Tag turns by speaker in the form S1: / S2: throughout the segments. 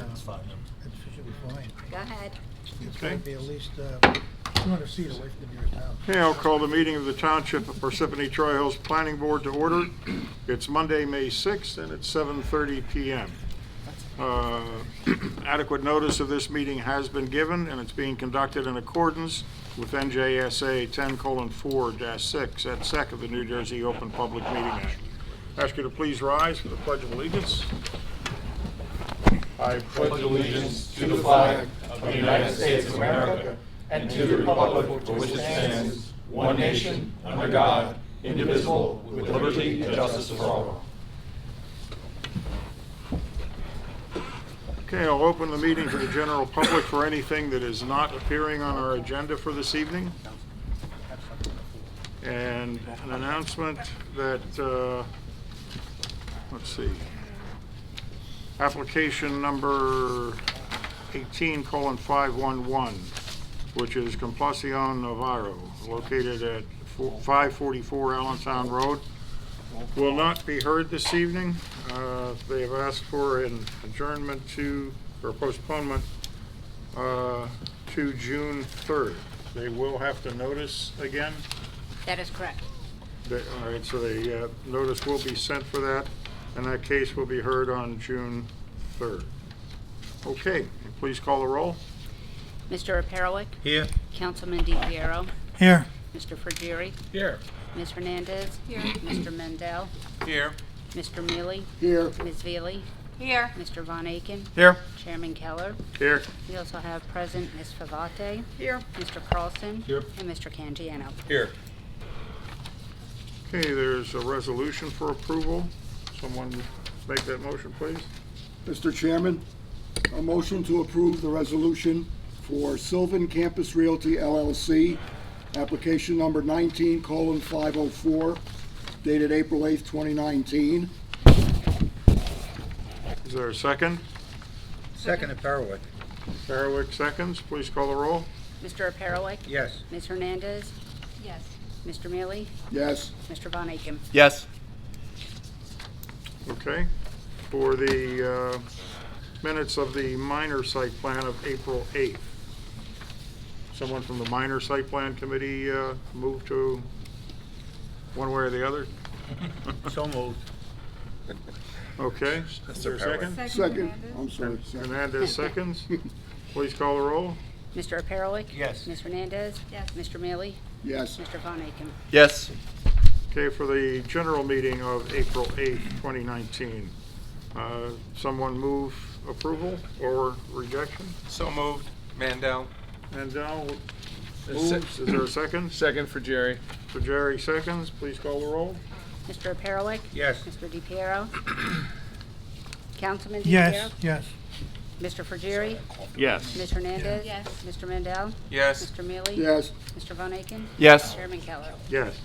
S1: That's fine.
S2: It should be fine.
S3: Go ahead.
S2: It's
S4: Okay.
S2: going to be at least 200 feet away from the nearest town.
S4: Okay, I'll call the meeting of the Township of Parsippany Troy Hills Planning Board to order. It's Monday, May 6th, and it's 7:30 p.m. Adequate notice of this meeting has been given, and it's being conducted in accordance with NJSA 10:4-6 at SEC of the New Jersey Open Public Meeting Act. Ask you to please rise for the Pledge of Allegiance. I pledge
S5: allegiance to the flag of the United States of America and to the republic for which it stands, one nation, under God, indivisible, with liberty and justice for all.
S4: Okay, I'll open the meeting to the general public for anything that is not appearing on our agenda for this evening. And an announcement that, let's see, application number 18:511, which is Complacion Navarro, located at 544 Allentown Road, will not be heard this evening. They have asked for an adjournment or postponement to June 3rd. They will have to notice again.
S3: That is correct.
S4: All right, so the notice will be sent for that, and that case will be heard on June 3rd. Okay, please call the roll.
S3: Mr. Perowick?
S2: Here.
S3: Councilman DiPiero?
S2: Here.
S3: Mr. Frigieri?
S5: Here.
S3: Ms. Hernandez? Here. Mr. Mendel?
S5: Here.
S3: Mr. Mealy?
S2: Here.
S3: Ms. Veely?
S6: Here.
S3: Mr. Von Aiken?
S5: Here.
S3: Chairman Keller?
S4: Here.
S3: We also have present Ms. Favate?
S6: Here.
S3: Mr. Carlson?
S5: Here.
S3: And Mr. Canjiano.
S5: Here.
S4: Okay, there's a resolution for approval. Someone make that motion, please.
S7: Mr. Chairman, a motion to approve the resolution for Sylvan Campus Realty LLC, application number 19:504, dated April 8th, 2019.
S4: Is there a second?
S2: Second at Berwick.
S4: Barwick seconds. Please call the roll.
S3: Mr. Perowick?
S2: Yes.
S3: Ms. Hernandez?
S6: Yes.
S3: Mr. Mealy?
S7: Yes.
S3: Mr. Von Aiken?
S5: Yes.
S4: Okay. For the minutes of the minor site plan of April 8th. Someone from the minor site plan committee move to one way or the other?
S2: So moved.
S4: Okay. Is there a second?
S7: Second. I'm sorry. Second.
S4: Hernandez seconds. Please call the roll.
S3: Mr. Perowick?
S2: Yes.
S3: Ms. Hernandez?
S6: Yes.
S3: Mr. Mealy?
S7: Yes.
S3: Mr. Von Aiken?
S5: Yes.
S4: Okay, for the general meeting of April 8th, 2019. Someone move approval or rejection?
S5: So moved. Mandel.
S4: Mandel moves. Is there a second?
S5: Second for Jerry.
S4: For Jerry seconds. Please call the roll.
S3: Mr. Perowick?
S2: Yes.
S3: Mr. DiPiero? Councilman DiPiero?
S2: Yes. Yes.
S3: Mr. Frigieri?
S5: Yes.
S3: Ms. Hernandez?
S6: Yes.
S3: Mr. Mendel?
S5: Yes.
S3: Mr. Mealy?
S7: Yes.
S3: Mr. Von Aiken?
S5: Yes.
S3: Chairman Keller?
S4: Yes.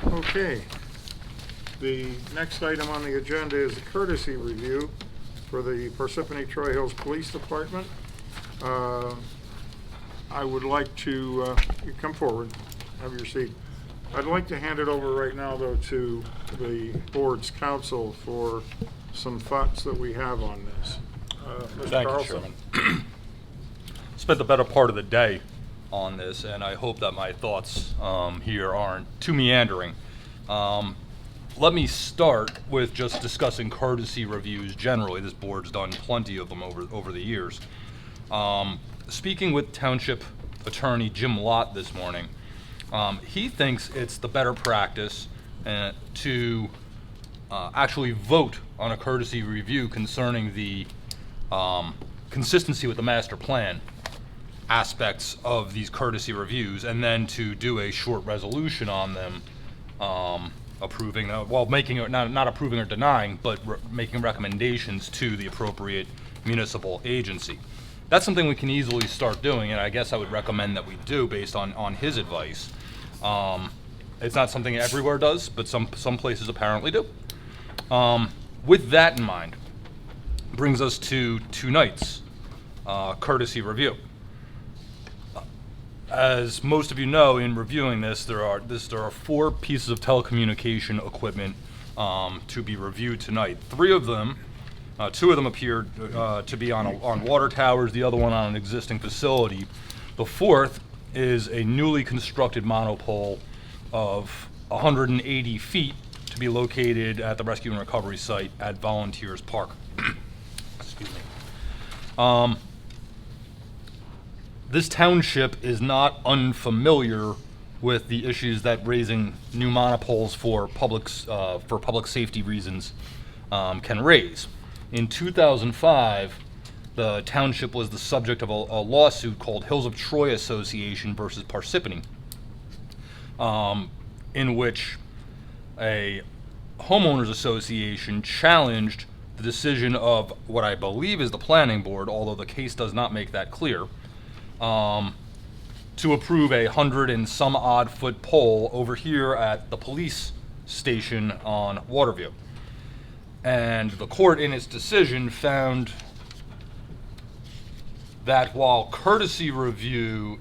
S4: Okay. The next item on the agenda is a courtesy review for the Parsippany Troy Hills Police Department. I would like to, you come forward, have your seat. I'd like to hand it over right now, though, to the board's counsel for some thoughts that we have on this. Mr.
S8: Thank you,
S4: Carlson?
S8: Chairman. Spent the better part of the day on this, and I hope that my thoughts here aren't too meandering. Let me start with just discussing courtesy reviews generally. This board's done plenty of them over the years. Speaking with Township Attorney Jim Lott this morning, he thinks it's the better practice to actually vote on a courtesy review concerning the consistency with the master plan aspects of these courtesy reviews, and then to do a short resolution on them, approving, making not approving or denying, but making recommendations to the appropriate municipal agency. That's something we can easily start doing, and I guess I would recommend that we do based on his advice. It's not something everywhere does, but some places apparently do. With that in mind, brings us to tonight's courtesy review. As most of you know, in reviewing this, there are 4 pieces of telecommunication equipment to be reviewed tonight. 3 of them Two of them appeared to be on water towers, the other one on an existing facility. The fourth is a newly constructed monopole of 180 feet to be located at the Rescue and Recovery site at Volunteers Park. Excuse me. This township is not unfamiliar with the issues that raising new monopoles for public safety reasons can raise. In 2005, the township was the subject of a lawsuit called Hills of Troy Association versus Precipitation, in which a homeowners association challenged the decision of what I believe is the planning board, although the case does not make that clear, to approve 100 and some odd foot pole over here at the police station on Powderville. And the court in its decision found that while courtesy review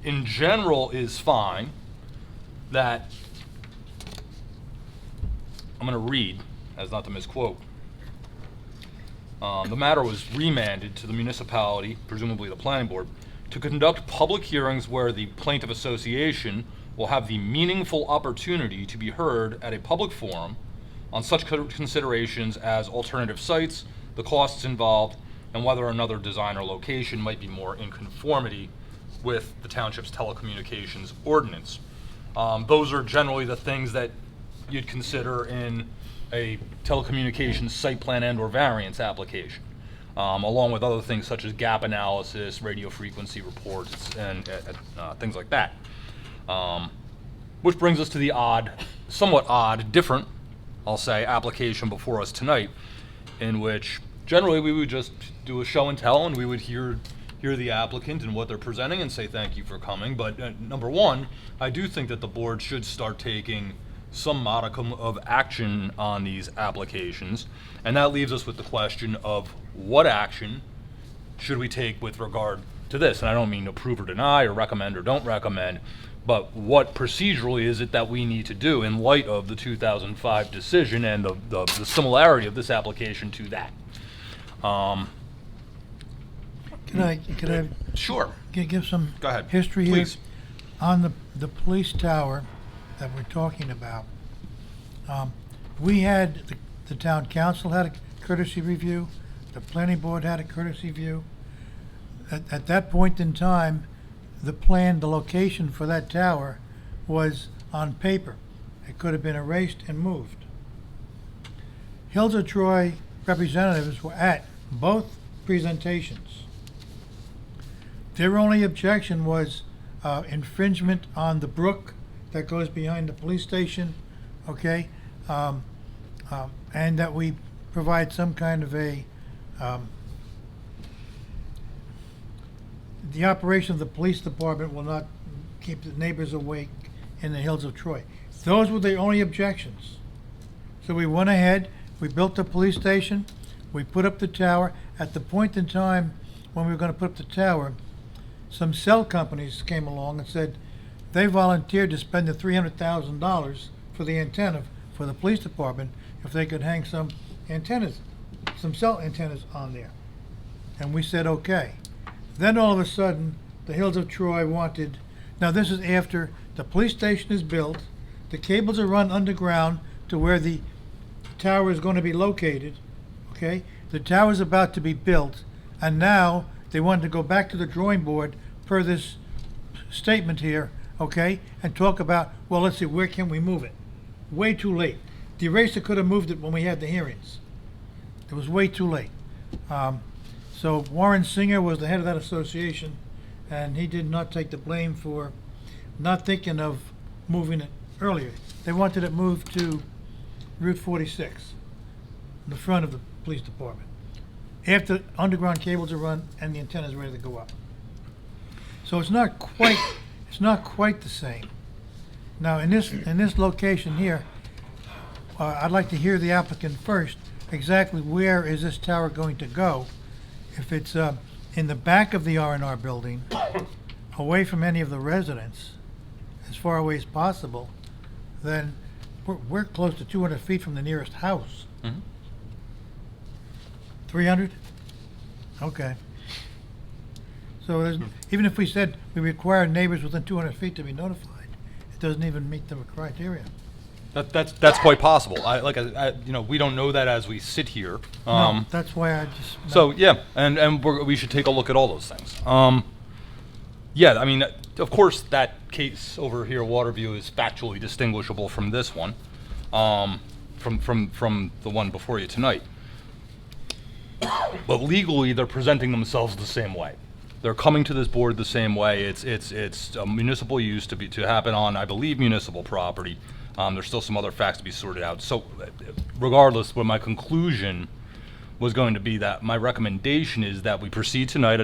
S8: in general is fine, that I'm going to read, as not to misquote. The matter was remanded to the municipality, presumably the planning board, to conduct public hearings where the plaintiff association will have the meaningful opportunity to be heard at a public forum on such considerations as alternative sites, the costs involved, and whether another design or location might be more in conformity with the township's telecommunications ordinance. Those are generally the things that you'd consider in a telecommunications site plan and or variance application, along with other things such as gap analysis, radio frequency reports, and things like that. Which brings us to the somewhat odd, different, I'll say, application before us tonight, in which generally we would just do a show and tell, and we would hear the applicant and what they're presenting and say thank you for coming. But number one, I do think that the board should start taking some modicum of action on these applications, and that leaves us with the question of what action should we take with regard to this. And I don't mean approve or deny or recommend or don't recommend, but what procedurally is it that we need to do in light of the 2005 decision and the similarity of this application to that?
S2: Can I
S8: Sure.
S2: give some
S8: Go ahead.
S2: history here?
S8: Please.
S2: On the police tower that we're talking about, we had, the town council had a courtesy review, the planning board had a courtesy review. At that point in time, the location for that tower was on paper. It could have been erased and moved. Hills of Troy representatives were at both presentations. Their only objection was infringement on the brook that goes behind the police station, okay? And that we provide some kind of the operation of the police department will not keep the neighbors awake in the Hills of Troy. Those were the only objections. So we went ahead, we built the police station, we put up the tower. At the point in time when we were going to put up the tower, some cell companies came along and said they volunteered to spend the $300,000 for the antenna for the police department if they could hang some antennas, some cell antennas on there. And we said okay. Then all of a sudden, the Hills of Troy wanted, now this is after the police station is built, the cables are run underground to where the tower is going to be located, okay? The tower is about to be built, and now they wanted to go back to the drawing board per this statement here, okay? And talk about, well, let's see, where can we move it? Way too late. The eraser could have moved it when we had the hearings. It was way too late. So Warren Singer was the head of that association, and he did not take the blame for not thinking of moving it earlier. They wanted it moved to Route 46, in the front of the police department, after underground cables are run and the antenna is ready to go up. So it's not quite the same. Now in this location here, I'd like to hear the applicant first. Exactly where is this tower going to go? If it's in the back of the R&R building, away from any of the residents, as far away as possible, then we're close to 200 feet from the nearest house.
S8: Mhm.
S2: 300? Okay. So even if we said we require neighbors within 200 feet to be notified, it doesn't even meet the criteria.
S8: That's quite possible. We don't know that as we sit here.
S2: No, that's why I just.
S8: So yeah, and we should take a look at all those things. Yeah, I mean, of course, that case over here, Waterview, is factually distinguishable from this one, from the one before you tonight. But legally, they're presenting themselves the same way. They're coming to this board the same way. It's a municipal use to happen on, I believe, municipal property. There's still some other facts to be sorted out. So, regardless, what my conclusion was going to be, that my recommendation is that we proceed tonight.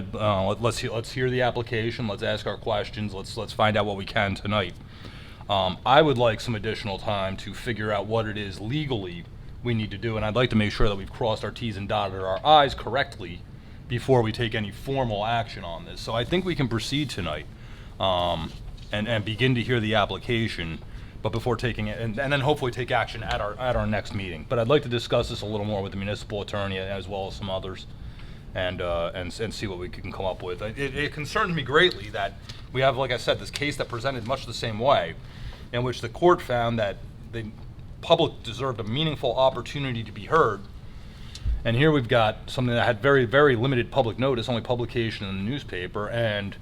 S8: Let's hear the application. Let's ask our questions. Let's find out what we can tonight. I would like some additional time to figure out what it is legally we need to do, and I'd like to make sure that we've crossed our T's and dotted our I's correctly before we take any formal action on this. So I think we can proceed tonight and begin to hear the application, but before taking it, and then hopefully take action at our next meeting. But I'd like to discuss this a little more with the municipal attorney as well as some others, and see what we can come up with. It concerns me greatly that we have, like I said, this case that presented much the same way, in which the court found that the public deserved a meaningful opportunity to be heard. And here we've got something that had very, very limited public notice, only publication in the newspaper, and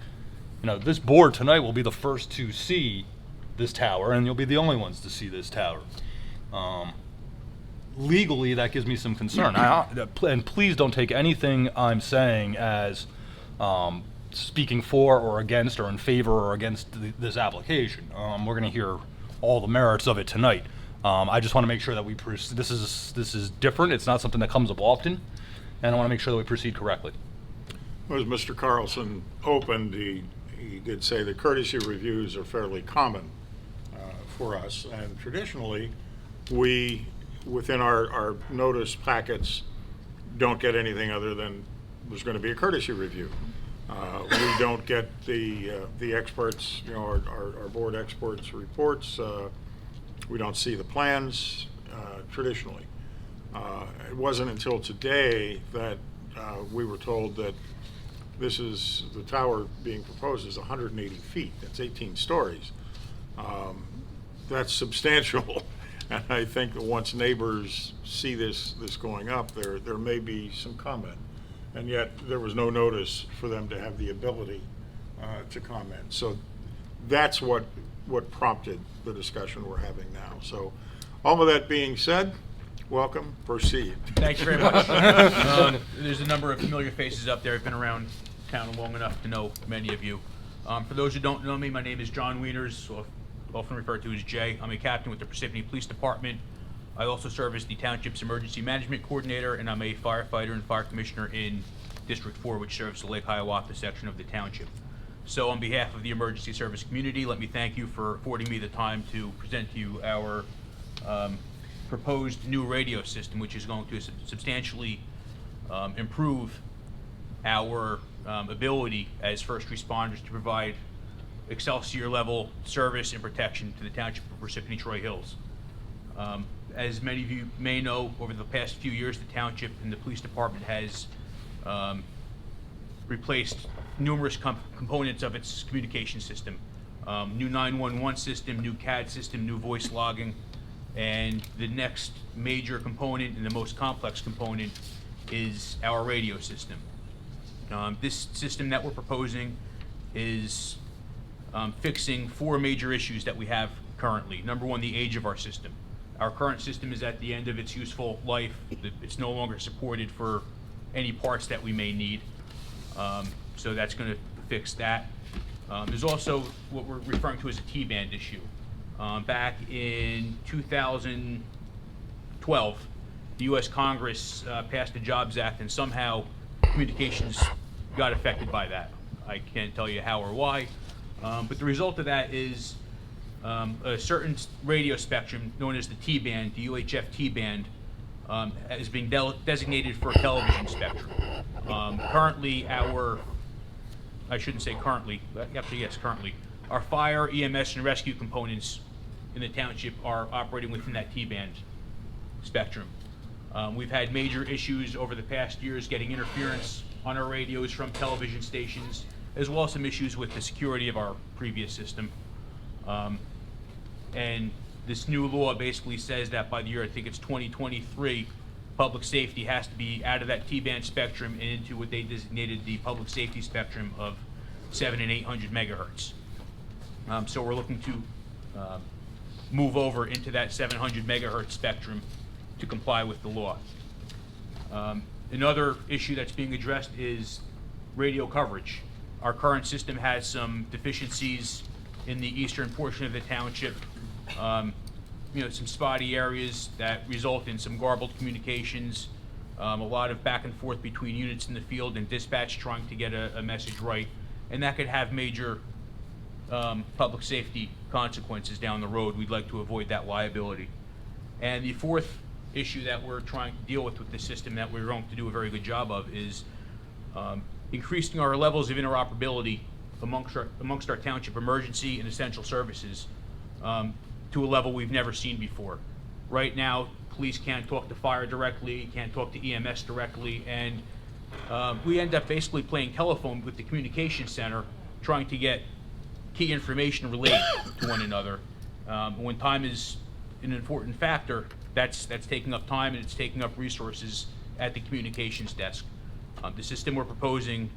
S8: this board tonight will be the first to see this tower, and you'll be the only ones to see this tower. Legally, that gives me some concern. And please don't take anything I'm saying as speaking for or against, or in favor or against this application. We're going to hear all the merits of it tonight. I just want to make sure that this is different. It's not something that comes up often, and I want to make sure that we proceed correctly.
S4: As Mr. Carlson opened, he did say the courtesy reviews are fairly common for us, and traditionally, we, within our notice packets, don't get anything other than there's going to be a courtesy review. We don't get the experts, our board experts' reports. We don't see the plans traditionally. It wasn't until today that we were told that the tower being proposed is 180 feet. That's 18 stories. That's substantial. And I think that once neighbors see this going up, there may be some comment. And yet there was no notice for them to have the ability to comment. So that's what prompted the discussion we're having now. So all of that being said, welcome, proceed.
S1: Thank you very much. There's a number of familiar faces up there. I've been around town long enough to know many of you. For those who don't know me, my name is John Wieners, often referred to as Jay. I'm a captain with the Precipitation Police Department. I also serve as the Township's Emergency Management Coordinator, and I'm a firefighter and fire commissioner in District 4, which serves the Lake Hiawatha section of the township. So on behalf of the emergency service community, let me thank you for affording me the time to present to you our proposed new radio system, which is going to substantially improve our ability as first responders to provide Excelsior level service and protection to the township of Parsippany Troy Hills. As many of you may know, over the past few years, the township and the police department has replaced numerous components of its communication system. New 911 system, new CAD system, new voice logging, and the next major component and the most complex component is our radio system. This system that we're proposing is fixing 4 major issues that we have currently. Number one, the age of our system. Our current system is at the end of its useful life. It's no longer supported for any parts that we may need. So that's going to fix that. There's also what we're referring to as a T-band issue. Back in 2012, the U.S. Congress passed the Jobs Act, and somehow communications got affected by that. I can't tell you how or why, but the result of that is a certain radio spectrum known as the T-band, the UHF T-band, is being designated for television spectrum. Currently, I shouldn't say currently, but actually yes, currently, our fire, EMS, and rescue components in the township are operating within that T-band spectrum. We've had major issues over the past years getting interference on our radios from television stations, as well as some issues with the security of our previous system. And this new law basically says that by the year, I think it's 2023, public safety has to be out of that T-band spectrum and into what they designated the public safety spectrum of 700 and 800 megahertz. So we're looking to move over into that 700 megahertz spectrum to comply with the law. Another issue that's being addressed is radio coverage. Our current system has some deficiencies in the eastern portion of the township. Some spotty areas that result in some garbled communications, a lot of back and forth between units in the field and dispatch trying to get a message right, and that could have major public safety consequences down the road. We'd like to avoid that liability. And the fourth issue that we're trying to deal with this system that we're going to do a very good job of is increasing our levels of interoperability amongst our township emergency and essential services to a level we've never seen before. Right now, police can't talk to fire directly, can't talk to EMS directly, and we end up basically playing telephone with the communication center, trying to get key information relayed to one another. When time is an important factor, that's taking up time and it's taking up resources at the communications desk. The system we're proposing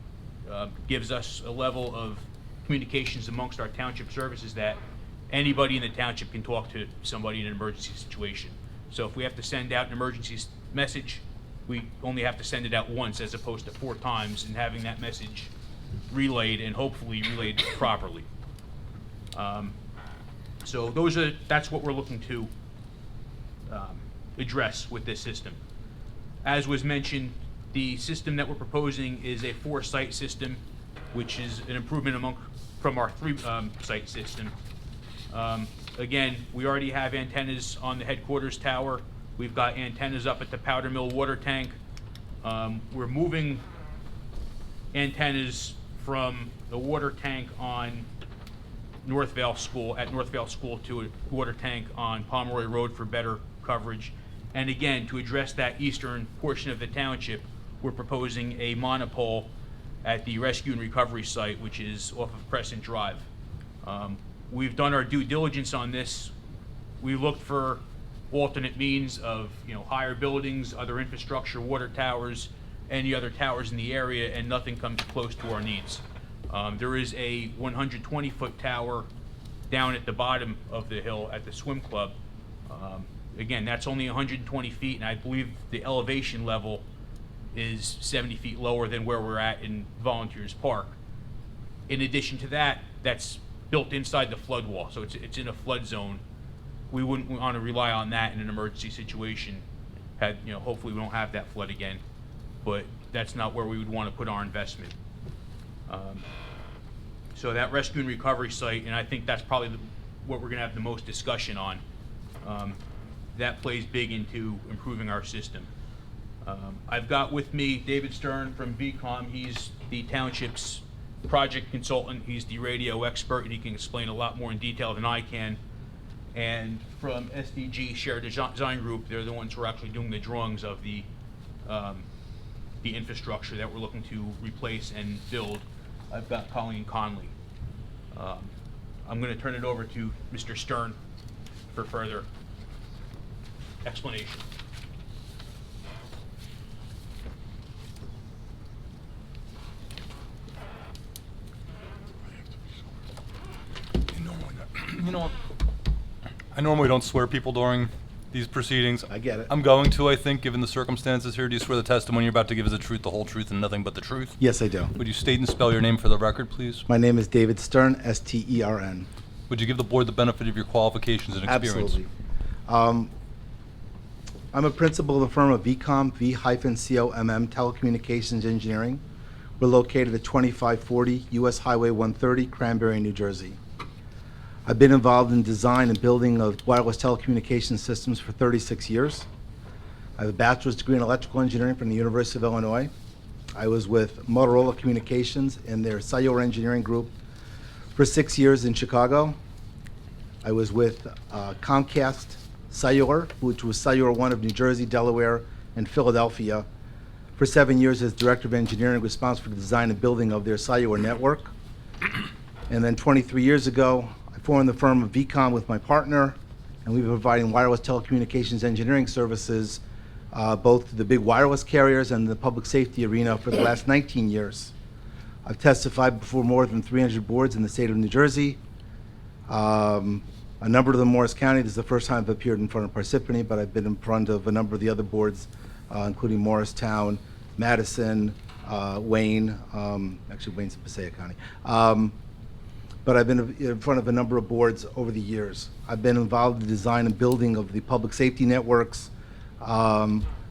S1: gives us a level of communications amongst our township services that anybody in the township can talk to somebody in an emergency situation. So if we have to send out an emergency message, we only have to send it out once as opposed to 4 times, and having that message relayed and hopefully relayed properly. So that's what we're looking to address with this system. As was mentioned, the system that we're proposing is a 4-site system, which is an improvement from our 3-site system. Again, we already have antennas on the headquarters tower. We've got antennas up at the Powderville water tank. We're moving antennas from the water tank on Northvale School to a water tank on Pomeroy Road for better coverage. And again, to address that eastern portion of the township, we're proposing a monopole at the rescue and recovery site, which is off of Crescent Drive. We've done our due diligence on this. We looked for alternate means of, higher buildings, other infrastructure, water towers, any other towers in the area, and nothing comes close to our needs. There is a 120-foot tower down at the bottom of the hill at the swim club. Again, that's only 120 feet, and I believe the elevation level is 70 feet lower than where we're at in Volunteers Park. In addition to that, that's built inside the flood wall, so it's in a flood zone. We wouldn't want to rely on that in an emergency situation. Hopefully we don't have that flood again, but that's not where we would want to put our investment. So that rescue and recovery site, and I think that's probably what we're going to have the most discussion on. That plays big into improving our system. I've got with me David Stern from VCOM. He's the township's project consultant. He's the radio expert, and he can explain a lot more in detail than I can. And from SDG Shared Design Group, they're the ones who are actually doing the drawings of the infrastructure that we're looking to replace and build. I've got Colleen Conley. I'm going to turn it over to Mr. Stern for further explanation.
S8: I normally don't swear people during these proceedings.
S6: I get it.
S8: I'm going to, I think, given the circumstances here. Do you swear the testimony you're about to give is the truth, the whole truth, and nothing but the truth?
S6: Yes, I do.
S8: Would you state and spell your name for the record, please?
S6: My name is David Stern, S-T-E-R-N.
S8: Would you give the board the benefit of your qualifications and experience?
S6: Absolutely. I'm a principal of the firm of VCOM, V-COMM Telecommunications Engineering. We're located at 2540 U.S. Highway 130, Cranberry, New Jersey. I've been involved in design and building of wireless telecommunications systems for 36 years. I have a bachelor's degree in electrical engineering from the University of Illinois. I was with Motorola Communications in their cellular engineering group for 6 years in Chicago. I was with Comcast Cellular, which was Cellular One of New Jersey, Delaware, in Philadelphia. For 7 years as Director of Engineering, responsible for the design and building of their cellular network. And then 23 years ago, I formed the firm of VCOM with my partner, and we've been providing wireless telecommunications engineering services, both to the big wireless carriers and the public safety arena for the last 19 years. I've testified before more than 300 boards in the state of New Jersey. A number of them in Morris County. This is the first time I've appeared in front of Precipitation, but I've been in front of a number of the other boards, including Morristown, Madison, Wayne, actually Wayne's in Passaic County. But I've been in front of a number of boards over the years. I've been involved in the design and building of the public safety networks.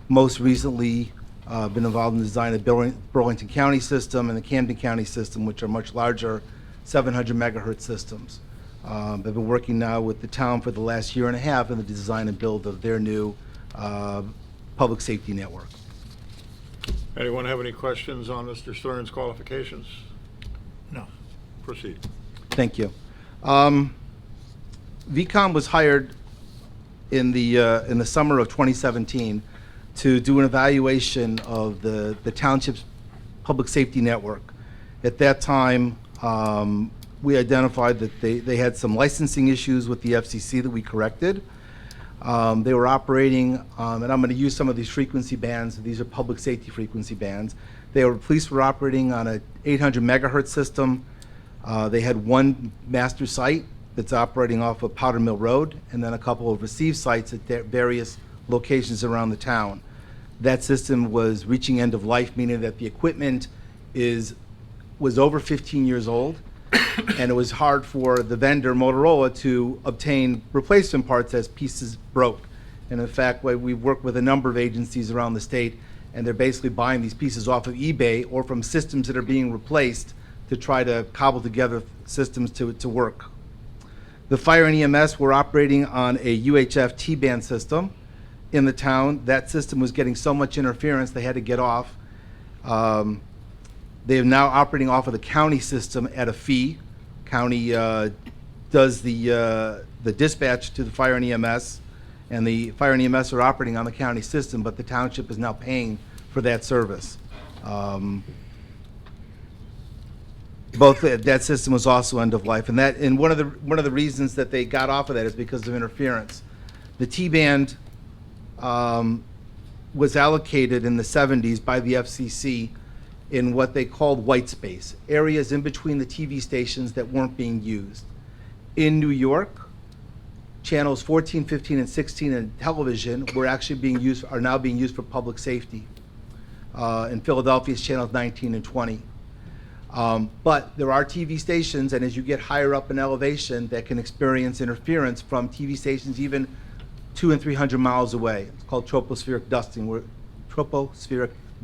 S6: Most recently, been involved in the design of Burlington County system and the Camden County system, which are much larger 700 megahertz systems. I've been working now with the town for the last year and a half in the design and build of their new public safety network.
S4: Anyone have any questions on Mr. Stern's qualifications?
S2: No.
S4: Proceed.
S6: Thank you. VCOM was hired in the summer of 2017 to do an evaluation of the township's public safety network. At that time, we identified that they had some licensing issues with the FCC that we corrected. They were operating, and I'm going to use some of these frequency bands. These are public safety frequency bands. Police were operating on a 800 megahertz system. They had one master site that's operating off of Powderville Road, and then a couple of receive sites at various locations around the town. That system was reaching end of life, meaning that the equipment was over 15 years old, and it was hard for the vendor, Motorola, to obtain replacement parts as pieces broke. And in fact, we've worked with a number of agencies around the state, and they're basically buying these pieces off of eBay or from systems that are being replaced to try to cobble together systems to work. The fire and EMS were operating on a UHF T-band system in the town. That system was getting so much interference they had to get off. They are now operating off of the county system at a fee. County does the dispatch to the fire and EMS, and the fire and EMS are operating on the county system, but the township is now paying for that service. That system was also end of life, and one of the reasons that they got off of that is because of interference. The T-band was allocated in the 70s by the FCC in what they called white space, areas in between the TV stations that weren't being used. In New York, channels 14, 15, and 16 in television are now being used for public safety. In Philadelphia, it's channels 19 and 20. But there are TV stations, and as you get higher up in elevation, that can experience interference from TV stations even 200 and 300 miles away. It's called tropospheric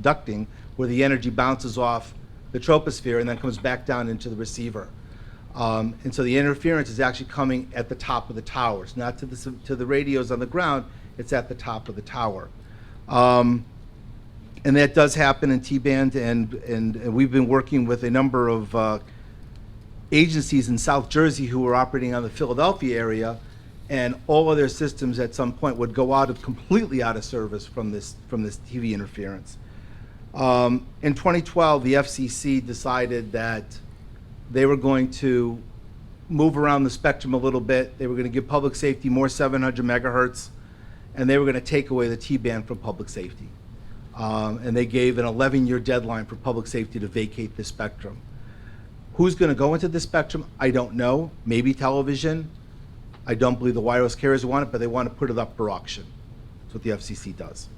S6: ducting, where the energy bounces off the troposphere and then comes back down into the receiver. And so the interference is actually coming at the top of the towers, not to the radios on the ground. It's at the top of the tower. And that does happen in T-band, and we've been working with a number of agencies in South Jersey who are operating on the Philadelphia area, and all of their systems at some point would go completely out of service from this TV interference. In 2012, the FCC decided that they were going to move around the spectrum a little bit. They were going to give public safety more 700 megahertz, and they were going to take away the T-band from public safety. And they gave an 11-year deadline for public safety to vacate the spectrum. Who's going to go into this spectrum? I don't know. Maybe television. I don't believe the wireless carriers want it, but they want to put it up for auction. That's what the FCC does.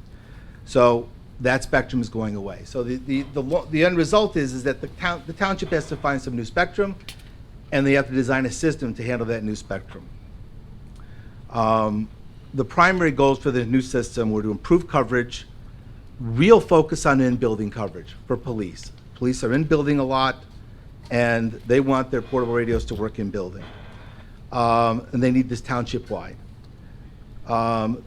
S6: So that spectrum is going away. So the end result is that the township has to find some new spectrum, and they have to design a system to handle that new spectrum. The primary goals for the new system were to improve coverage, real focus on in-building coverage for police. Police are in building a lot, and they want their portable radios to work in building. And they need this township-wide.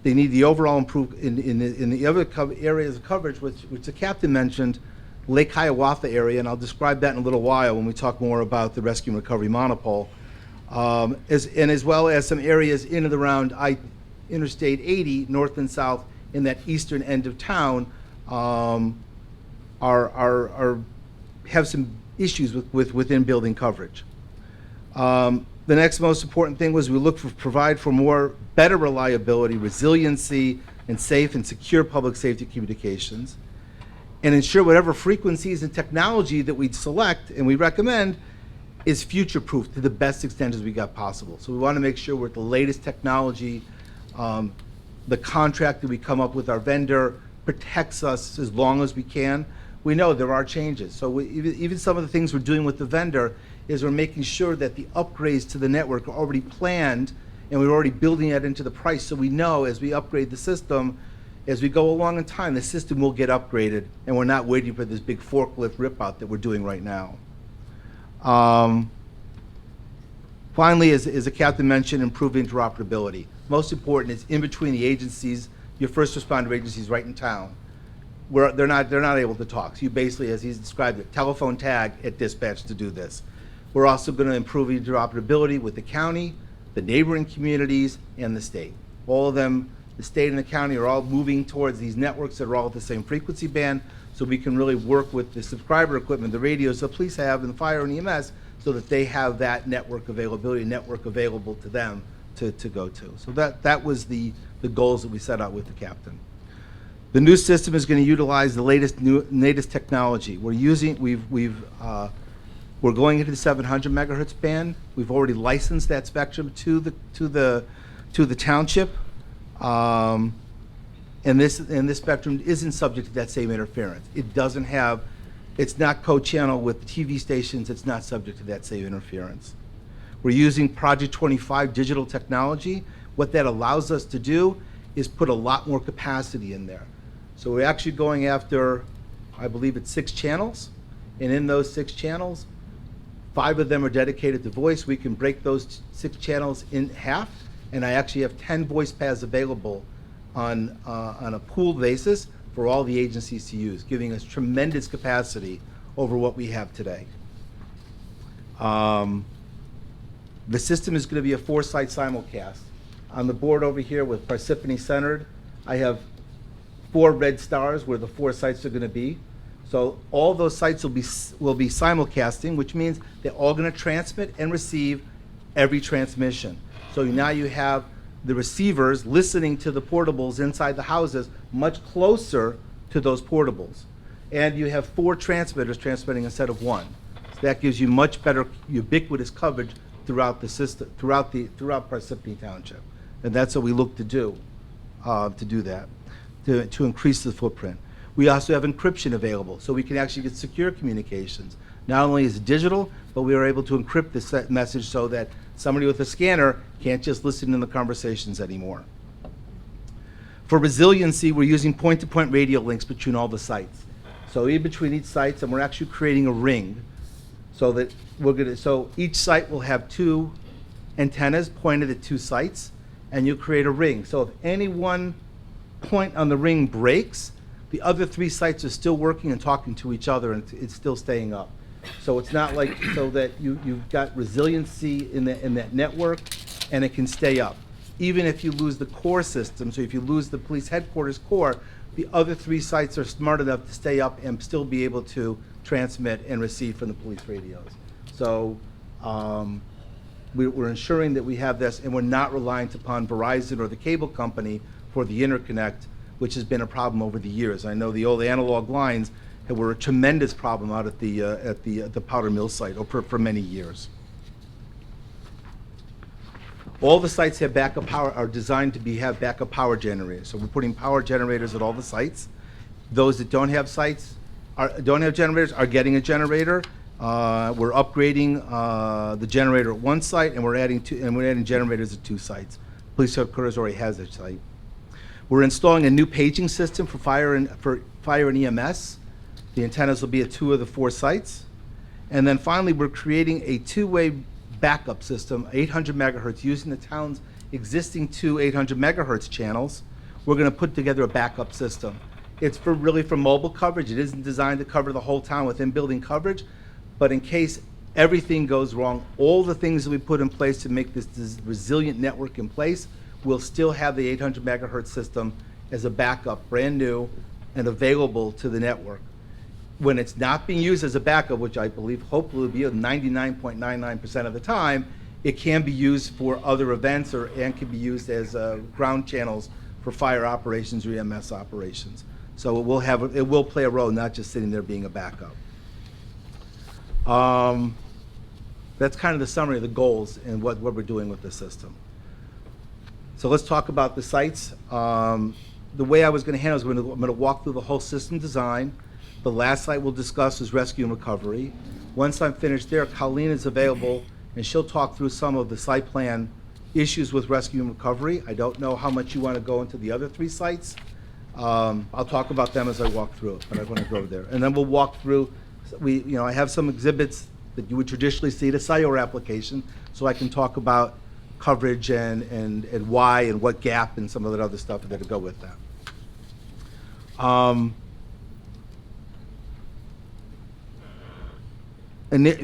S6: They need the overall improvement in the other areas of coverage, which the captain mentioned, Lake Hiawatha area, and I'll describe that in a little while when we talk more about the rescue and recovery monopole, as well as some areas in and around Interstate 80, north and south, in that eastern end of town have some issues with within building coverage. The next most important thing was we look for provide for better reliability, resiliency, and safe and secure public safety communications, and ensure whatever frequencies and technology that we select and we recommend is future-proof to the best extent as we got possible. So we want to make sure we're at the latest technology. The contract that we come up with our vendor protects us as long as we can. We know there are changes. So even some of the things we're doing with the vendor is we're making sure that the upgrades to the network are already planned and we're already building that into the price. So we know as we upgrade the system, as we go along in time, the system will get upgraded and we're not waiting for this big forklift rip out that we're doing right now. Finally, as the captain mentioned, improving interoperability. Most important is in between the agencies, your first responder agencies right in town, where they're not able to talk. So you basically, as he's described it, telephone tag at dispatch to do this. We're also going to improve interoperability with the county, the neighboring communities, and the state. All of them, the state and the county, are all moving towards these networks that are all at the same frequency band, so we can really work with the subscriber equipment, the radios the police have, and the fire and EMS, so that they have that network available to them to go to. So that was the goals that we set out with the captain. The new system is going to utilize the latest technology. We're going into the 700 megahertz band. We've already licensed that spectrum to the township, and this spectrum isn't subject to that same interference. It's not co-channel with the TV stations. It's not subject to that same interference. We're using Project 25 digital technology. What that allows us to do is put a lot more capacity in there. So we're actually going after, I believe it's 6 channels, and in those 6 channels, 5 of them are dedicated to voice. We can break those 6 channels in half, and I actually have 10 voice paths available on a pooled basis for all the agencies to use, giving us tremendous capacity over what we have today. The system is going to be a Foresight simulcast. On the board over here with Precipitation centered, I have 4 red stars where the 4 sites are going to be. So all those sites will be simulcasting, which means they're all going to transmit and receive every transmission. So now you have the receivers listening to the portables inside the houses much closer to those portables. And you have 4 transmitters transmitting instead of 1. So that gives you much better ubiquitous coverage throughout the system, throughout Precipitation Township. And that's what we look to do that, to increase the footprint. We also have encryption available, so we can actually get secure communications. Not only is it digital, but we are able to encrypt this message so that somebody with a scanner can't just listen in the conversations anymore. For resiliency, we're using point-to-point radio links between all the sites. So in between each sites, and we're actually creating a ring so that so each site will have 2 antennas pointed at 2 sites, and you create a ring. So if any one point on the ring breaks, the other 3 sites are still working and talking to each other, and it's still staying up. So it's not like, so that you've got resiliency in that network, and it can stay up. Even if you lose the core system, so if you lose the police headquarters core, the other 3 sites are smart enough to stay up and still be able to transmit and receive from the police radios. So we're ensuring that we have this, and we're not reliant upon Verizon or the cable company for the interconnect, which has been a problem over the years. I know the old analog lines were a tremendous problem out at the Powder Mill site for many years. All the sites have backup power, are designed to have backup power generators. So we're putting power generators at all the sites. Those that don't have generators are getting a generator. We're upgrading the generator at 1 site, and we're adding generators at 2 sites. Police headquarters already has their site. We're installing a new paging system for fire and EMS. The antennas will be at 2 of the 4 sites. And then finally, we're creating a 2-way backup system, 800 megahertz, using the town's existing 2 800 megahertz channels. We're going to put together a backup system. It's really for mobile coverage. It isn't designed to cover the whole town with in-building coverage, but in case everything goes wrong, all the things that we put in place to make this resilient network in place, we'll still have the 800 megahertz system as a backup, brand new and available to the network. When it's not being used as a backup, which I believe hopefully will be 99.99% of the time, it can be used for other events and can be used as ground channels for fire operations or EMS operations. So it will play a role, not just sitting there being a backup. That's kind of the summary of the goals and what we're doing with the system. So let's talk about the sites. The way I was going to handle it is I'm going to walk through the whole system design. The last site we'll discuss is rescue and recovery. Once I'm finished there, Colleen is available, and she'll talk through some of the site plan issues with rescue and recovery. I don't know how much you want to go into the other 3 sites. I'll talk about them as I walk through it, but I want to go there. And then we'll walk through, I have some exhibits that you would traditionally see at a cellular application, so I can talk about coverage and why and what gap and some of that other stuff that go with that.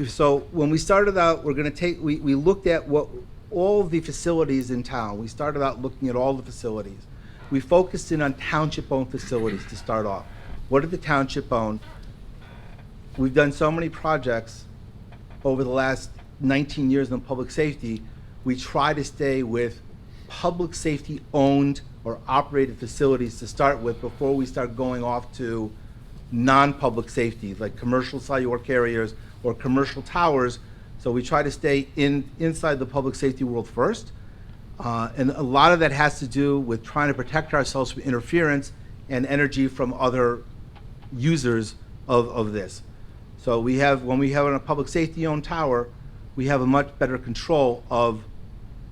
S6: So when we started out, we're going to we looked at all the facilities in town. We started out looking at all the facilities. We focused in on township-owned facilities to start off. What did the township own? We've done so many projects over the last 19 years in public safety. We try to stay with public safety-owned or operated facilities to start with before we start going off to non-public safety, like commercial cellular carriers or commercial towers. So we try to stay inside the public safety world first. And a lot of that has to do with trying to protect ourselves from interference and energy from other users of this. So when we have a public safety-owned tower, we have a much better control of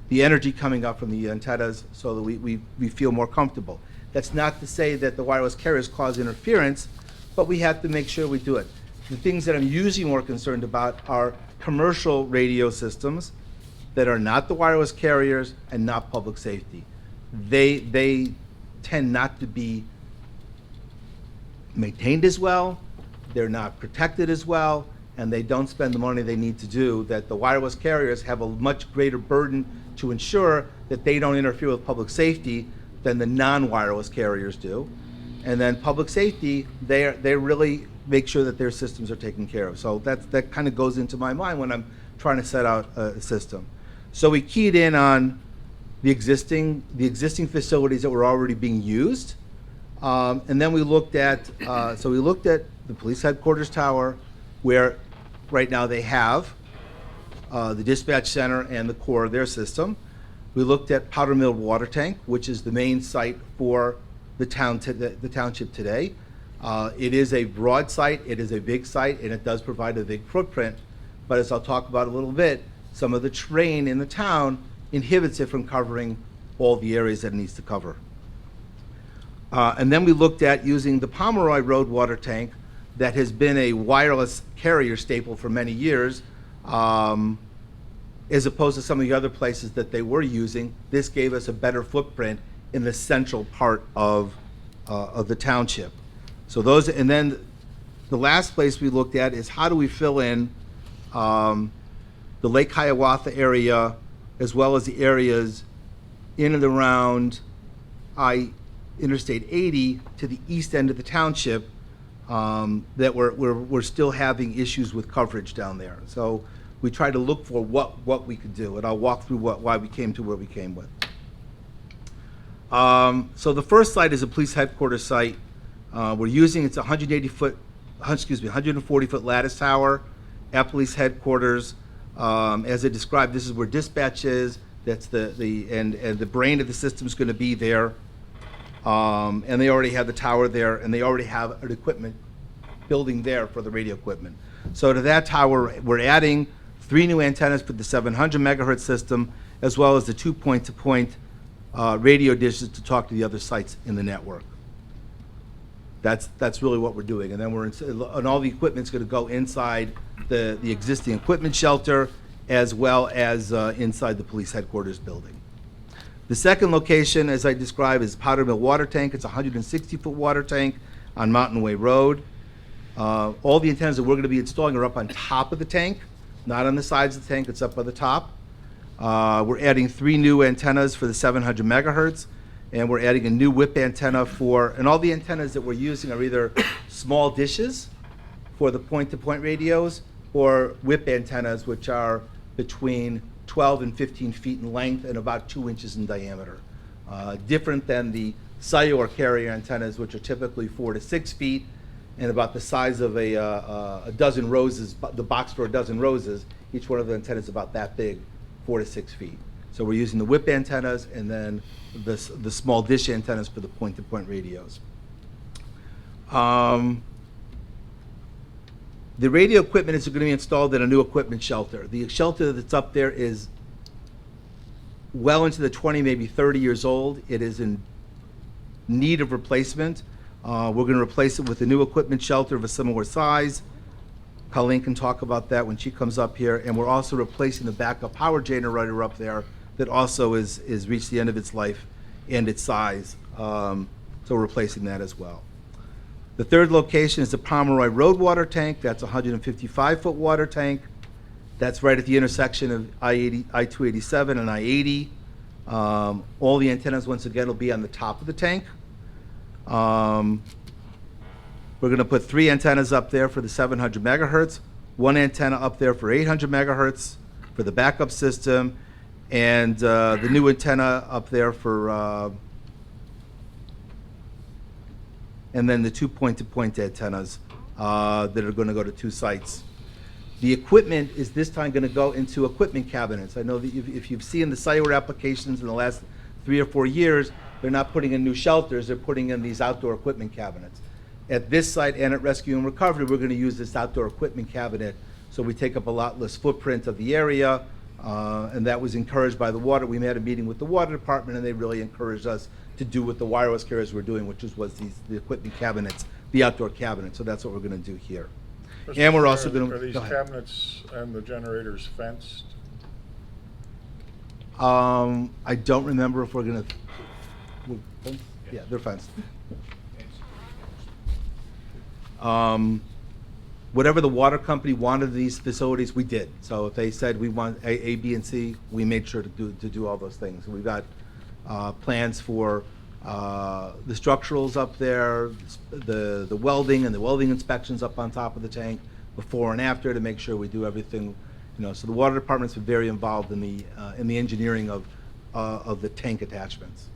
S6: the energy coming up from the antennas so that we feel more comfortable. That's not to say that the wireless carriers cause interference, but we have to make sure we do it. The things that I'm usually more concerned about are commercial radio systems that are not the wireless carriers and not public safety. They tend not to be maintained as well, they're not protected as well, and they don't spend the money they need to do, that the wireless carriers have a much greater burden to ensure that they don't interfere with public safety than the non-wireless carriers do. And then public safety, they really make sure that their systems are taken care of. So that kind of goes into my mind when I'm trying to set out a system. So we keyed in on the existing facilities that were already being used, and then we looked at the police headquarters tower, where right now they have the dispatch center and the core of their system. We looked at Powderville water tank, which is the main site for the township today. It is a broad site, it is a big site, and it does provide a big footprint. But as I'll talk about a little bit, some of the terrain in the town inhibits it from covering all the areas that it needs to cover. And then we looked at using the Pomeroy Road water tank that has been a wireless carrier staple for many years, as opposed to some of the other places that they were using. This gave us a better footprint in the central part of the township. So those, and then the last place we looked at is how do we fill in the Lake Hiawatha area, as well as the areas in and around Interstate 80 to the east end of the township, that we're still having issues with coverage down there. So we try to look for what we could do, and I'll walk through why we came to where we came with. So the first site is a police headquarters site. We're using, it's a 140-foot lattice tower at police headquarters. As I described, this is where dispatch is. That's and the brain of the system is going to be there. And they already have the tower there, and they already have an equipment building there for the radio equipment. So to that tower, we're adding 3 new antennas for the 700 megahertz system, as well as the 2 point-to-point radio dishes to talk to the other sites in the network. That's really what we're doing. And then and all the equipment's going to go inside the existing equipment shelter, as well as inside the police headquarters building. The second location, as I described, is Powderville water tank. It's a 160-foot water tank on Mountain Way Road. All the antennas that we're going to be installing are up on top of the tank, not on the sides of the tank. It's up on the top. We're adding 3 new antennas for the 700 megahertz, and we're adding a new whip antenna and all the antennas that we're using are either small dishes for the point-to-point radios or whip antennas, which are between 12 and 15 feet in length and about 2 inches in diameter. Different than the cellular carrier antennas, which are typically 4 to 6 feet and about the size of a dozen roses, the box for a dozen roses. Each one of the antennas is about that big, 4 to 6 feet. So we're using the whip antennas and then the small dish antennas for the point-to-point radios. The radio equipment is going to be installed in a new equipment shelter. The shelter that's up there is well into the 20, maybe 30 years old. It is in need of replacement. We're going to replace it with a new equipment shelter of a similar size. Colleen can talk about that when she comes up here. And we're also replacing the backup power generator up there that also is reached the end of its life and its size. So we're replacing that as well. The third location is the Pomeroy Road water tank. That's a 155-foot water tank. That's right at the intersection of I-287 and I-80. All the antennas, once again, will be on the top of the tank. We're going to put 3 antennas up there for the 700 megahertz, 1 antenna up there for 800 megahertz for the backup system, and the new antenna up there for, and then the 2 point-to-point antennas that are going to go to 2 sites. The equipment is this time going to go into equipment cabinets. I know that if you've seen the cellular applications in the last 3 or 4 years, they're not putting in new shelters, they're putting in these outdoor equipment cabinets. At this site and at Rescue and Recovery, we're going to use this outdoor equipment cabinet, so we take up a lot less footprint of the area, and that was encouraged by the water. We had a meeting with the water department, and they really encouraged us to do what the wireless carriers were doing, which was the equipment cabinets, the outdoor cabinets. So that's what we're going to do here. And we're also going to.
S4: Are these cabinets and the generators fenced?
S6: I don't remember if we're going to. Yeah, they're fenced. Whatever the water company wanted these facilities, we did. So if they said we want A, B, and C, we made sure to do all those things. We've got plans for the structurals up there, the welding and the welding inspections up on top of the tank, before and after, to make sure we do everything. So the water department's been very involved in the engineering of the tank attachments.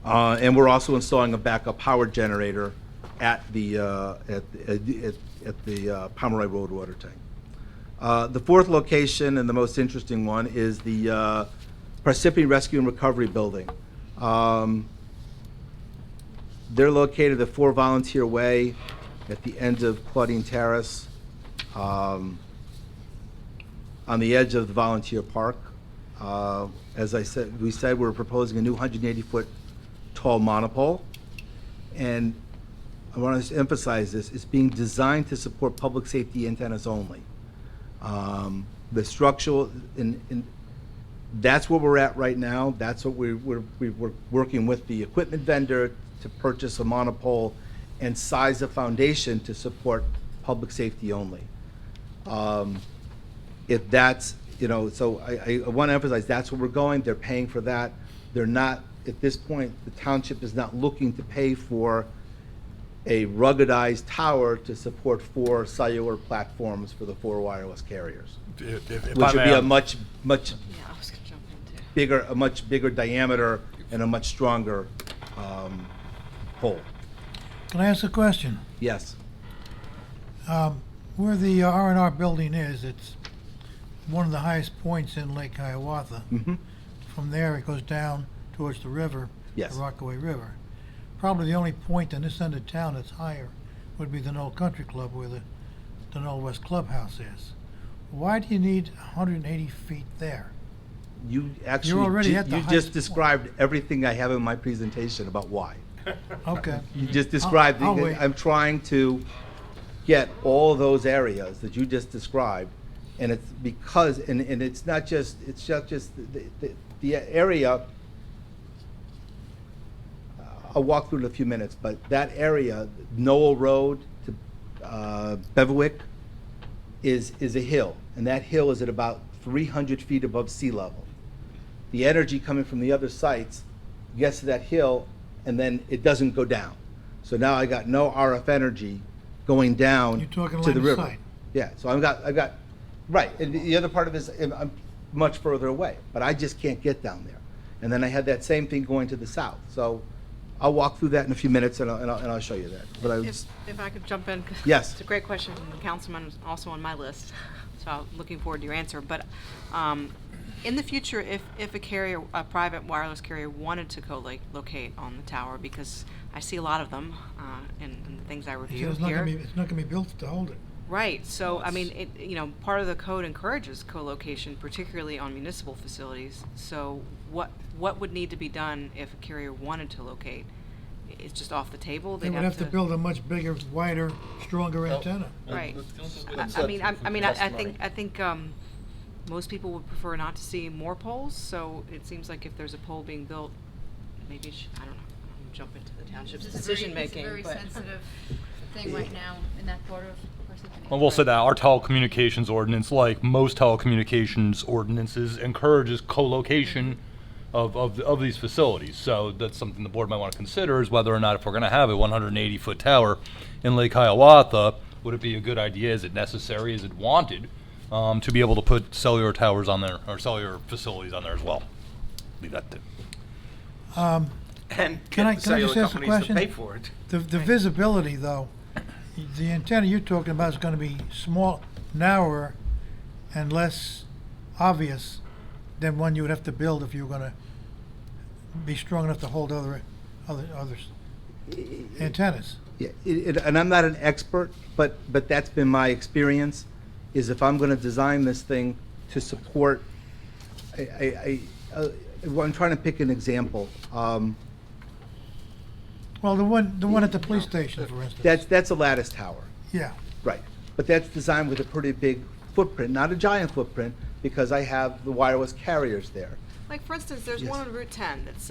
S6: And we're also installing a backup power generator at the Pomeroy Road water tank. The fourth location and the most interesting one is the Precipitation Rescue and Recovery building. They're located at 4 Volunteer Way at the end of Claudine Terrace, on the edge of the Volunteer Park. As we said, we're proposing a new 180-foot tall monopole, and I want to emphasize this: it's being designed to support public safety antennas only. The structural, that's where we're at right now. That's what we're working with the equipment vendor to purchase a monopole and size a foundation to support public safety only. If that's, so I want to emphasize that's where we're going. They're paying for that. They're not, at this point, the township is not looking to pay for a ruggedized tower to support 4 cellular platforms for the 4 wireless carriers, which would be a much bigger diameter and a much stronger pole.
S2: Can I ask a question?
S6: Yes.
S2: Where the R&R building is, it's one of the highest points in Lake Hiawatha.
S6: Mm-hmm.
S2: From there, it goes down towards the river,
S6: Yes.
S2: the Rockaway River. Probably the only point in this end of town that's higher would be the Knoll Country Club, where the Knoll West Clubhouse is. Why do you need 180 feet there?
S6: You actually,
S2: You're already at the
S6: you
S2: highest
S6: just
S2: point.
S6: described everything I have in my presentation about why.
S2: Okay.
S6: You just described,
S2: I'll wait.
S6: I'm trying to get all those areas that you just described, and it's because, and it's not just the area, I'll walk through it in a few minutes, but that area, Noel Road to Beverwick, is a hill, and that hill is at about 300 feet above sea level. The energy coming from the other sites gets to that hill, and then it doesn't go down. So now I got no RF energy going down
S2: You're talking
S6: to the
S2: line of
S6: river.
S2: sight.
S6: Yeah, so I've got, right, and the other part of it is I'm much further away, but I just can't get down there. And then I had that same thing going to the south. So I'll walk through that in a few minutes, and I'll show you that. But I was,
S9: If I could jump in. 'Cause
S6: Yes.
S9: It's a great question, and the councilman is also on my list, so I'm looking forward to your answer. But in the future, if a private wireless carrier wanted to co-locate on the tower, because I see a lot of them in the things I review
S2: It's
S9: here.
S2: not gonna be built to hold it.
S9: Right, so, I mean, part of the code encourages co-location, particularly on municipal facilities. So what would need to be done if a carrier wanted to locate? It's just off the table?
S2: They would have to build a much bigger, wider, stronger antenna.
S9: Right.
S5: That's
S9: I mean,
S5: up
S9: I
S5: for
S9: mean,
S5: testimony.
S9: I think most people would prefer not to see more poles, so it seems like if there's a pole being built, maybe, I don't know, I'm gonna jump into the township's decision-making,
S10: It's a very sensitive thing right now in that part of Parsippany.
S8: I will say that our telecommunications ordinance, like most telecommunications ordinances, encourages co-location of these facilities. So that's something the board might want to consider, is whether or not, if we're going to have a 180-foot tower in Lake Hiawatha, would it be a good idea, is it necessary, is it wanted, to be able to put cellular towers on there, or cellular facilities on there as well? Leave that to.
S11: And
S2: Can I
S11: get the cellular
S2: just ask a
S11: companies to
S2: question?
S11: pay for it.
S2: The visibility, though, the antenna you're talking about is gonna be small, narrower, and less obvious than one you would have to build if you were gonna be strong enough to hold other antennas.
S6: yeah, and I'm not an expert, but that's been my experience, is if I'm gonna design this thing to support, I'm trying to pick an example.
S2: Well, the one at the police station, for instance.
S6: That's a lattice tower.
S2: Yeah.
S6: Right, but that's designed with a pretty big footprint, not a giant footprint, because I have the wireless carriers there.
S9: Like, for instance, there's
S6: Yes.
S9: one on Route 10, it's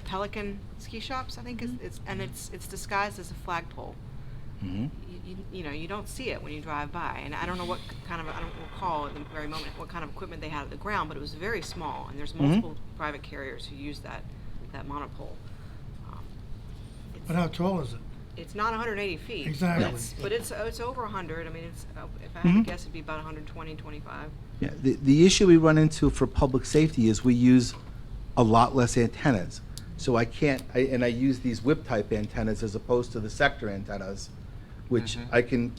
S9: Pelican Ski Shops, I think, it's disguised as a flagpole. You don't see it when you drive by, and I don't know what kind of, I don't recall at the very moment what kind of equipment they had at the ground, but it was very small, and there's multiple private carriers who use that monopole.
S2: But how tall is it?
S9: It's not 180 feet.
S2: Exactly.
S9: But it's over 100. I mean, it's if I had to guess, it'd be about 120, 25.
S6: Yeah, the issue we run into for public safety is we use a lot less antennas. So I use these whip-type antennas as opposed to the sector antennas, which I can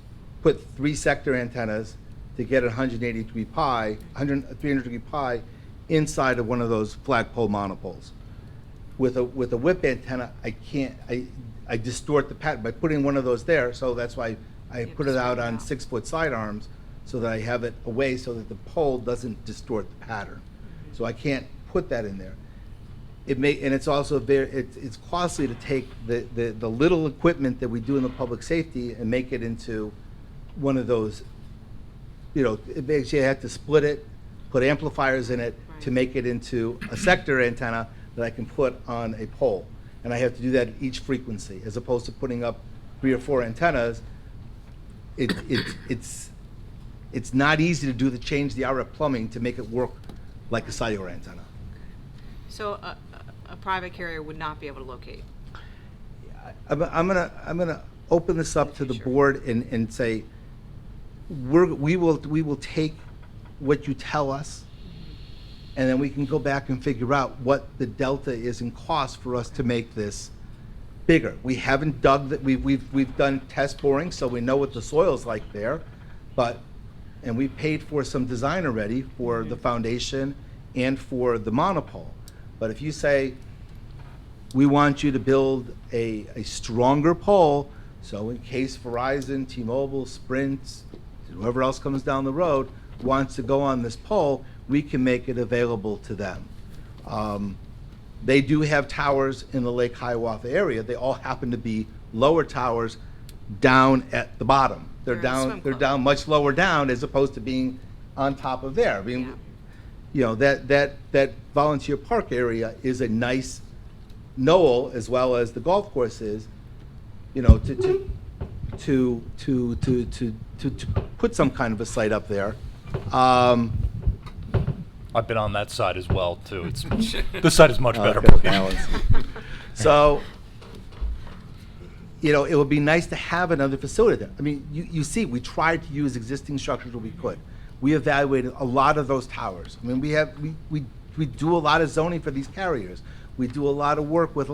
S6: put 3 sector antennas to get 300 degree pi inside of one of those flagpole monopoles. With a whip antenna, I distort the pattern by putting one of those there, so that's why I put it out on 6-foot sidearms, so that I have it away so that the pole doesn't distort the pattern. So I can't put that in there. And it's also it's costly to take the little equipment that we do in the public safety and make it into one of those, it makes you have to split it, put amplifiers in it to make it into a sector antenna that I can put on a pole. And I have to do that at each frequency, as opposed to putting up 3 or 4 antennas. It's not easy to do change the RF plumbing to make it work like a cellular antenna.
S9: So a private carrier would not be able to locate.
S6: I'm gonna open this up to the board and say, we will take what you tell us, and then we can go back and figure out what the delta is in cost for us to make this bigger. We haven't dug that, we've done test boring, so we know what the soil's like there, and we paid for some design already for the foundation and for the monopole. But if you say, we want you to build a stronger pole, so in case Verizon, T-Mobile, Sprint, whoever else comes down the road wants to go on this pole, we can make it available to them. They do have towers in the Lake Hiawatha area. They all happen to be lower towers down at the bottom. They're
S9: They're in a swim
S6: down. They're
S9: club.
S6: down much lower down as opposed to being on top of there. I mean, that volunteer park area is a nice knoll, as well as the golf course is. To put some kind of a site up there.
S8: I've been on that side as well, too. This side is much better.
S6: Okay, balance. So, you know, it would be nice to have another facility there. I mean, you see, we tried to use existing structures where we could. We evaluated a lot of those towers. I mean, we do a lot of zoning for these carriers. We do a lot of work with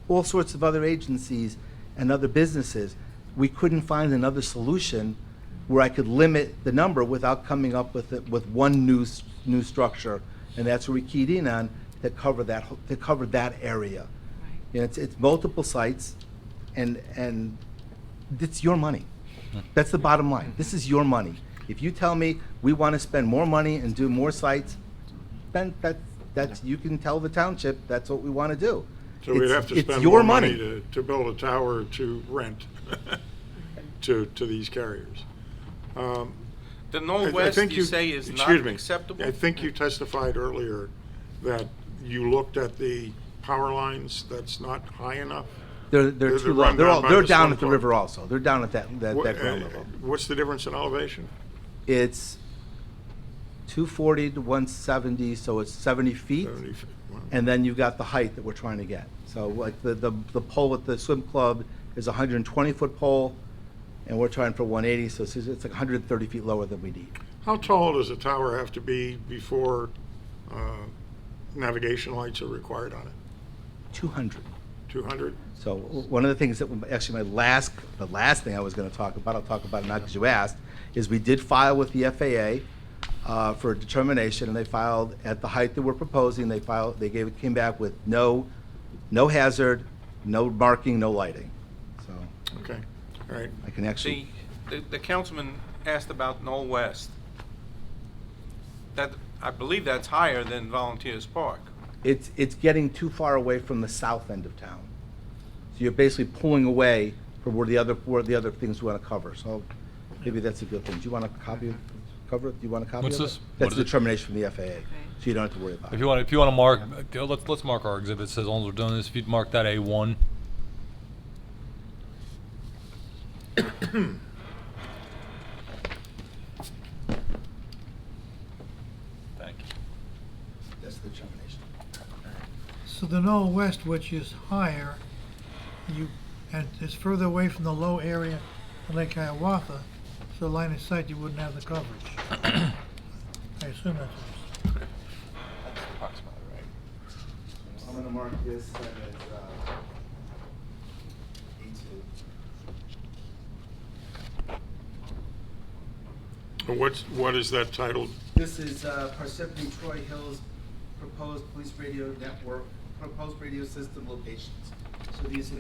S6: all sorts of other agencies and other businesses. We couldn't find another solution where I could limit the number without coming up with one new structure, and that's where we keyed in on that cover that area. You know, it's multiple sites, and it's your money. That's the bottom line. This is your money. If you tell me we want to spend more money and do more sites, then that's you can tell the township that's what we want to do.
S4: So we'd have to
S6: It's
S4: spend
S6: your
S4: more money
S6: money.
S4: to build a tower to rent to these carriers.
S11: The
S4: I
S11: Northwest,
S4: think
S11: you say, is not
S4: excuse me.
S11: acceptable?
S4: I think you testified earlier that you looked at the power lines, that's not high enough.
S6: They're
S4: They're
S6: too
S4: run
S6: low.
S4: down by
S6: They're
S4: the
S6: down
S4: swim
S6: at the
S4: club.
S6: river also. They're down at that
S4: What-
S6: ground level.
S4: What's the difference in elevation?
S6: It's 240 to 170, so it's 70 feet.
S4: 70 feet. Wow.
S6: And then you've got the height that we're trying to get. So like the pole at the swim club is a 120-foot pole, and we're trying for 180, so it's like 130 feet lower than we need.
S4: How tall does a tower have to be before navigation lights are required on it?
S6: 200.
S4: 200?
S6: So one of the things that, actually the last thing I was going to talk about, I'll talk about it now because you asked, is we did file with the FAA for a determination, and they filed at the height that we're proposing. They came back with no hazard, no marking, no lighting. So
S4: Okay, all right.
S6: I can actually.
S11: The councilman asked about Knoll West. That, I believe that's higher than Volunteers Park.
S6: It's getting too far away from the south end of town. So you're basically pulling away from where the other things we want to cover. So maybe that's a good thing. Do you want a copy of cover it? Do you want a copy
S8: What's
S6: of
S8: this?
S6: it?
S8: What
S6: That's
S8: is
S6: the
S8: it?
S6: determination from the FAA. So you don't have to worry about
S8: If
S6: it.
S8: you want to mark, let's mark our exhibit. It says, as long as we're doing this, if you'd mark that A1. Thank you.
S6: That's the determination.
S2: So the Knoll West, which is higher, and is further away from the low area of Lake Hiawatha, so line of sight, you wouldn't have the coverage. I assume that's what it's.
S11: That's approximately right.
S6: I'm going to mark this as A2.
S4: What is that titled?
S6: This is Parsippany Troy Hills proposed police radio network, proposed radio system locations. So these are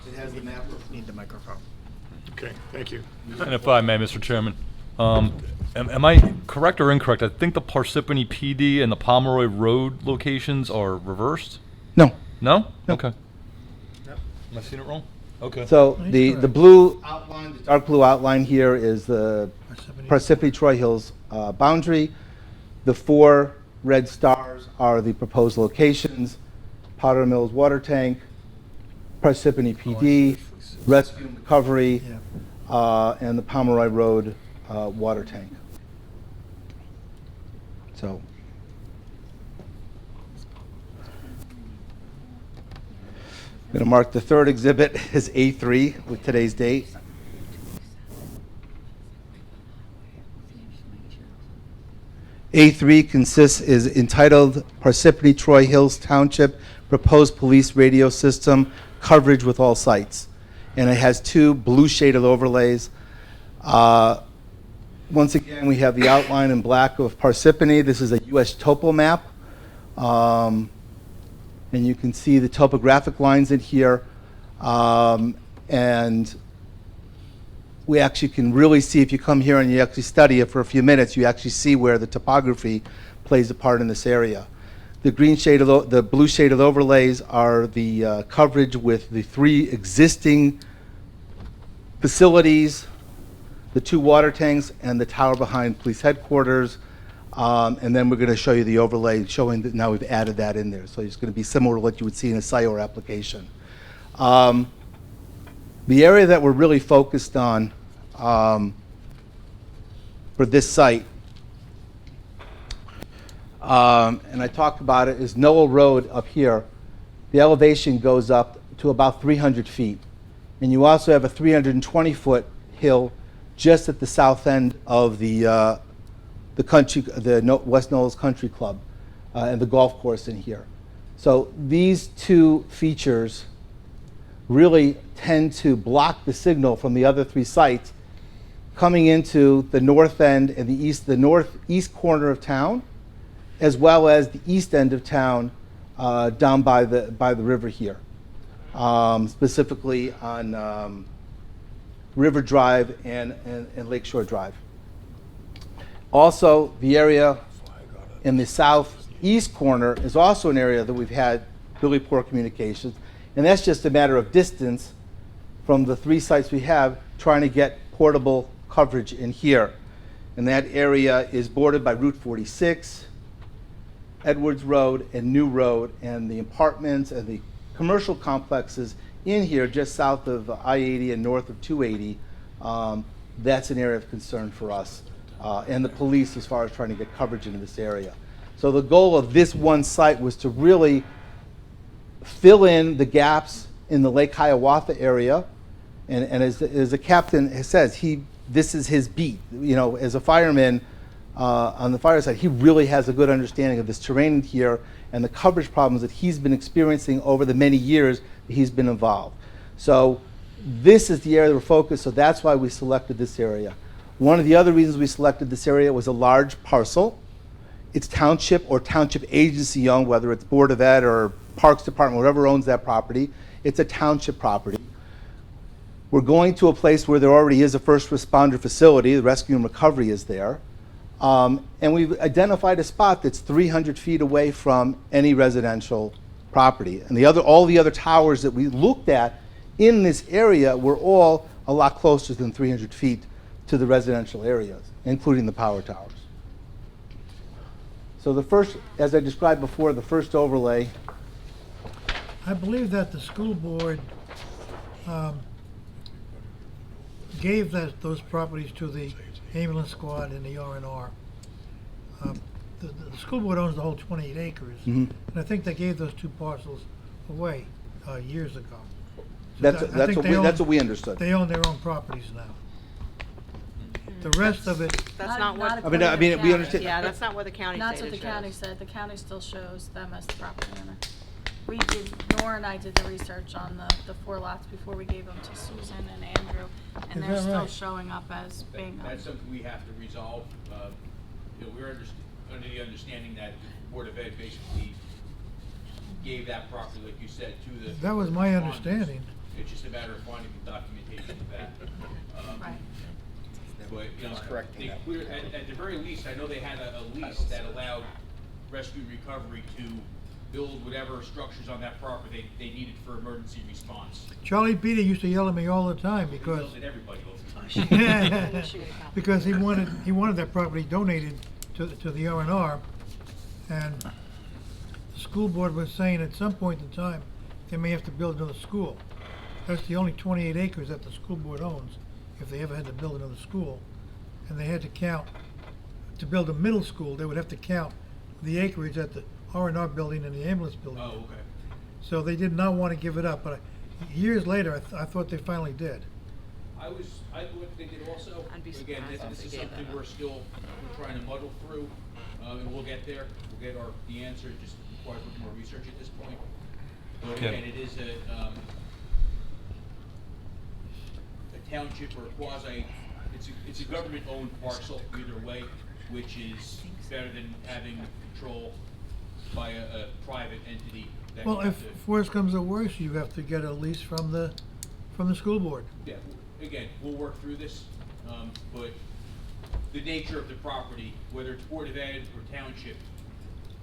S6: it has the map. Need the microphone.
S4: Okay, thank you.
S8: And if I may, Mr. Chairman, am I correct or incorrect? I think the Parsippany PD and the Pomeroy Road locations are reversed?
S6: No.
S8: No?
S6: No.
S8: Okay. Am I seeing it wrong? Okay.
S6: So
S2: Nice
S6: the
S2: try.
S6: blue outline, the dark blue outline here is the
S2: Parsippany.
S6: Parsippany Troy Hills boundary. The 4 red stars are the proposed locations: Powder Mills Water Tank, Parsippany PD, Rescue and Recovery,
S2: Yeah.
S6: and the Pomeroy Road Water Tank. So. I'm going to mark the third exhibit as A3 with today's date. A3 is entitled Parsippany Troy Hills Township Proposed Police Radio System Coverage with All Sites. And it has 2 blue shaded overlays. Once again, we have the outline in black of Parsippany. This is a U.S. topo map. And you can see the topographic lines in here. And we actually can really see, if you come here and you actually study it for a few minutes, you actually see where the topography plays a part in this area. The green shaded, the blue shaded overlays are the coverage with the 3 existing facilities, the 2 water tanks, and the tower behind police headquarters. And then we're going to show you the overlay showing that now we've added that in there. So it's going to be similar to what you would see in a SIOR application. The area that we're really focused on for this site, and I talked about it, is Noel Road up here. the elevation goes up to about 300 feet. And you also have a 320-foot hill just at the south end of the West Knowles Country Club and the golf course in here. So these two features really tend to block the signal from the other three sites coming into the north end and the northeast corner of town, as well as the east end of town down by the river here, specifically on River Drive and Lakeshore Drive. Also, the area in the southeast corner is also an area that we've had really poor communications, and that's just a matter of distance from the three sites we have trying to get portable coverage in here. And that area is bordered by Route 46, Edwards Road, and New Road, and the apartments and the commercial complexes in here just south of I-80 and north of 280. That's an area of concern for us and the police as far as trying to get coverage into this area. So the goal of this one site was to really fill in the gaps in the Lake Hiawatha area, and as the captain says, this is his beat. You know, as a fireman on the fire side, he really has a good understanding of this terrain here and the coverage problems that he's been experiencing over the many years that he's been involved. So this is the area we're focused, so that's why we selected this area. One of the other reasons we selected this area was a large parcel. It's township or township agency owned, whether it's Board of Ed or Parks Department, whatever owns that property. It's a township property. We're going to a place where there already is a first responder facility. The rescue and recovery is there. And we've identified a spot that's 300 feet away from any residential property. And all the other towers that we looked at in this area were all a lot closer than 300 feet to the residential areas, including the power towers. So the first, as I described before, the first overlay.
S2: I believe that the school board gave those properties to the ambulance squad and the R&R. The school board owns the whole 28 acres, and I think they gave those two parcels away years ago. So
S6: That's what we understood.
S2: They own their own properties now. The rest of it,
S9: That's not what.
S6: I mean, we understand.
S9: Yeah, that's not what the county
S10: That's
S9: data
S10: what the
S9: shows.
S10: county said. The county still shows them as the property owner. Nora and I did the research on the 4 lots before we gave them to Susan and Andrew, and
S2: Is
S10: they're
S2: that
S10: still
S2: right?
S10: showing up as being.
S1: That's something we have to resolve. We're under the understanding that Board of Ed basically gave that property, like you said, to the.
S2: that was my
S1: responders.
S2: understanding.
S1: It's just a matter of finding the documentation of that.
S10: Right.
S1: But,
S11: correcting that.
S1: at the very least, I know they had a lease that allowed Rescue and Recovery to build whatever structures on that property they needed for emergency response.
S2: Charlie Peter used to yell at me all the time
S1: They
S2: because
S1: built it everybody all the time.
S2: because he wanted that property donated to the R&R, and the school board was saying at some point in time they may have to build another school. That's the only 28 acres that the school board owns if they ever had to build another school, and they had to count to build a middle school. They would have to count the acreage at the R&R building and the ambulance building.
S1: Oh, okay.
S2: So they did not want to give it up, but years later I thought they finally did.
S1: I would think it also,
S9: I'd be
S1: again,
S9: surprised
S1: this
S9: if
S1: is
S9: they gave
S1: something
S9: that
S1: we're
S9: up.
S1: still trying to muddle through, and we'll get there. We'll get the answer, it just requires a little more research at this point. But
S8: Yeah.
S1: again, it is a township or quasi, it's a government-owned parcel either way, which is better than having control by a private entity. That
S2: Well,
S1: can
S2: if
S1: have to-
S2: worse comes to worse, you have to get a lease from the school board.
S1: Yeah, again, we'll work through this, but the nature of the property, whether it's Board of Ed or township,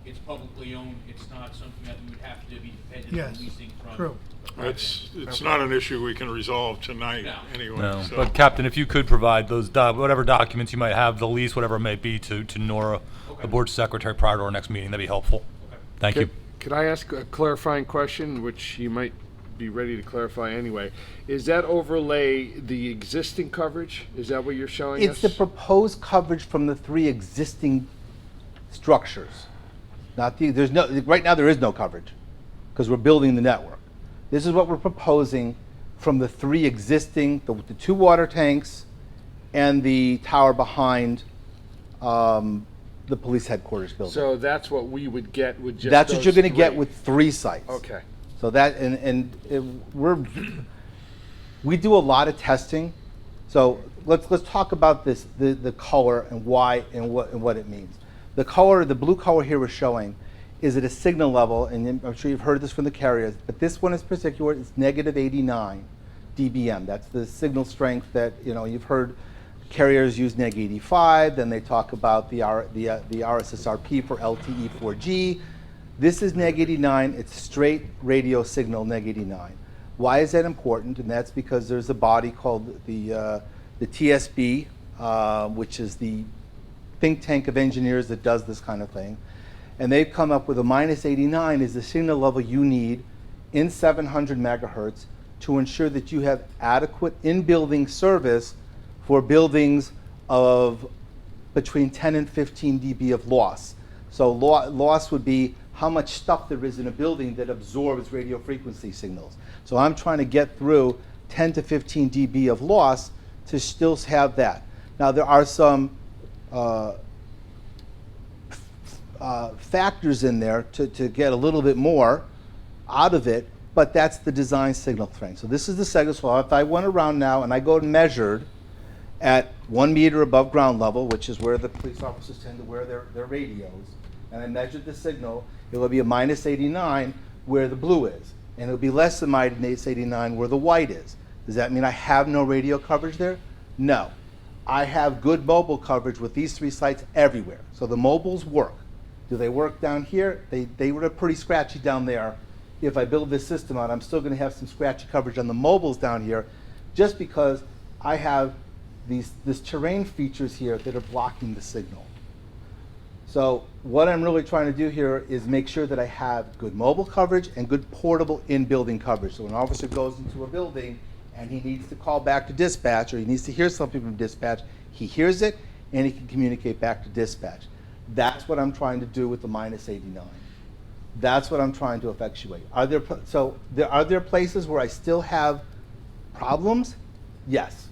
S1: it's publicly owned, it's not something that we would have to be dependent on
S2: Yes,
S1: leasing from.
S2: true.
S1: a private
S4: It's
S1: entity.
S4: not an issue we can resolve tonight
S1: No.
S4: anyway.
S8: No,
S4: so.
S8: but Captain, if you could provide those whatever documents you might have, the lease, whatever it may be, to Nora,
S1: Okay.
S8: the board secretary, prior to our next meeting, that'd be helpful.
S1: Okay.
S8: Thank you.
S12: Could I ask a clarifying question, which you might be ready to clarify anyway? Is that overlay the existing coverage? Is that what you're showing us?
S6: It's the proposed coverage from the 3 existing structures. Right now there is no coverage. because we're building the network. This is what we're proposing from the three existing, the two water tanks and the tower behind the police headquarters building.
S12: So that's what we would get with just
S6: That's what you're
S12: those
S6: going to get
S12: three.
S6: with 3 sites.
S12: Okay.
S6: So that, we do a lot of testing. So let's talk about this, the color and why and what it means. The color, the blue color here we're showing is at a signal level, and I'm sure you've heard this from the carriers, but this one is particular, it's negative 89 dBm. That's the signal strength that, you've heard carriers use neg 85, then they talk about the RSSRP for LTE 4G. This is neg 89, it's straight radio signal neg 89. Why is that important? And that's because there's a body called the TSB, which is the think tank of engineers that does this kind of thing. And they've come up with a minus 89 is the signal level you need in 700 megahertz to ensure that you have adequate in-building service for buildings of between 10 and 15 dB of loss. So loss would be how much stuff there is in a building that absorbs radio frequency signals. So I'm trying to get through 10 to 15 dB of loss to still have that. Now there are some factors in there to get a little bit more out of it, but that's the design signal strength. So this is the signal. So if I went around now and I go and measured at 1 meter above ground level, which is where the police officers tend to wear their radios, and I measured the signal, it will be a minus 89 where the blue is, and it'll be less than minus 89 where the white is. Does that mean I have no radio coverage there? No. I have good mobile coverage with these 3 sites everywhere. So the mobiles work. Do they work down here? They were pretty scratchy down there. If I build this system out, I'm still going to have some scratchy coverage on the mobiles down here, just because I have this terrain features here that are blocking the signal. So what I'm really trying to do here is make sure that I have good mobile coverage and good portable in-building coverage. So when an officer goes into a building and he needs to call back to dispatch, or he needs to hear something from dispatch, he hears it and he can communicate back to dispatch. That's what I'm trying to do with the minus 89. That's what I'm trying to effectuate. Are there places where I still have problems? Yes.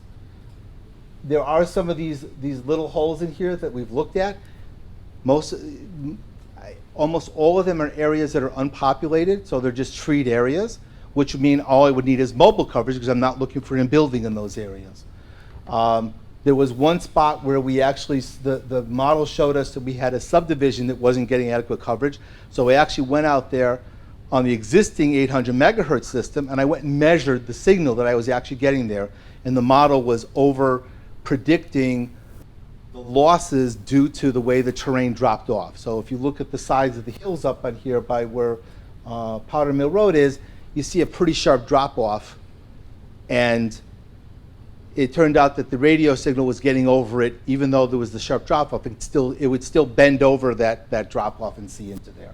S6: There are some of these little holes in here that we've looked at. Almost all of them are areas that are unpopulated, so they're just treed areas, which would mean all I would need is mobile coverage because I'm not looking for in-building in those areas. There was one spot where we actually, the model showed us that we had a subdivision that wasn't getting adequate coverage, so we actually went out there on the existing 800 megahertz system, and I went and measured the signal that I was actually getting there, and the model was over predicting the losses due to the way the terrain dropped off. So if you look at the sides of the hills up on here by where Powderville Road is, you see a pretty sharp drop off, and it turned out that the radio signal was getting over it, even though there was the sharp drop off. It would still bend over that drop off and see into there.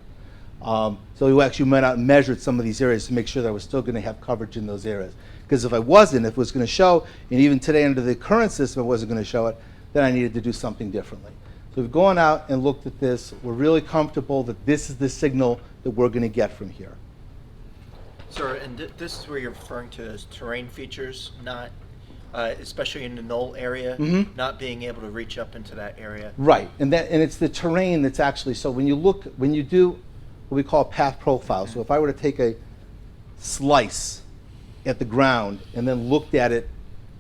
S6: So we actually went out and measured some of these areas to make sure that I was still going to have coverage in those areas. Because if I wasn't, if it was going to show, and even today under the current system it wasn't going to show it, then I needed to do something differently. So we've gone out and looked at this. We're really comfortable that this is the signal that we're going to get from here.
S13: Sir, and this is where you're referring to as terrain features, not, especially in the knoll area, not being able to reach up into that area.
S6: Right, and it's the terrain that's actually, so when you do what we call path profile, so if I were to take a slice at the ground and then looked at it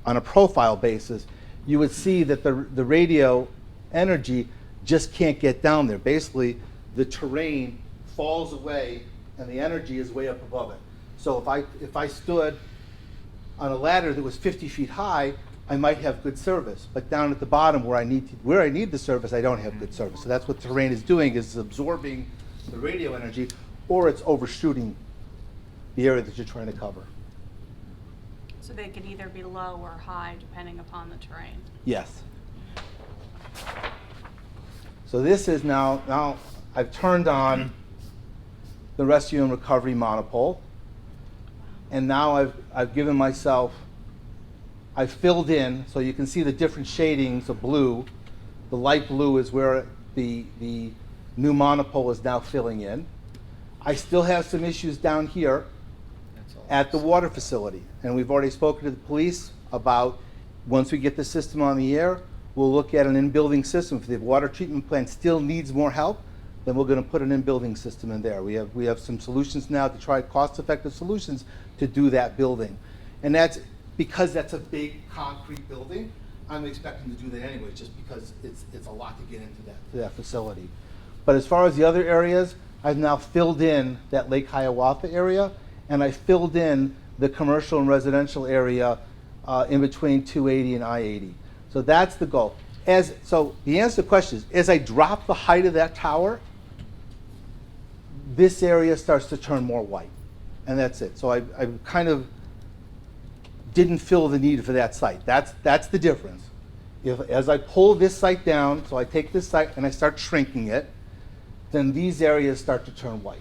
S6: on a profile basis, you would see that the radio energy just can't get down there. Basically, the terrain falls away and the energy is way up above it. So if I stood on a ladder that was 50 feet high, I might have good service. But down at the bottom where I need the service, I don't have good service. So that's what terrain is doing, is absorbing the radio energy, or it's overshooting the area that you're trying to cover.
S10: So they could either be low or high depending upon the terrain.
S6: Yes. So this is now I've turned on the rescue and recovery monopole, and now I've given myself, I've filled in, so you can see the different shadings of blue. The light blue is where the new monopole is now filling in. I still have some issues down here at the water facility. And we've already spoken to the police about, once we get the system on the air, we'll look at an in-building system. If the water treatment plant still needs more help, then we're gonna put an in-building system in there. We have some solutions now to try cost-effective solutions to do that building. And that's because that's a big concrete building. I'm expecting to do that anyway, just because it's a lot to get into that facility. But as far as the other areas, I've now filled in that Lake Hiawatha area, and I filled in the commercial and residential area in between 280 and I-80. So that's the goal. So the answer to the question is, as I drop the height of that tower, this area starts to turn more white, and that's it. So I kind of didn't feel the need for that site. That's the difference. As I pull this site down, so I take this site and I start shrinking it, then these areas start to turn white.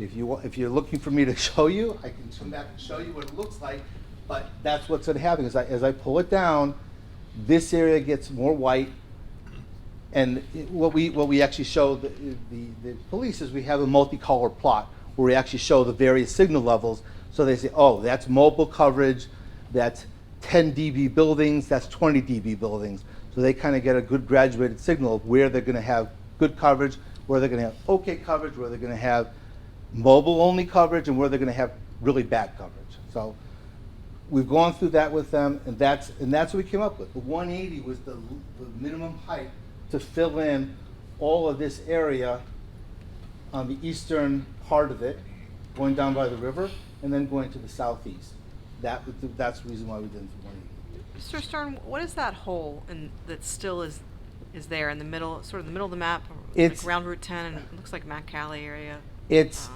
S6: If you're looking for me to show you, I can come back and show you what it looks like, but that's what's going to happen. As I pull it down, this area gets more white, and what we actually show the police is we have a multicolor plot where we actually show the various signal levels, so they say, oh, that's mobile coverage, that's 10 dB buildings, that's 20 dB buildings. So they kind of get a good graduated signal of where they're going to have good coverage, where they're going to have okay coverage, where they're going to have mobile only coverage, and where they're going to have really bad coverage. So we've gone through that with them, and that's what we came up with. The 180 was the minimum height to fill in all of this area on the eastern part of it, going down by the river, and then going to the southeast. That's the reason why we did the 180.
S9: Mr. Stern, what is that hole that still is there in the middle, sort of the middle of the map,
S6: It's-
S9: like around Route 10, and it looks like Mac Cali area?
S6: It's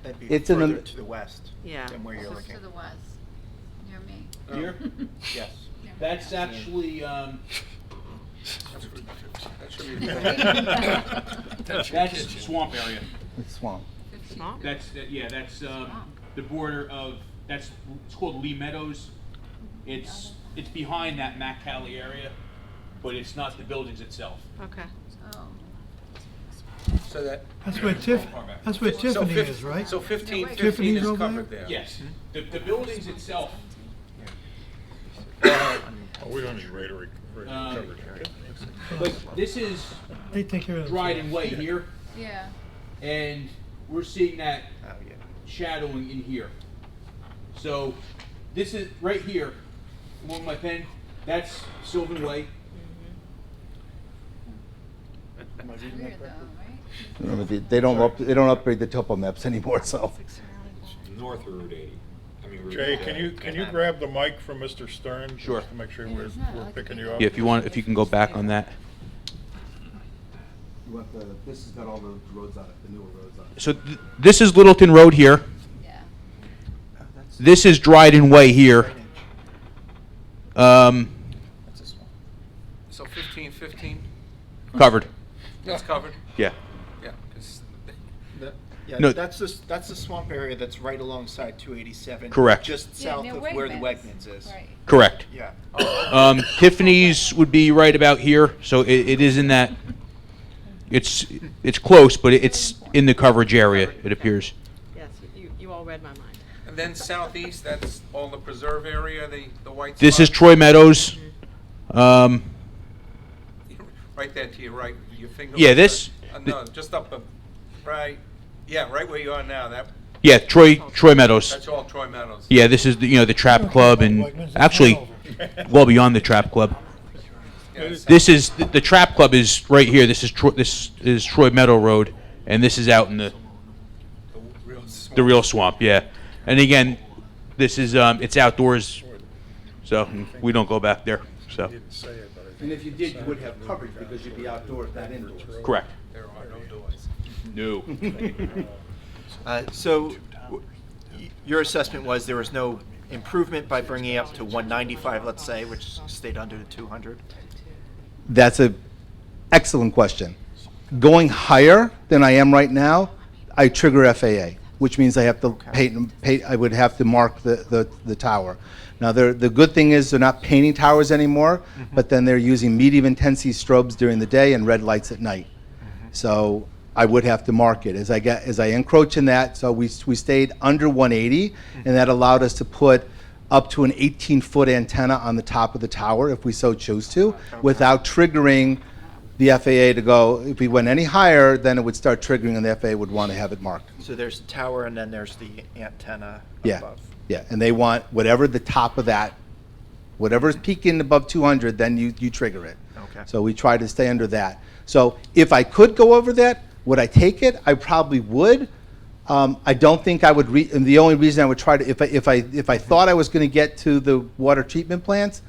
S13: That'd be
S6: It's in the-
S13: further to the west
S9: Yeah.
S13: than where you're
S10: Just
S13: looking.
S10: to the west, near me.
S1: Here?
S13: Yes.
S1: That's actually, that's swamp area.
S6: it's swamp.
S9: Swamp?
S1: That's the border of, it's called Lee Meadows. It's behind that Mac Cali area, but it's not the buildings itself.
S9: Okay.
S10: Oh.
S11: So that.
S2: That's where Tiffany is, right?
S11: So 15
S2: Tiffany's
S11: is
S2: over
S11: covered there.
S1: Yes, the buildings itself,
S4: We don't need radar coverage.
S1: but this is
S2: They take care of it.
S1: Dryden Way here,
S10: Yeah.
S1: and we're seeing that
S13: Oh, yeah.
S1: shadowing in here. So this is right here, along my pen, that's Sylvan Way.
S10: Weird though, right?
S6: Remember, they don't upgrade the topo maps anymore, so.
S8: North of Route 80. I mean, Route
S4: Jay, can you grab the mic from Mr. Stern? just
S1: Sure.
S4: To make sure
S10: Yeah,
S4: we're
S10: it's not like
S4: picking
S10: a
S4: you
S10: big-
S4: up.
S1: Yeah, if you can go back on that.
S6: This has got all the roads on it, the newer roads on it.
S1: So this is Littleton Road here.
S10: Yeah.
S1: This is Dryden Way here.
S13: That's a swamp.
S11: So 15,
S1: Covered.
S11: that's covered?
S1: Yeah.
S11: Yeah, 'cause
S13: Yeah,
S1: No.
S13: that's the swamp area that's right alongside 287.
S1: Correct.
S13: Just
S10: Yeah,
S13: south
S10: near
S13: of where the Wegmans is.
S10: Right.
S1: Correct.
S13: Yeah.
S1: Tiffany's would be right about here, so it is in that. It's close, but it's in the coverage area. It appears.
S9: Yes, you all read my mind.
S11: and then southeast, that's all the preserve area, the white.
S1: This is
S11: spot?
S1: Troy Meadows.
S11: Right there to your right, your finger.
S1: Yeah, this-
S11: No, just up, right, yeah, right where you are now,
S1: Yeah, Troy Meadows.
S11: that's all Troy Meadows.
S1: Yeah, this is the Trap Club, and actually, well beyond the Trap Club.
S11: Yeah, it's-
S1: This is the Trap Club is right here. This is Troy Meadow Road, and this is out in the real swamp. Yeah, and again, this is it's outdoors, so we don't go back there. So
S6: And if you did, you would have coverage because you'd be outdoors, not indoors.
S1: correct.
S11: There are no doors.
S1: No.
S13: So your assessment was there was no improvement by bringing it up to 195, let's say, which stayed under the 200?
S6: That's an excellent question. Going higher than I am right now, I trigger FAA, which means I have to paint. I would have to mark the tower. Now, the good thing is they're not painting towers anymore, but then they're using medium intensity strobes during the day and red lights at night. So I would have to mark it. As I encroach in that, so we stayed under 180, and that allowed us to put up to an 18-foot antenna on the top of the tower if we so choose to, without triggering the FAA to go. If we went any higher, then it would start triggering, and the FAA would want to have it marked.
S13: So there's the tower and then there's the antenna
S6: Yeah,
S13: above.
S6: yeah, and they want whatever the top of that, whatever's peaking above 200, then you trigger it.
S13: Okay.
S6: So we try to stay under that. So if I could go over that, would I take it? I probably would. I don't think I would. And the only reason I would try to, if I thought I was going to get to the water treatment plants,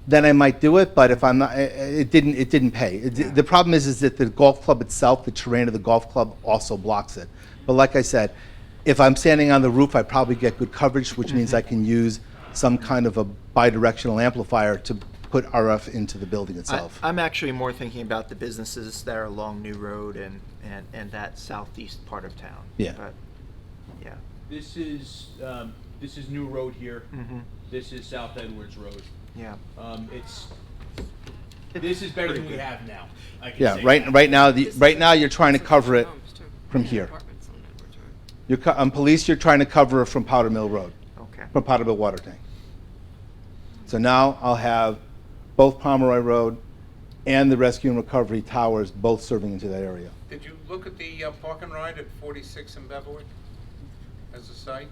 S6: then I might do it. But if I'm not, it didn't pay. The problem is that the golf club itself, the terrain of the golf club, also blocks it. But like I said, if I'm standing on the roof, I probably get good coverage, which means I can use some kind of a bidirectional amplifier to put RF into the building itself.
S13: I'm actually more thinking about the businesses that are along New Road and that southeast part of town.
S6: Yeah.
S13: But, yeah.
S1: This is New Road here.
S13: Mhm.
S1: This is South Edwards Road.
S13: Yeah.
S1: This is better
S13: pretty
S1: than we
S13: good.
S1: have now. I can
S6: Yeah,
S1: say
S6: right.
S1: that.
S6: Right now, you're trying to cover it from here. On police, you're trying to cover it from Powder Mill Road,
S13: Okay.
S6: from Powderville Water Tank. So now I'll have both Pomeroy Road and the Rescue and Recovery Towers both serving into that area.
S11: Did you look at the park and ride at 46 in Beverly as a site?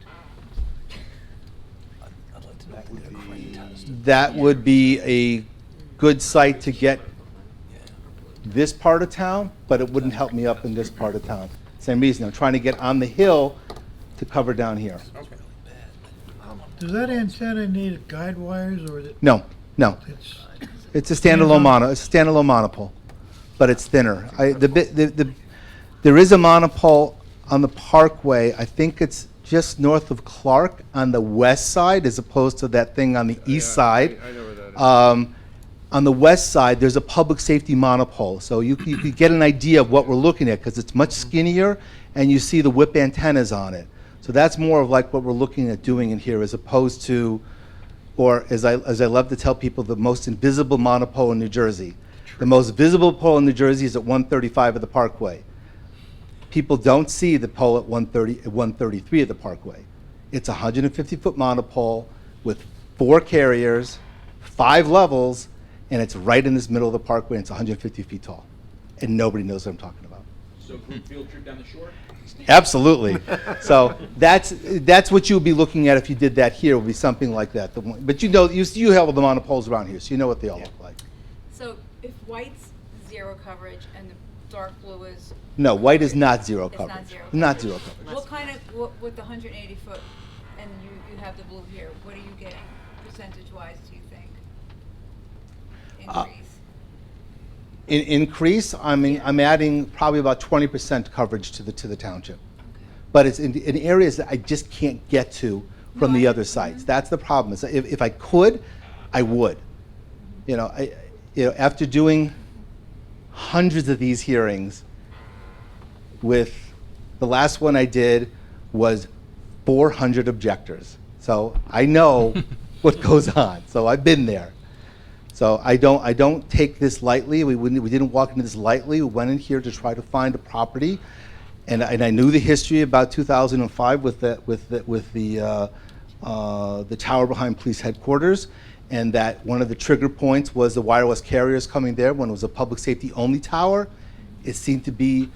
S6: That would be a good site to get this part of town, but it wouldn't help me up in this part of town. Same reason, I'm trying to get on the hill to cover down here.
S11: Okay.
S2: Does that antenna need guide wires, or is it?
S6: No, it's a standalone monopole, but it's thinner. There is a monopole on the Parkway. I think it's just north of Clark on the west side, as opposed to that thing on the east side.
S12: I know where that is.
S6: On the west side, there's a public safety monopole, so you could get an idea of what we're looking at, because it's much skinnier, and you see the whip antennas on it. So that's more of like what we're looking at doing in here, as opposed to, or as I love to tell people, the most invisible monopole in New Jersey. The most visible pole in New Jersey is at 135 of the Parkway. People don't see the pole at 133 of the Parkway. It's a 150-foot monopole with 4 carriers, 5 levels, and it's right in this middle of the Parkway, and it's 150 feet tall. And nobody knows what I'm talking about.
S1: So group field trip down the shore?
S6: Absolutely. So that's what you would be looking at if you did that here, would be something like that. But you know, you have all the monopoles around here, so you know what they all look like.
S14: So if white's zero coverage and the dark blue is,
S6: No, white is not zero
S14: It's not
S6: coverage.
S14: zero
S6: Not zero coverage.
S14: what kind of, with the 180 foot and you have the blue here, what are you getting percentage wise, do you think? Increase?
S6: Increase, I'm adding probably about 20% coverage to the township. But it's in areas that I just can't get to from the other sites. That's the problem. Is if I could, I would. You know, after doing hundreds of these hearings, with the last one I did was 400 objectors. So I know what goes on. So I've been there. So I don't take this lightly. We didn't walk into this lightly. We went in here to try to find a property, and I knew the history about 2005 with the tower behind police headquarters, and that one of the trigger points was the wireless carriers coming there when it was a public safety only tower. It seemed to be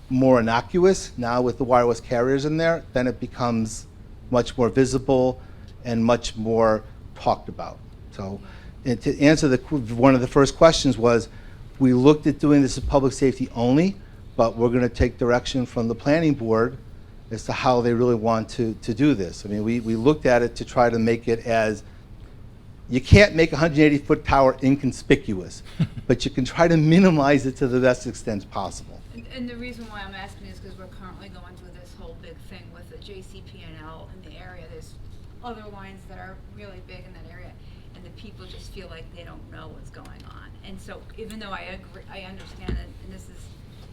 S6: more innocuous. Now with the wireless carriers in there, then it becomes much more visible and much more talked about. So. And to answer one of the first questions was, we looked at doing this as public safety only, but we're going to take direction from the planning board as to how they really want to do this. I mean, we looked at it to try to make it as, you can't make a 180-foot tower inconspicuous, but you can try to minimize it to the best extent possible.
S14: And the reason why I'm asking is because we're currently going through this whole big thing with the JCP&L in the area. There's other lines that are really big in that area, and the people just feel like they don't know what's going on. And so even though I agree, I understand that, and this is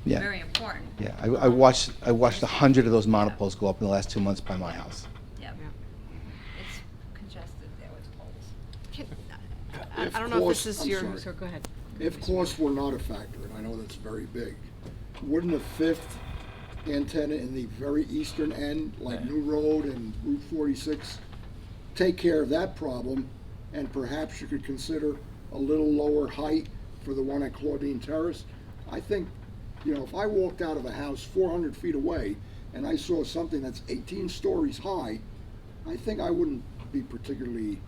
S14: very important.
S6: Yeah, I watched 100 of those monopoles go up in the last 2 months by my house.
S14: Yep. It's congested there with poles.
S9: I don't know if this is your, so go ahead.
S7: If costs were not a factor, and I know that's very big, wouldn't a fifth antenna in the very eastern end, like New Road and Route 46, take care of that problem? And perhaps you could consider a little lower height for the one at Claudine Terrace. I think, you know, if I walked out of a house 400 feet away and I saw something that's 18 stories high, I think I wouldn't be particularly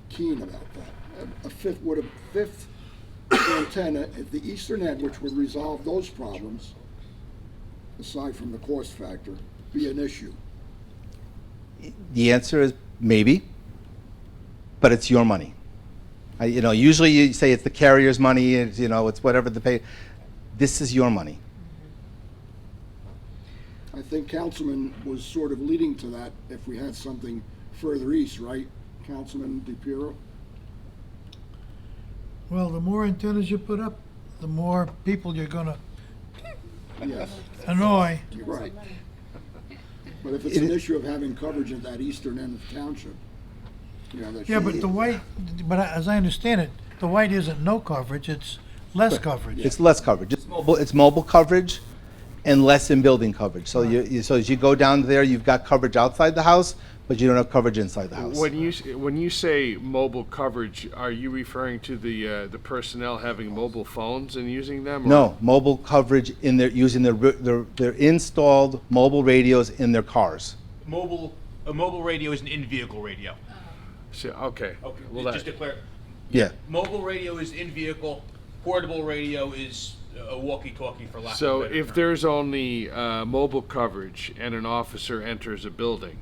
S7: keen about that. A fifth antenna at the eastern end, which would resolve those problems, aside from the cost factor, be an issue?
S6: The answer is maybe, but it's your money. You know, usually you say it's the carrier's money, it's, you know, it's whatever the pay. This is your money.
S7: I think Councilman was sort of leading to that if we had something further east, right, Councilman DePiero?
S2: Well, the more antennas you put up, the more people you're gonna
S7: Yes,
S2: annoy.
S7: you're right. But if it's an issue of having coverage at that eastern end of the township, you know, that
S2: Yeah,
S7: should
S2: but
S7: be.
S2: the white, but as I understand it, the white isn't no coverage, it's less coverage.
S6: It's less coverage. It's mobile coverage and less in building coverage. So so as you go down there, you've got coverage outside the house, but you don't have coverage inside the house.
S12: When you say mobile coverage, are you referring to the personnel having mobile phones and using them? Or?
S6: No, mobile coverage in their using their installed mobile radios in their cars.
S1: A mobile radio is an in-vehicle radio.
S12: So, okay.
S1: Okay,
S12: Well,
S1: just to clear.
S6: Yeah.
S1: Mobile radio is in-vehicle. Portable radio is a walkie-talkie, for lack of a
S12: So
S1: better
S12: if
S1: term.
S12: there's only mobile coverage and an officer enters a building,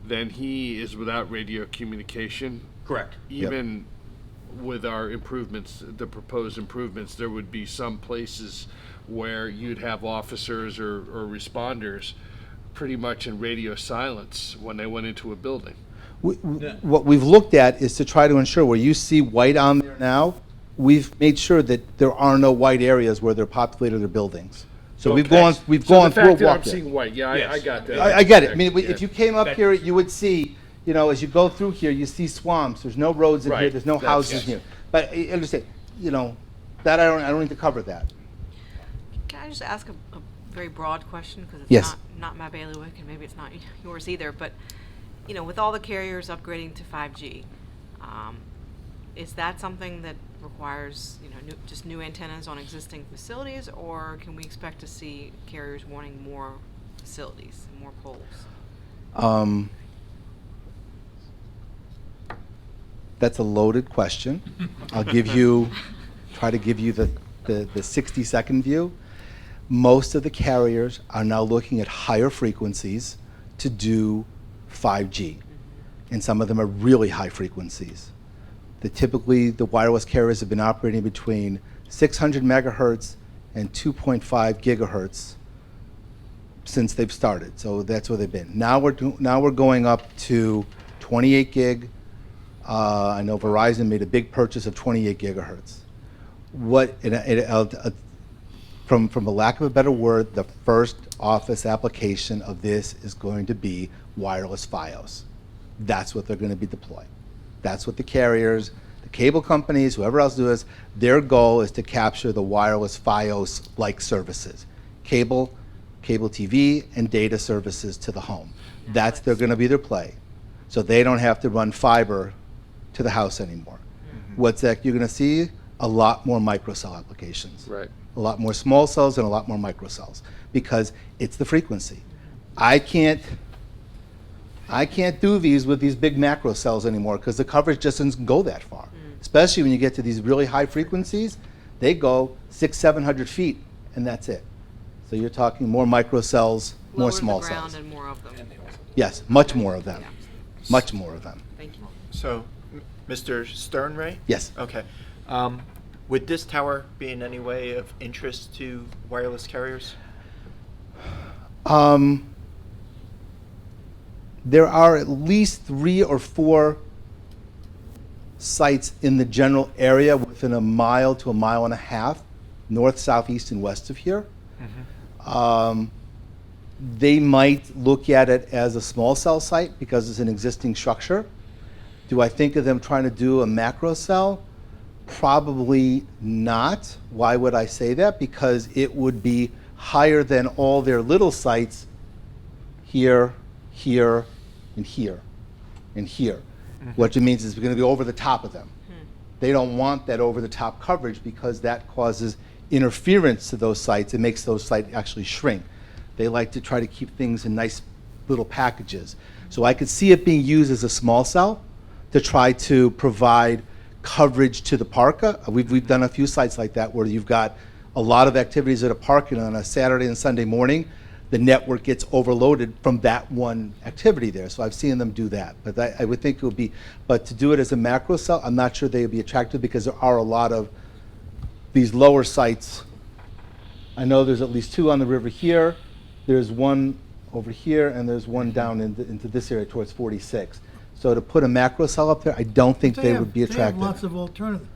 S12: then he is without radio communication.
S1: Correct.
S12: Even with our improvements, the proposed improvements, there would be some places where you'd have officers or responders pretty much in radio silence when they went into a building.
S6: What we've looked at is to try to ensure where you see white on there now, we've made sure that there are no white areas where they're populated their buildings. So we've gone
S12: So
S6: through
S12: the
S6: a
S12: fact that
S6: walk
S12: I'm
S6: there.
S12: seeing white, yeah,
S1: Yes.
S12: I got that.
S6: I get it. I mean,
S12: Yeah.
S6: if you came up here, you would see, you know, as you go through here, you see swamps. There's no roads in here.
S12: Right.
S6: There's no
S12: That's-
S6: houses
S12: yes.
S6: here. But I understand, you know, that I don't need to cover that.
S9: Can I just ask a very broad question? Because it's
S6: Yes.
S9: not my bailiwick, and maybe it's not yours either, but, you know, with all the carriers upgrading to 5G, is that something that requires, you know, just new antennas on existing facilities, or can we expect to see carriers wanting more facilities, more poles?
S6: That's a loaded question. I'll try to give you the 60-second view. Most of the carriers are now looking at higher frequencies to do 5G. And some of them are really high frequencies. Typically, the wireless carriers have been operating between 600 megahertz and 2.5 gigahertz since they've started. So that's where they've been. Now we're going up to 28 gig. I know Verizon made a big purchase of 28 gigahertz. From a lack of a better word, the first office application of this is going to be wireless FiOS. That's what they're going to be deployed. That's what the carriers, the cable companies, whoever else does, their goal is to capture the wireless FiOS-like services, cable TV, and data services to the home. They're going to be their play. So they don't have to run fiber to the house anymore. What's that you're going to see? A lot more microcell applications.
S12: Right.
S6: A lot more small cells and a lot more microcells because it's the frequency. I can't do these with these big macro cells anymore because the coverage just doesn't go that far. Especially when you get to these really high frequencies, they go 600-700 feet and that's it. So you're talking more microcells, more
S9: Lower to
S6: small
S9: the ground
S6: cells.
S9: and more of them.
S6: Yes, much more of them. Much more of them.
S9: Thank you.
S13: So, Mr. Sternray?
S6: Yes.
S13: Okay. Would this tower be in any way of interest to wireless carriers?
S6: There are at least 3 or 4 sites in the general area within a mile to a mile and a half, north, south, east, and west of here. They might look at it as a small cell site because it's an existing structure. Do I think of them trying to do a macro cell? Probably not. Why would I say that? Because it would be higher than all their little sites here, here, and here, and here. What it means is we're going to be over the top of them. They don't want that over-the-top coverage because that causes interference to those sites. It makes those sites actually shrink. They like to try to keep things in nice little packages. So I could see it being used as a small cell to try to provide coverage to the park. We've done a few sites like that where you've got a lot of activities at a park, and on a Saturday and Sunday morning, the network gets overloaded from that one activity there. So I've seen them do that. But I would think it would be, but to do it as a macro cell, I'm not sure they would be attractive because there are a lot of these lower sites. I know there's at least 2 on the river here. There's one over here, and there's one down into this area towards 46. So to put a macro cell up there, I don't think they would be attractive.
S2: They have lots of alternatives,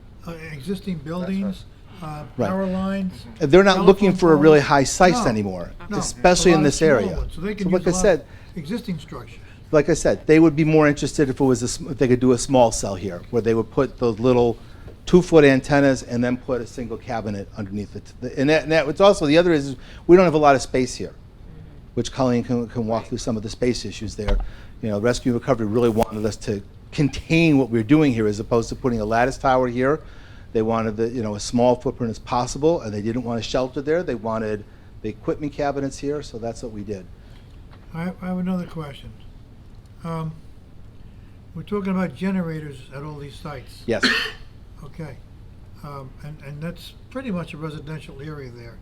S2: existing buildings, power lines.
S6: They're not looking
S2: telephone
S6: for a really
S2: poles.
S6: high sites
S2: No,
S6: anima,
S2: no,
S6: especially
S2: a lot
S6: in
S2: of
S6: this
S2: small
S6: area.
S2: ones. So they can
S6: like
S2: use
S6: I
S2: a lot
S6: said,
S2: of existing structures.
S6: like I said, they would be more interested if it was if they could do a small cell here, where they would put those little 2-foot antennas and then put a single cabinet underneath it. And it's also, the other is, we don't have a lot of space here, which Colleen can walk through some of the space issues there. You know, Rescue and Recovery really wanted us to contain what we're doing here as opposed to putting a lattice tower here. They wanted a small footprint as possible, and they didn't want a shelter there. They wanted the equipment cabinets here, so that's what we did.
S2: I have another question. We're talking about generators at all these sites.
S6: Yes.
S2: Okay. And that's pretty much a residential area there.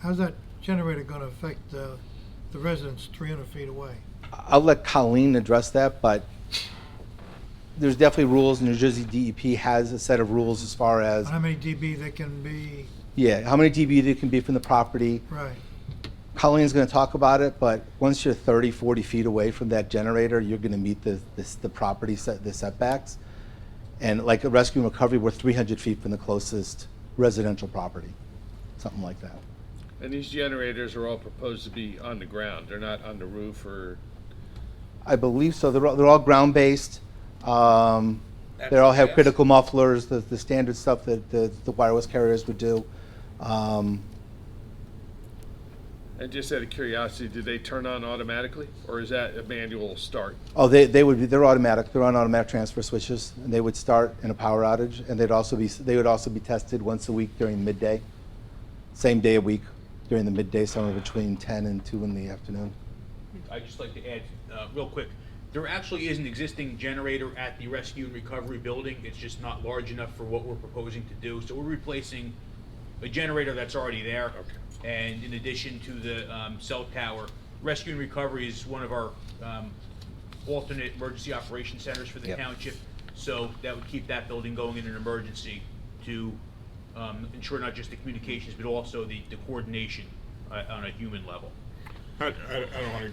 S2: How's that generator going to affect the residents 300 feet away?
S6: I'll let Colleen address that, but there's definitely rules. New Jersey DEP has a set of rules as far as,
S2: How many dB they can be?
S6: yeah, how many dB they can be from the property.
S2: Right.
S6: Colleen's going to talk about it, but once you're 30, 40 feet away from that generator, you're going to meet the property the setbacks. And like a Rescue and Recovery, we're 300 feet from the closest residential property, something like that.
S12: And these generators are all proposed to be on the ground. They're not on the roof or...
S6: I believe so. They're all ground-based. They all have
S11: yes.
S6: critical mufflers, the standard stuff that the wireless carriers would do.
S12: And just out of curiosity, do they turn on automatically, or is that a manual start?
S6: Oh, they're automatic. They're on automatic transfer switches, and they would start in a power outage, and they would also be tested once a week during midday, same day a week during the midday, somewhere between 10 and 2 in the afternoon.
S1: I'd just like to add, real quick, there actually is an existing generator at the Rescue and Recovery building. It's just not large enough for what we're proposing to do. So we're replacing a generator that's already there.
S12: Okay.
S1: And in addition to the cell tower, Rescue and Recovery is one of our alternate emergency operations centers for the
S6: Yep.
S1: township. So that would keep that building going in an emergency to ensure not just the communications, but also the coordination on a human level.
S4: I don't want to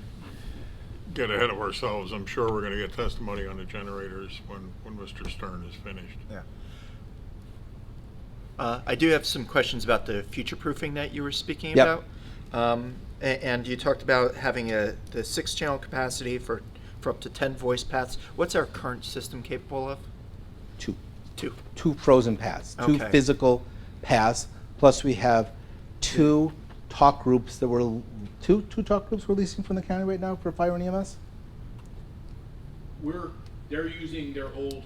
S4: get ahead of ourselves. I'm sure we're going to get testimony on the generators when Mr. Stern is finished.
S13: Yeah. I do have some questions about the future proofing that you were speaking
S6: Yep.
S13: about. And you talked about having the 6-channel capacity for up to 10 voice paths. What's our current system capable of? Two
S6: Frozen paths, two
S13: Okay.
S6: physical paths, plus we have 2 talk groups that we're, two talk groups we're leasing from the county right now for fire and EMS?
S1: They're using their old,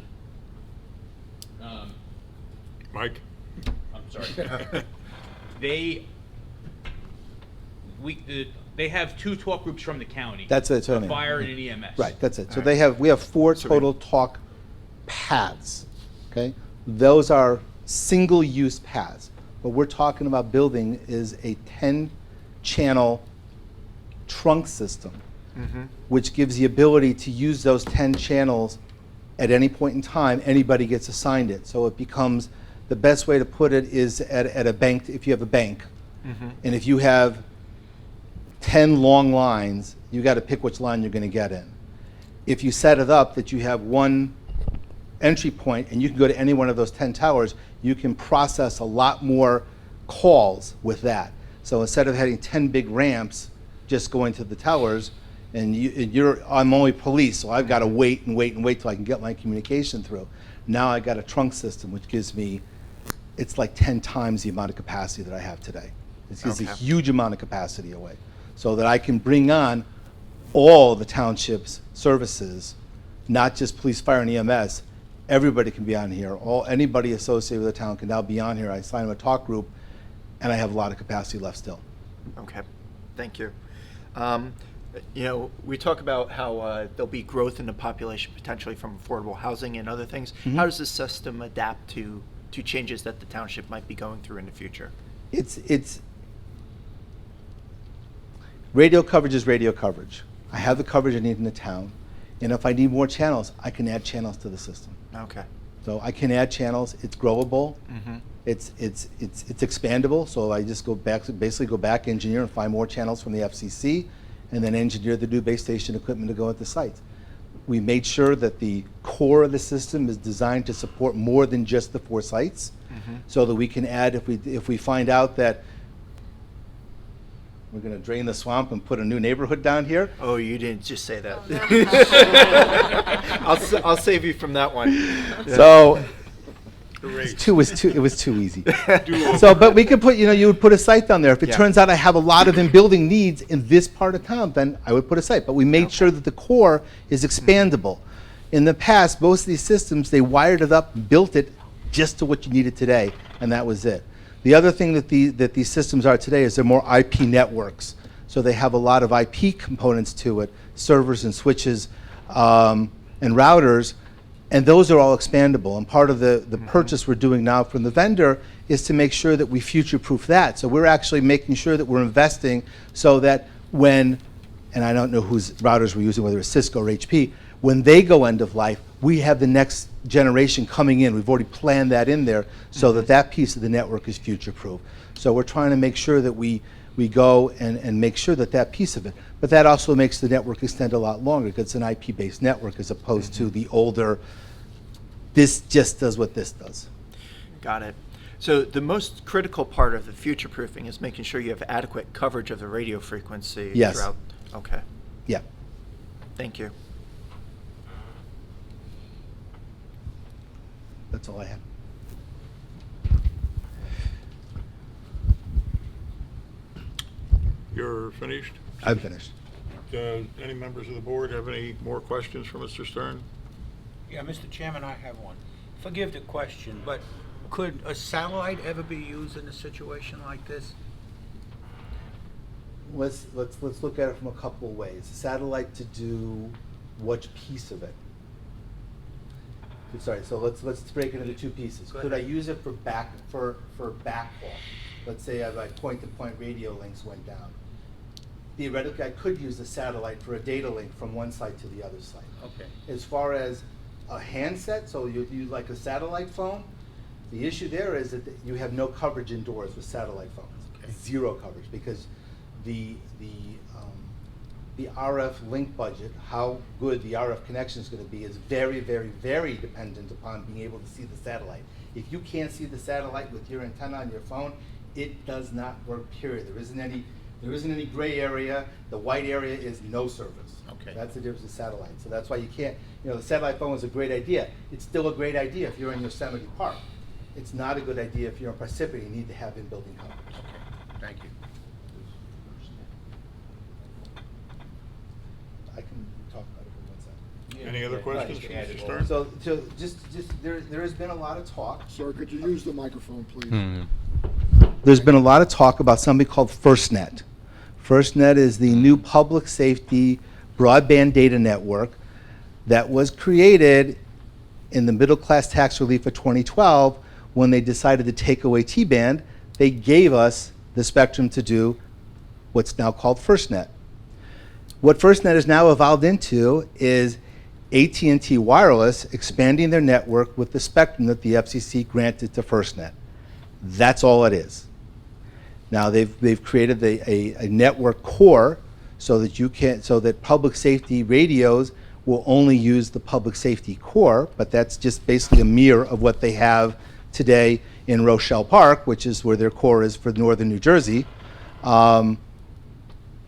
S4: Mike?
S1: I'm sorry. They have 2 talk groups from the county.
S6: That's it, so I
S1: A
S6: mean-
S1: fire and an EMS.
S6: Right, that's it. So
S13: Alright.
S6: we have 4
S13: So
S6: total talk paths, okay? Those are single-use paths. What we're talking about building is a 10-channel trunk system, which gives the ability to use those 10 channels at any point in time. Anybody gets assigned it. So it becomes, the best way to put it is at a bank, if you have a bank, and if you have 10 long lines, you got to pick which line you're going to get in. If you set it up that you have one entry point and you can go to any one of those 10 towers, you can process a lot more calls with that. So instead of having 10 big ramps just going to the towers, and I'm only police, so I've got to wait till I can get my communication through. Now I got a trunk system, which gives me, it's like 10 times the amount of capacity that I have today. It gives a
S13: Okay.
S6: huge amount of capacity away, so that I can bring on all the township's services, not just police, fire, and EMS. Everybody can be on here. Anybody associated with the town can now be on here. I sign a talk group, and I have a lot of capacity left still.
S13: Okay, thank you. You know, we talk about how there'll be growth in the population potentially from affordable housing and other things.
S6: Mhm.
S13: How does the system adapt to changes that the township might be going through in the future?
S6: It's radio coverage is radio coverage. I have the coverage I need in the town, and if I need more channels, I can add channels to the system.
S13: Okay.
S6: So I can add channels. It's growable.
S13: Mhm.
S6: It's expandable. So I just basically go back, engineer, and find more channels from the FCC, and then engineer the new base station equipment to go at the sites. We made sure that the core of the system is designed to support more than just the 4 sites, so that we can add, if we find out that we're going to drain the swamp and put a new neighborhood down here.
S13: Oh, you didn't just say that. I'll save you from that one.
S6: So it was too easy. So, but we could put, you would put a site down there. If it
S13: Yeah.
S6: turns out I have a lot of in-building needs in this part of town, then I would put a site. But we made sure that the core is expandable. In the past, most of these systems, they wired it up, built it just to what you needed today, and that was it. The other thing that these systems are today is they're more IP networks. So they have a lot of IP components to it, servers and switches and routers, and those are all expandable. And part of the purchase we're doing now from the vendor is to make sure that we future-proof that. So we're actually making sure that we're investing so that when, and I don't know whose routers we're using, whether it's Cisco or HP, when they go end of life, we have the next generation coming in. We've already planned that in there so that that piece of the network is future-proof. So we're trying to make sure that we go and make sure that that piece of it. But that also makes the network extend a lot longer because it's an IP-based network as opposed to the older, this just does what this does.
S13: Got it. So the most critical part of the future proofing is making sure you have adequate coverage of the radio frequency
S6: Yes.
S13: throughout. Okay.
S6: Yeah.
S13: Thank you.
S6: That's all I have.
S4: You're finished?
S6: I'm finished.
S4: Any members of the board have any more questions for Mr. Stern?
S11: Yeah, Mr. Chairman, I have one. Forgive the question, but could a satellite ever be used in a situation like this?
S6: Let's look at it from a couple of ways. Satellite to do which piece of it? Sorry, so let's break it into 2 pieces.
S11: Go
S6: Could I
S11: ahead.
S6: use it for backhaul? Let's say my point-to-point radio links went down. Theoretically, I could use the satellite for a data link from one site to the other site.
S11: Okay.
S6: As far as a handset, so you use like a satellite phone, the issue there is that you have no coverage indoors with satellite phones.
S11: Okay.
S6: Zero coverage, because the RF link budget, how good the RF connection is going to be, is very, very, very dependent upon being able to see the satellite. If you can't see the satellite with your antenna on your phone, it does not work, period. There isn't any gray area. The white area is no service.
S11: Okay.
S6: That's the difference with satellite. So that's why you can't, the satellite phone is a great idea. It's still a great idea if you're in Yosemite Park. It's not a good idea if you're in Precipitation. You need to have in-building coverage.
S11: Okay, thank you.
S6: I can talk about it for 1 second.
S4: Any other questions for Mr. Stern?
S6: So just there has been a lot of talk.
S7: Sir, could you use the microphone, please?
S6: There's been a lot of talk about something called FirstNet. FirstNet is the new public safety broadband data network that was created in the middle class tax relief of 2012 when they decided to take away T-band. They gave us the spectrum to do what's now called FirstNet. What FirstNet has now evolved into is AT&T Wireless expanding their network with the spectrum that the FCC granted to FirstNet. That's all it is. Now they've created a network core so that public safety radios will only use the public safety core, but that's just basically a mirror of what they have today in Rochelle Park, which is where their core is for northern New Jersey.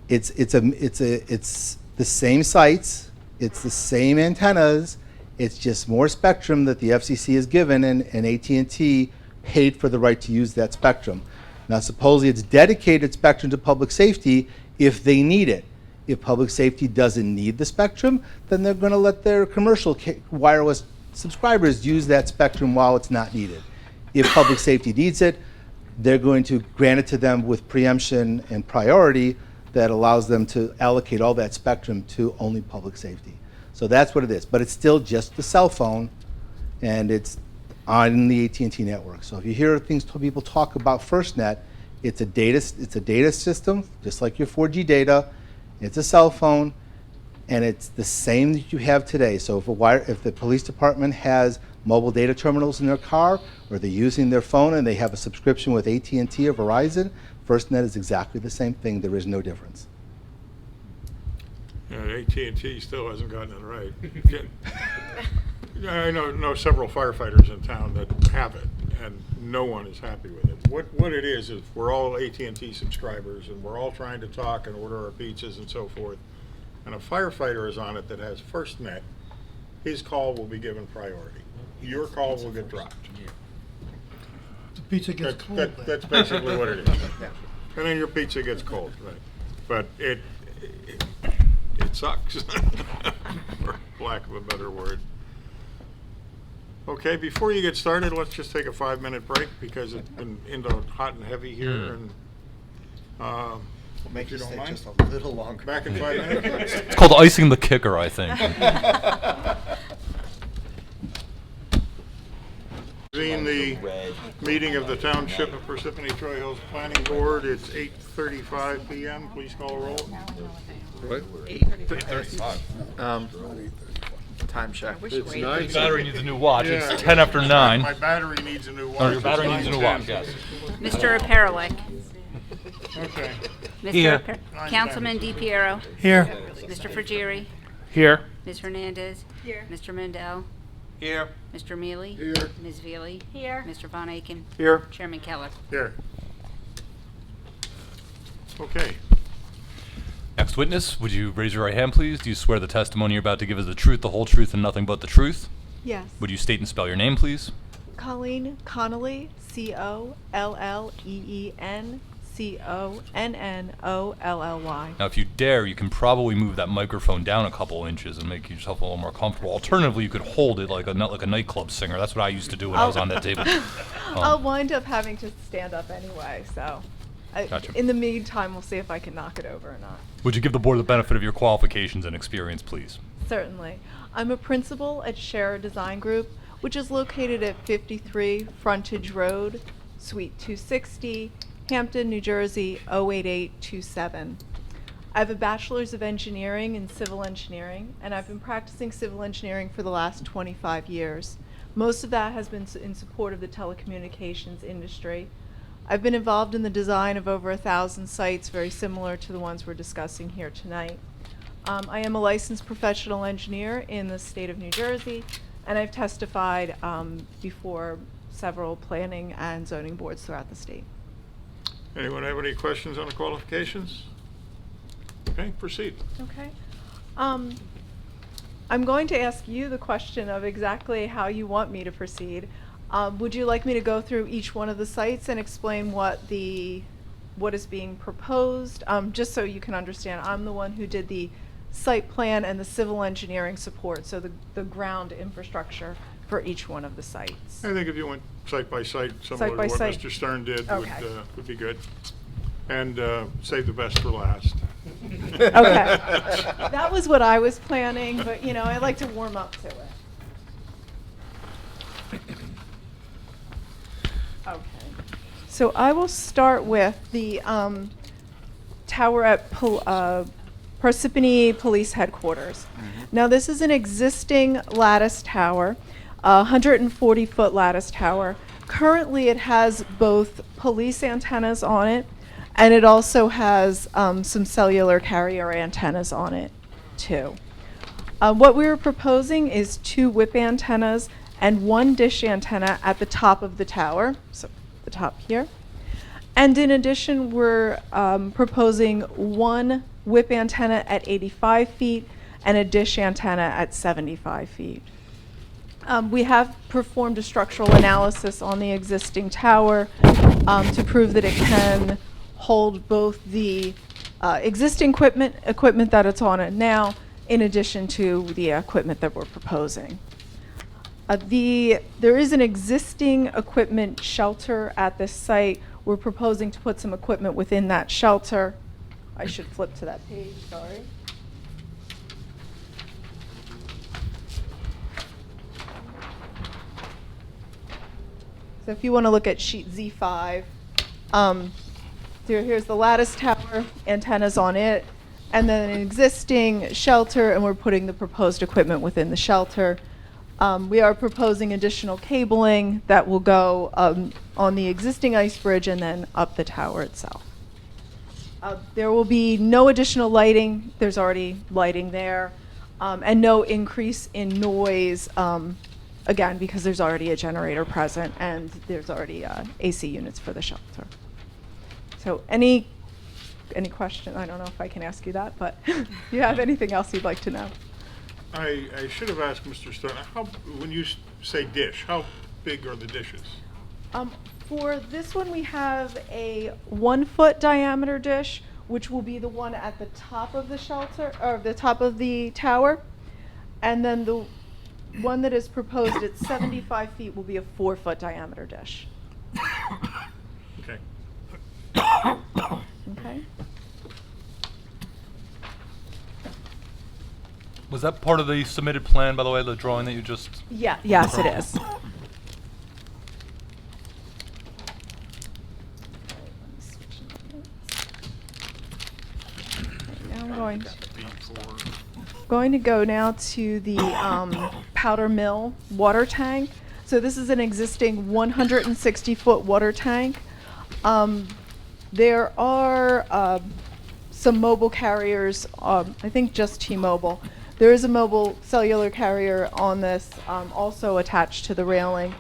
S6: It's the same sites, it's the same antennas, it's just more spectrum that the FCC has given, and AT&T paid for the right to use that spectrum. Now, supposedly it's dedicated spectrum to public safety if they need it. If public safety doesn't need the spectrum, then they're going to let their commercial wireless subscribers use that spectrum while it's not needed. If public safety needs it, they're going to grant it to them with preemption and priority that allows them to allocate all that spectrum to only public safety. So that's what it is. But it's still just the cell phone, and it's on the AT&T network. So if you hear people talk about FirstNet, it's a data system, just like your 4G data. It's a cell phone, and it's the same that you have today. So if the police department has mobile data terminals in their car, or they're using their phone and they have a subscription with AT&T or Verizon, FirstNet is exactly the same thing. There is no difference.
S4: Yeah, AT&T still hasn't gotten it right. I know several firefighters in town that have it, and no one is happy with it. What it is we're all AT&T subscribers, and we're all trying to talk and order our pizzas and so forth. And a firefighter is on it that has FirstNet. His call will be given priority. Your call will get dropped.
S2: The pizza gets cold.
S4: That's basically what it is. And then your pizza gets cold, right? But it sucks, for lack of a better word. Okay, before you get started, let's just take a 5-minute break because it's been into hot and heavy here, and
S13: We'll make
S4: if you
S13: you
S4: don't
S13: stay
S4: mind,
S13: just a little longer.
S4: back in 5 minutes.
S8: It's called icing the kicker, I think.
S4: Convene the meeting of the Township of Parsippany Troy Hills Planning Board. It's 8:35 p.m. Please call a roll.
S12: What?
S13: 8:35. Time check.
S12: It's 9.
S8: Battery needs a new watch.
S4: Yeah.
S8: It's 10 after 9.
S4: My battery needs a new watch.
S8: Oh, your battery
S4: It's
S8: needs a new
S4: 9:10.
S8: watch, yes.
S3: Mr. Perelik.
S4: Okay.
S8: Here.
S3: Councilman DiPiero.
S2: Here.
S3: Mr. Frugeri.
S8: Here.
S3: Ms. Hernandez.
S10: Here.
S3: Mr. Mendel.
S11: Here.
S3: Mr. Mealy.
S7: Here.
S3: Ms. Veely.
S10: Here.
S3: Mr. Von Aiken.
S13: Here.
S3: Chairman Keller.
S4: Here. Okay.
S8: Next witness, would you raise your right hand, please? Do you swear the testimony you're about to give is the truth, the whole truth, and nothing but the truth?
S15: Yes.
S8: Would you state and spell your name, please?
S15: Colleen Connolly, COLLEEN,
S8: Now, if you dare, you can probably move that microphone down a couple inches and make yourself a little more comfortable. Alternatively, you could hold it like a nightclub singer. That's what I used to do when I was on that table.
S15: I'll wind up having to stand up anyway, so
S8: Gotcha.
S15: in the meantime, we'll see if I can knock it over or not.
S8: Would you give the board the benefit of your qualifications and experience, please?
S15: Certainly. I'm a principal at Share Design Group, which is located at 53 Frontage Road, Suite 260, Hampton, New Jersey, 08827. I have a Bachelor's of Engineering in Civil Engineering, and I've been practicing civil engineering for the last 25 years. Most of that has been in support of the telecommunications industry. I've been involved in the design of over 1,000 sites, very similar to the ones we're discussing here tonight. I am a licensed professional engineer in the state of New Jersey, and I've testified before several planning and zoning boards throughout the state.
S4: Anyone have any questions on the qualifications? Okay, proceed.
S15: Okay. I'm going to ask you the question of exactly how you want me to proceed. Would you like me to go through each one of the sites and explain what is being proposed? Just so you can understand, I'm the one who did the site plan and the civil engineering support, so the ground infrastructure for each one of the sites.
S4: I think if you went site by site, similar to what
S15: site.
S4: Mr. Stern did,
S15: Okay.
S4: would be good. And save the best for last.
S15: Okay. That was what I was planning, but I like to warm up to it. Okay. So I will start with the tower at Parsippany Police Headquarters. Now, this is an existing lattice tower, a 140-foot lattice tower. Currently, it has both police antennas on it, and it also has some cellular carrier antennas on it, too. What we were proposing is 2 whip antennas and 1 dish antenna at the top of the tower, so the top here. And in addition, we're proposing 1 whip antenna at 85 feet and a dish antenna at 75 feet. We have performed a structural analysis on the existing tower, to prove that it can hold both the existing equipment that it's on it now, in addition to the equipment that we're proposing. There is an existing equipment shelter at this site. We're proposing to put some equipment within that shelter. I should flip to that page, sorry. So if you want to look at sheet Z5, here's the lattice tower, antennas on it, and then an existing shelter, and we're putting the proposed equipment within the shelter. We are proposing additional cabling that will go on the existing ice bridge and then up the tower itself. There will be no additional lighting. There's already lighting there, and no increase in noise, again, because there's already a generator present and there's already AC units for the shelter. So any question? I don't know if I can ask you that, but do you have anything else you'd like to know?
S4: I should have asked Mr. Stone, when you say dish, how big are the dishes?
S15: For this one, we have a 1 foot diameter dish, which will be the one at the top of the shelter, or the top of the tower. And then the one that is proposed at 75 feet will be a 4 foot diameter dish.
S4: Okay.
S15: Okay.
S8: Was that part of the submitted plan, by the way, the drawing that you just?
S15: Yeah, yes, it is. Now I'm going to go now to the Powder Mill water tank. So this is an existing 160-foot water tank. There are some mobile carriers, I think just T-Mobile. There is a mobile cellular carrier on this, also attached to the railing.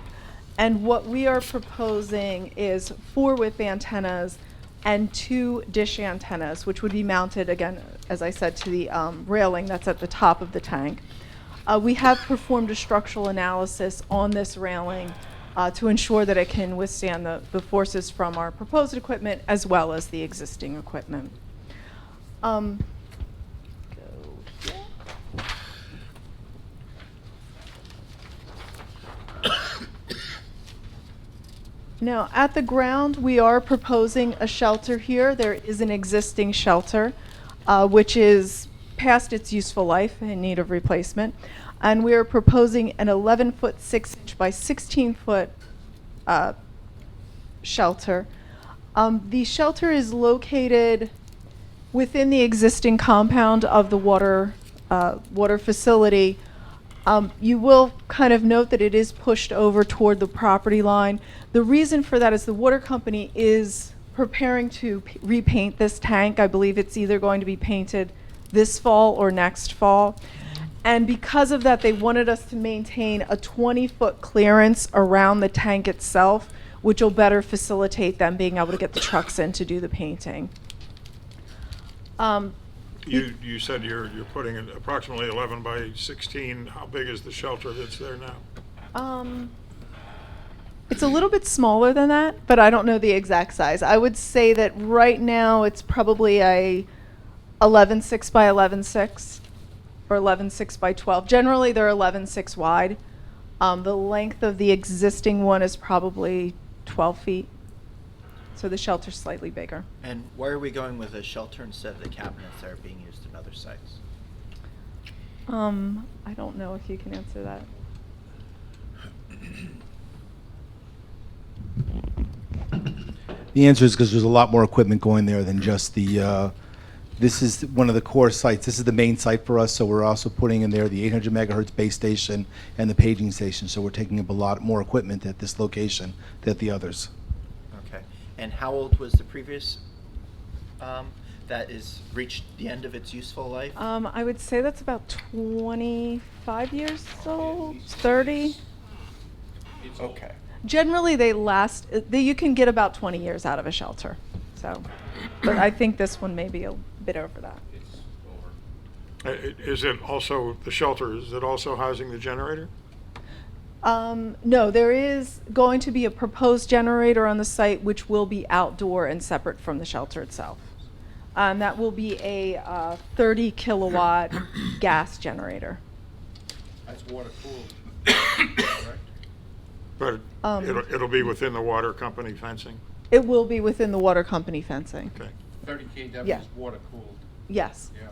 S15: And what we are proposing is 4 whip antennas and 2 dish antennas, which would be mounted, again, as I said, to the railing that's at the top of the tank. We have performed a structural analysis on this railing to ensure that it can withstand the forces from our proposed equipment as well as the existing equipment. Now, at the ground, we are proposing a shelter here. There is an existing shelter, which is past its useful life in need of replacement. And we are proposing an 11-foot 6-inch by 16-foot shelter. The shelter is located within the existing compound of the water facility. You will kind of note that it is pushed over toward the property line. The reason for that is the water company is preparing to repaint this tank. I believe it's either going to be painted this fall or next fall. And because of that, they wanted us to maintain a 20-foot clearance around the tank itself, which will better facilitate them being able to get the trucks in to do the painting.
S4: You said you're putting it approximately 11 by 16. How big is the shelter that's there now?
S15: It's a little bit smaller than that, but I don't know the exact size. I would say that right now it's probably a 11.6 by 11.6 or 11.6 by 12. Generally, they're 11.6 wide. The length of the existing one is probably 12 feet. So the shelter's slightly bigger.
S13: And why are we going with a shelter instead of the cabinets that are being used in other sites?
S15: I don't know if you can answer that.
S6: The answer is because there's a lot more equipment going there than just the, this is one of the core sites. This is the main site for us, so we're also putting in there the 800 megahertz base station and the paging station, so we're taking up a lot more equipment at this location than the others.
S13: Okay. And how old was the previous that is reached the end of its useful life?
S15: I would say that's about 25 years old, 30.
S13: Okay.
S15: Generally, they last, you can get about 20 years out of a shelter. So, but I think this one may be a bit over that.
S4: Is it also, the shelter, is it also housing the generator?
S15: No, there is going to be a proposed generator on the site which will be outdoor and separate from the shelter itself. That will be a 30 kilowatt gas generator.
S5: That's water cooled, correct?
S4: But it'll be within the water company fencing?
S15: It will be within the water company fencing.
S4: Okay.
S5: 30 kW
S15: Yeah.
S5: is water cooled.
S15: Yes.
S5: Yeah.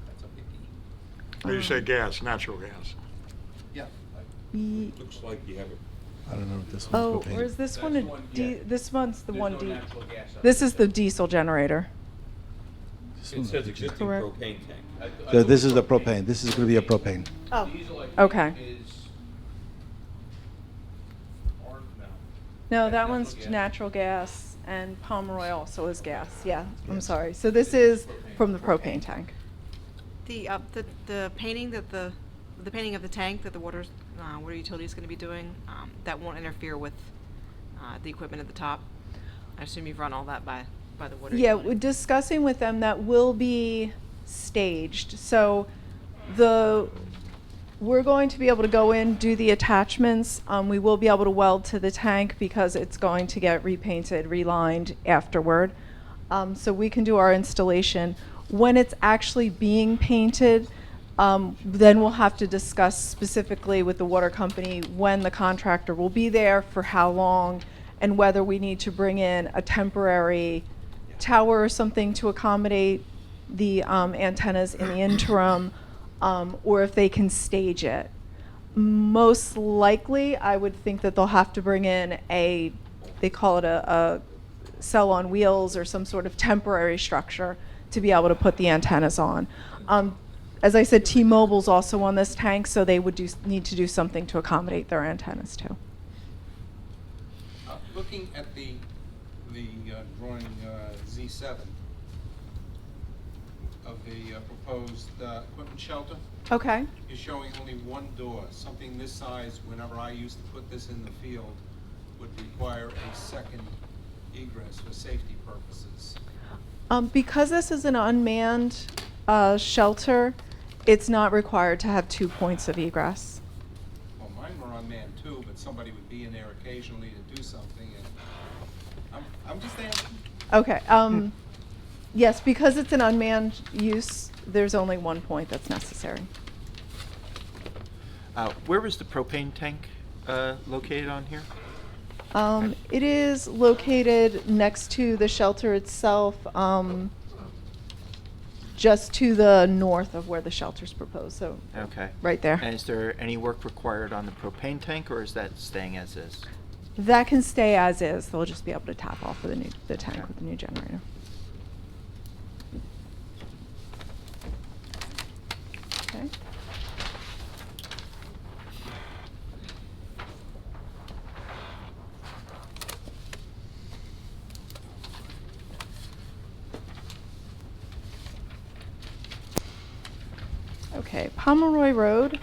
S5: That's a biggie.
S4: When you say gas, natural gas.
S5: Yeah.
S15: Ye-
S11: Looks like you have it.
S6: I don't know if this one's
S15: Oh,
S6: propane.
S15: or is this
S1: That's
S15: one
S1: the
S15: a
S1: one,
S15: di-
S1: yeah.
S15: this one's the
S1: There's
S15: one
S1: no
S15: D.
S1: natural gas up
S15: This
S1: there.
S15: is the diesel generator.
S11: It says existing
S15: Correct.
S11: propane tank.
S6: So this is the propane. This is going to be a propane.
S15: Oh,
S1: Diesel, I think,
S15: okay.
S1: is orange now.
S15: No,
S1: That's
S15: that
S1: natural
S15: one's
S1: gas.
S15: natural gas, and Pomeroy also is gas. Yeah, I'm
S6: Yes.
S15: sorry. So this is from the propane tank.
S9: The painting that the painting of the tank that the water utility is going to be doing, that won't interfere with the equipment at the top. I assume you've run all that by the water
S15: Yeah,
S9: utility.
S15: we're discussing with them that will be staged. So we're going to be able to go in, do the attachments. We will be able to weld to the tank because it's going to get repainted, relined afterward. So we can do our installation. When it's actually being painted, then we'll have to discuss specifically with the water company when the contractor will be there, for how long, and whether we need to bring in a temporary tower or something to accommodate the antennas in the interim, or if they can stage it. Most likely, I would think that they'll have to bring in they call it a cell on wheels or some sort of temporary structure to be able to put the antennas on. As I said, T-Mobile's also on this tank, so they would need to do something to accommodate their antennas too.
S5: Looking at the drawing Z7 of the proposed equipment shelter,
S15: Okay.
S5: you're showing only one door. Something this size, whenever I used to put this in the field, would require a second egress for safety purposes.
S15: Because this is an unmanned shelter, it's not required to have 2 points of egress.
S5: Well, mine were unmanned too, but somebody would be in there occasionally to do something, and I'm just asking.
S15: Okay. Yes, because it's an unmanned use, there's only 1 point that's necessary.
S13: Where is the propane tank located on here?
S15: It is located next to the shelter itself, just to the north of where the shelter's proposed, so
S13: Okay.
S15: right there.
S13: And is there any work required on the propane tank, or is that staying as is?
S15: That can stay as is. They'll just be able to tap off of the tank with the new generator. Okay. Okay, Pomeroy Road.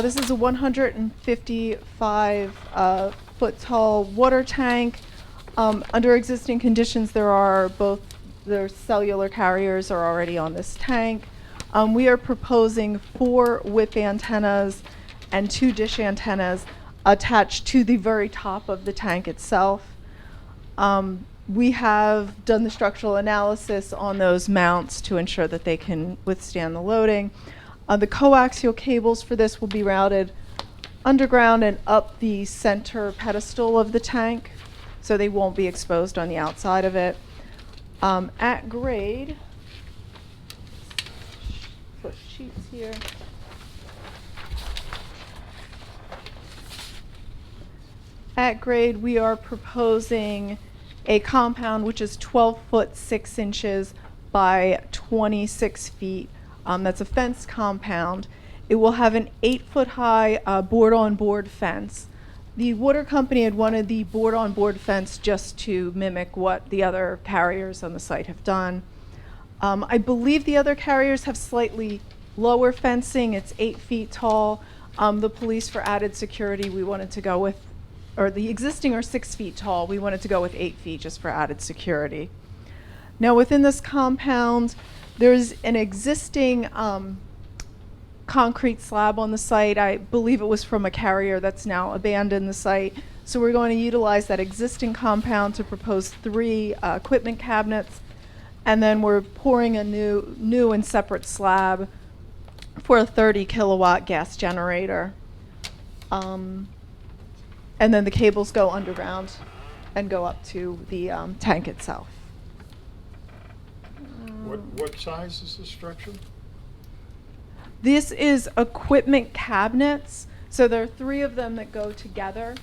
S15: This is a 155 foot tall water tank. Under existing conditions, their cellular carriers are already on this tank. We are proposing 4 whip antennas and 2 dish antennas attached to the very top of the tank itself. We have done the structural analysis on those mounts to ensure that they can withstand the loading. The coaxial cables for this will be routed underground and up the center pedestal of the tank, so they won't be exposed on the outside of it. At grade, put sheets here. At grade, we are proposing a compound which is 12 foot 6 inches by 26 feet. That's a fence compound. It will have an 8 foot high board-on-board fence. The water company had wanted the board-on-board fence just to mimic what the other carriers on the site have done. I believe the other carriers have slightly lower fencing. It's 8 feet tall. The police, for added security, we wanted to go with, or the existing are 6 feet tall. We wanted to go with 8 feet just for added security. Now within this compound, there's an existing concrete slab on the site. I believe it was from a carrier that's now abandoned the site. So we're going to utilize that existing compound to propose 3 equipment cabinets. And then we're pouring a new and separate slab for a 30 kilowatt gas generator. And then the cables go underground and go up to the tank itself.
S4: What size is this structure?
S15: This is equipment cabinets. So there are 3 of them that go together.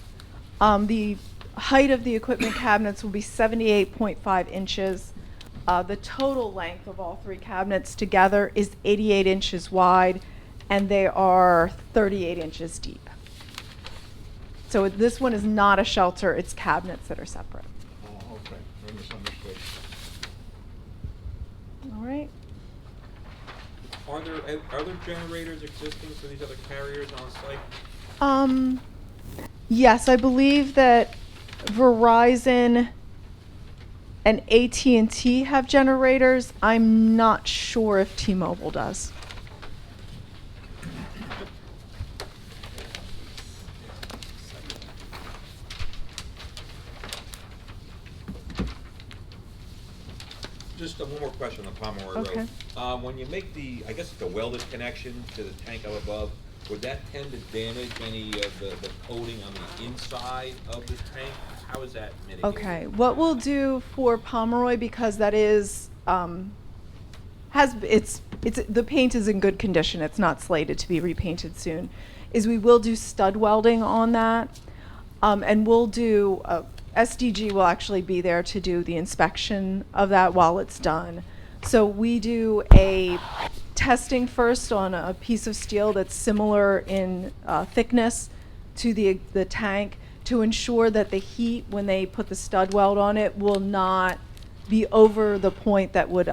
S15: The height of the equipment cabinets will be 78.5 inches. The total length of all 3 cabinets together is 88 inches wide, and they are 38 inches deep. So this one is not a shelter, it's cabinets that are separate.
S4: Oh, okay. I misunderstood.
S15: All right.
S5: Are there generators existing for these other carriers on site?
S15: Yes, I believe that Verizon and AT&T have generators. I'm not sure if T-Mobile does.
S5: Just one more question on Pomeroy
S15: Okay.
S5: Road. When you make I guess it's a welded connection to the tank up above, would that tend to damage any of the coating on the inside of the tank? How is that mitigated?
S15: Okay, what we'll do for Pomeroy, because that is, the paint is in good condition, it's not slated to be repainted soon, is we will do stud welding on that. And we'll do, SDG will actually be there to do the inspection of that while it's done. So we do a testing first on a piece of steel that's similar in thickness to the tank to ensure that the heat, when they put the stud weld on it, will not be over the point that would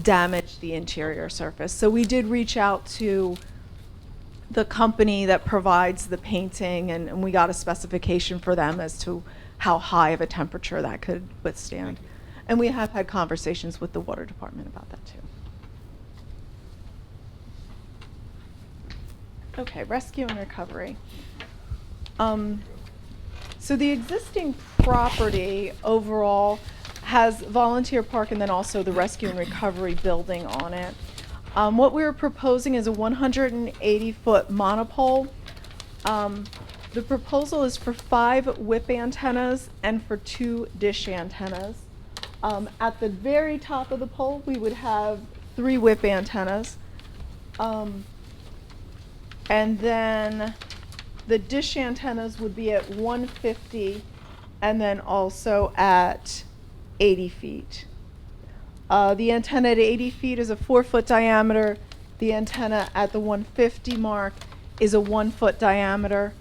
S15: damage the interior surface. So we did reach out to the company that provides the painting, and we got a specification for them as to how high of a temperature that could withstand. And we have had conversations with the water department about that too. Okay, rescue and recovery. So the existing property overall has volunteer park and then also the rescue and recovery building on it. What we're proposing is a 180-foot monopole. The proposal is for 5 whip antennas and for 2 dish antennas. At the very top of the pole, we would have 3 whip antennas. And then the dish antennas would be at 150 and then also at 80 feet. The antenna at 80 feet is a 4-foot diameter. The antenna at the 150 mark is a 1-foot diameter.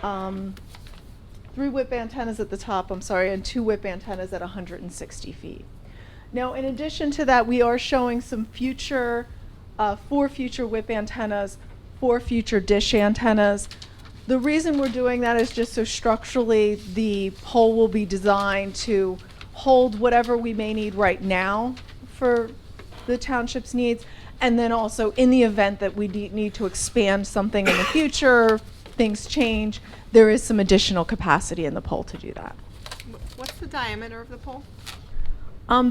S15: 3 whip antennas at the top, and 2 whip antennas at 160 feet. Now, in addition to that, we are showing some future, 4 future whip antennas, 4 future dish antennas. The reason we're doing that is just so structurally the pole will be designed to hold whatever we may need right now for the township's needs, and then also in the event that we need to expand something in the future, things change, there is some additional capacity in the pole to do that.
S9: What's the diameter of the pole?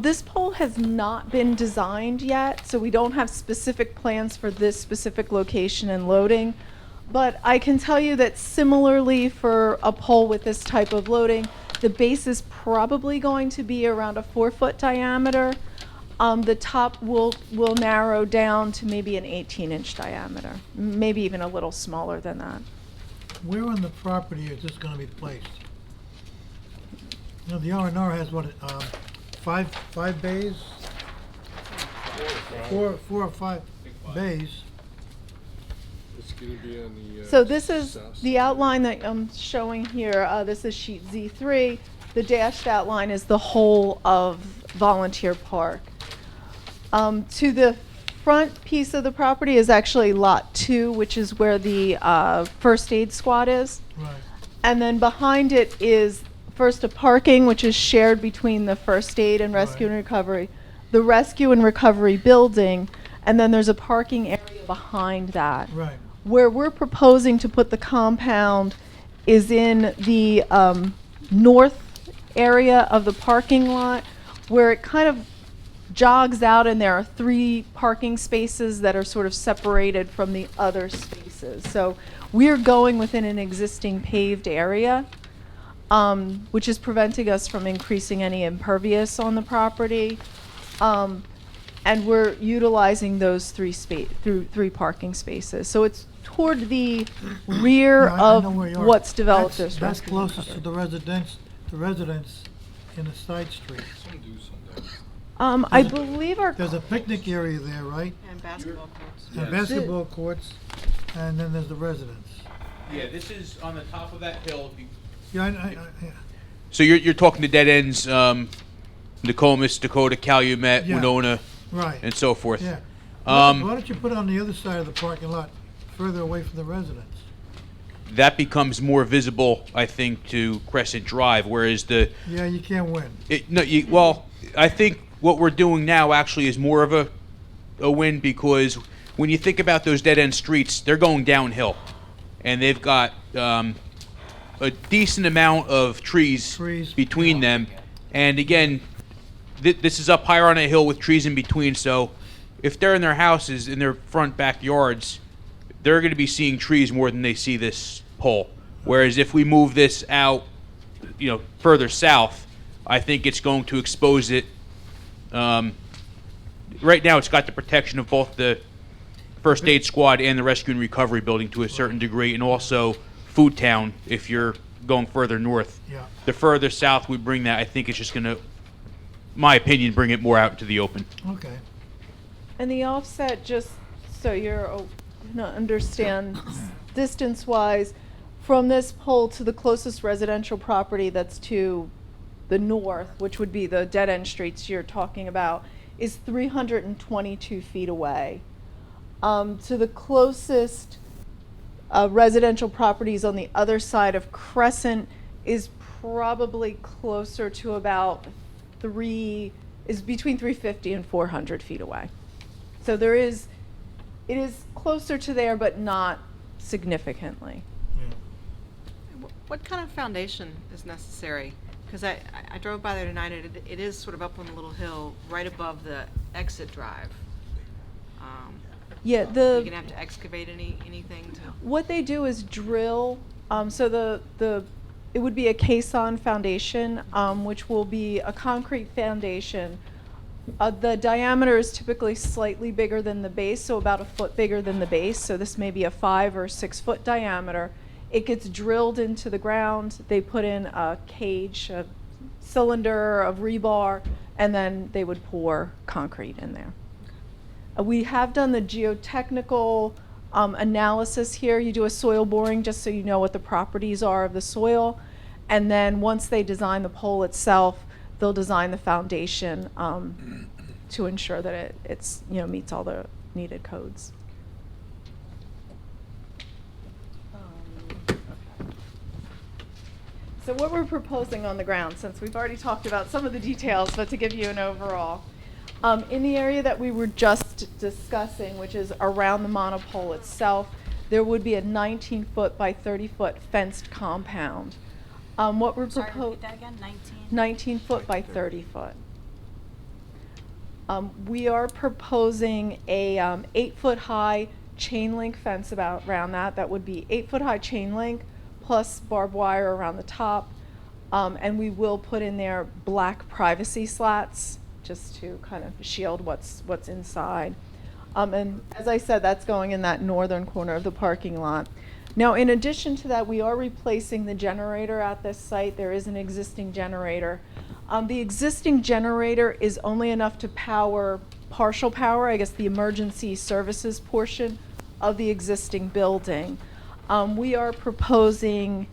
S15: This pole has not been designed yet, so we don't have specific plans for this specific location and loading. But I can tell you that similarly for a pole with this type of loading, the base is probably going to be around a 4-foot diameter. The top will narrow down to maybe an 18-inch diameter, maybe even a little smaller than that.
S2: Where on the property is this gonna be placed? You know, the R&R has what, 5 bays? 4 or 5 bays.
S12: It's gonna be on the.
S15: So this is
S12: south
S15: the
S12: side.
S15: outline that I'm showing here. This is sheet Z3. The dashed outline is the whole of Volunteer Park. To the front piece of the property is actually lot 2, which is where the first aid squad is.
S2: Right.
S15: And then behind it is first a parking, which is shared between the first aid and rescue and recovery, the rescue and recovery building, and then there's a parking area behind that.
S2: Right.
S15: Where we're proposing to put the compound is in the north area of the parking lot, where it kind of jogs out, and there are 3 parking spaces that are sort of separated from the other spaces. So we're going within an existing paved area, which is preventing us from increasing any impervious on the property. And we're utilizing those 3 parking spaces. So it's toward the rear
S2: Yeah, I know
S15: of
S2: where you are.
S15: what's developed as
S2: That's
S15: rescue
S2: closest to
S15: recovery.
S2: the residents in the side streets.
S15: I believe our
S2: There's a picnic area there, right?
S9: And basketball courts.
S2: And basketball courts, and then there's the residents.
S1: Yeah, this is on the top of that hill.
S2: Yeah, yeah.
S1: So you're talking to dead ends, Nokomis, Dakota, Calumet,
S2: Yeah.
S1: Winona,
S2: Right.
S1: and so forth.
S2: Yeah. Why don't you put it on the other side of the parking lot, further away from the residents?
S1: That becomes more visible, I think, to Crescent Drive, whereas the
S2: Yeah, you can't win.
S1: well, I think what we're doing now actually is more of a win, because when you think about those dead end streets, they're going downhill, and they've got a decent amount of trees between them, and again, this is up higher on a hill with trees in between. So if they're in their houses, in their front backyards, they're going to be seeing trees more than they see this pole. Whereas if we move this out, further south, I think it's going to expose it. Right now, it's got the protection of both the first aid squad and the rescue and recovery building to a certain degree, and also Food Town if you're going further north.
S2: Yeah.
S1: The further south we bring that, I think it's just going to, my opinion, bring it more out into the open.
S2: Okay.
S15: And the offset, just so you're gonna understand, distance-wise, from this pole to the closest residential property that's to the north, which would be the dead-end streets you're talking about, is 322 feet away. To the closest residential properties on the other side of Crescent is probably closer to about between 350 and 400 feet away. So it is closer to there, but not significantly.
S9: What kind of foundation is necessary? Because I drove by there tonight, and it is sort of up on a little hill right above the exit drive.
S15: Yeah,
S9: You're going to have to excavate anything to...
S15: What they do is drill, so it would be a caisson foundation, which will be a concrete foundation. The diameter is typically slightly bigger than the base, so about a foot bigger than the base. So this may be a 5 or 6 foot diameter. It gets drilled into the ground. They put in a cage, a cylinder of rebar, and then they would pour concrete in there. We have done the geotechnical analysis here. You do a soil boring just so you know what the properties are of the soil. And then once they design the pole itself, they'll design the foundation to ensure that it's meets all the needed codes. So what we're proposing on the ground, since we've already talked about some of the details, but to give you an overall, in the area that we were just discussing, which is around the monopole itself, there would be a 19-foot by 30-foot fenced compound. What we're
S10: Sorry,
S15: proposing,
S10: repeat that again,
S15: 19 foot by 30 foot. We are proposing a 8-foot high chain link fence around that. That would be 8-foot high chain link plus barbed wire around the top. And we will put in there black privacy slats just to kind of shield what's inside. And as I said, that's going in that northern corner of the parking lot. Now, in addition to that, we are replacing the generator at this site. There is an existing generator. The existing generator is only enough to power partial power, I guess the emergency services portion of the existing building. We are proposing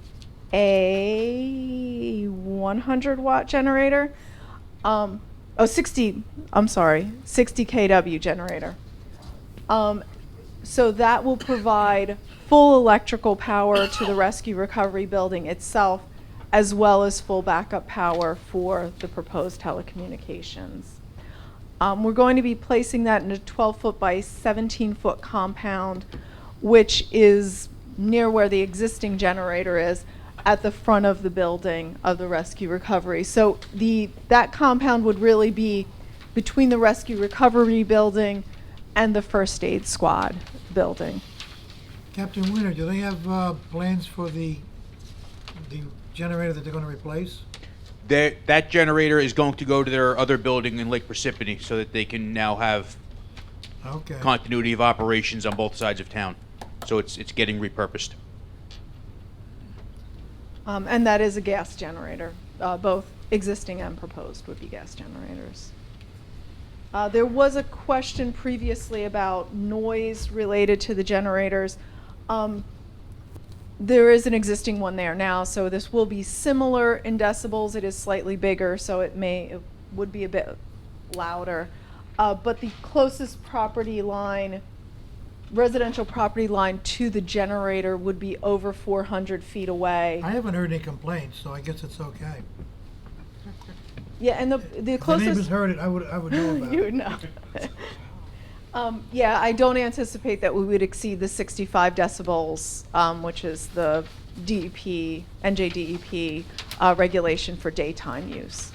S15: a 100-watt generator. 60 kW generator. So that will provide full electrical power to the rescue recovery building itself, as well as full backup power for the proposed telecommunications. We're going to be placing that in a 12-foot by 17-foot compound, which is near where the existing generator is, at the front of the building of the rescue recovery. So that compound would really be between the rescue recovery building and the first aid squad building.
S2: Captain Winter, do they have plans for the generator that they're going to replace?
S1: That generator is going to go to their other building in Lake Precipitation so that they can now have
S2: Okay.
S1: continuity of operations on both sides of town. So it's getting repurposed.
S15: And that is a gas generator. Both existing and proposed would be gas generators. There was a question previously about noise related to the generators. There is an existing one there now, so this will be similar in decibels. It is slightly bigger, so it would be a bit louder. But the closest property line, residential property line to the generator would be over 400 feet away.
S2: I haven't heard any complaints, so I guess it's okay.
S15: Yeah, and the
S2: If the
S15: closest.
S2: neighbors heard it, I would know about it.
S15: You would know. Yeah, I don't anticipate that we would exceed the 65 decibels, which is the DEP, NJDEP regulation for daytime use.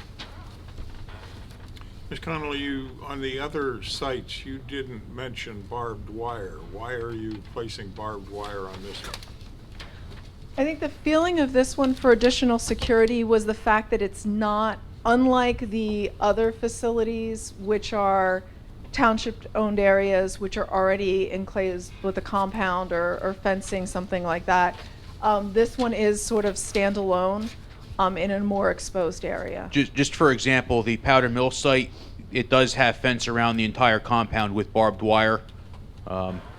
S4: Ms. Connolly, on the other sites, you didn't mention barbed wire. Why are you placing barbed wire on this one?
S15: I think the feeling of this one for additional security was the fact that it's not, unlike the other facilities, which are township-owned areas, which are already enclosed with a compound or fencing, something like that. This one is sort of standalone in a more exposed area.
S1: Just for example, the Powder Mill site, it does have fence around the entire compound with barbed wire.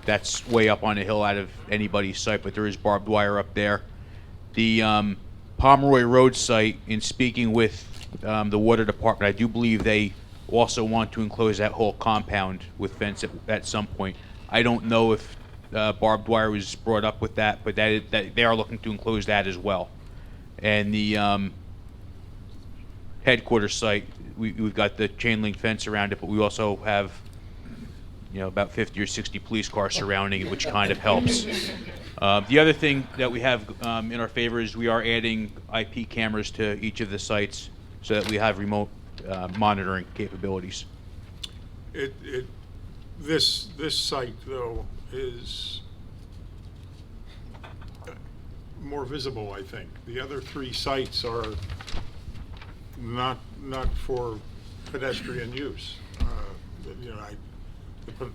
S1: That's way up on a hill out of anybody's site, but there is barbed wire up there. The Pomeroy Road site, in speaking with the water department, I do believe they also want to enclose that whole compound with fence at some point. I don't know if barbed wire was brought up with that, but that they are looking to enclose that as well. And the headquarters site, we've got the chain link fence around it, but we also have, about 50 or 60 police cars surrounding it, which kind of helps. The other thing that we have in our favor is we are adding IP cameras to each of the sites so that we have remote monitoring capabilities.
S4: This site, though, is more visible, I think. The other three sites are not for pedestrian use.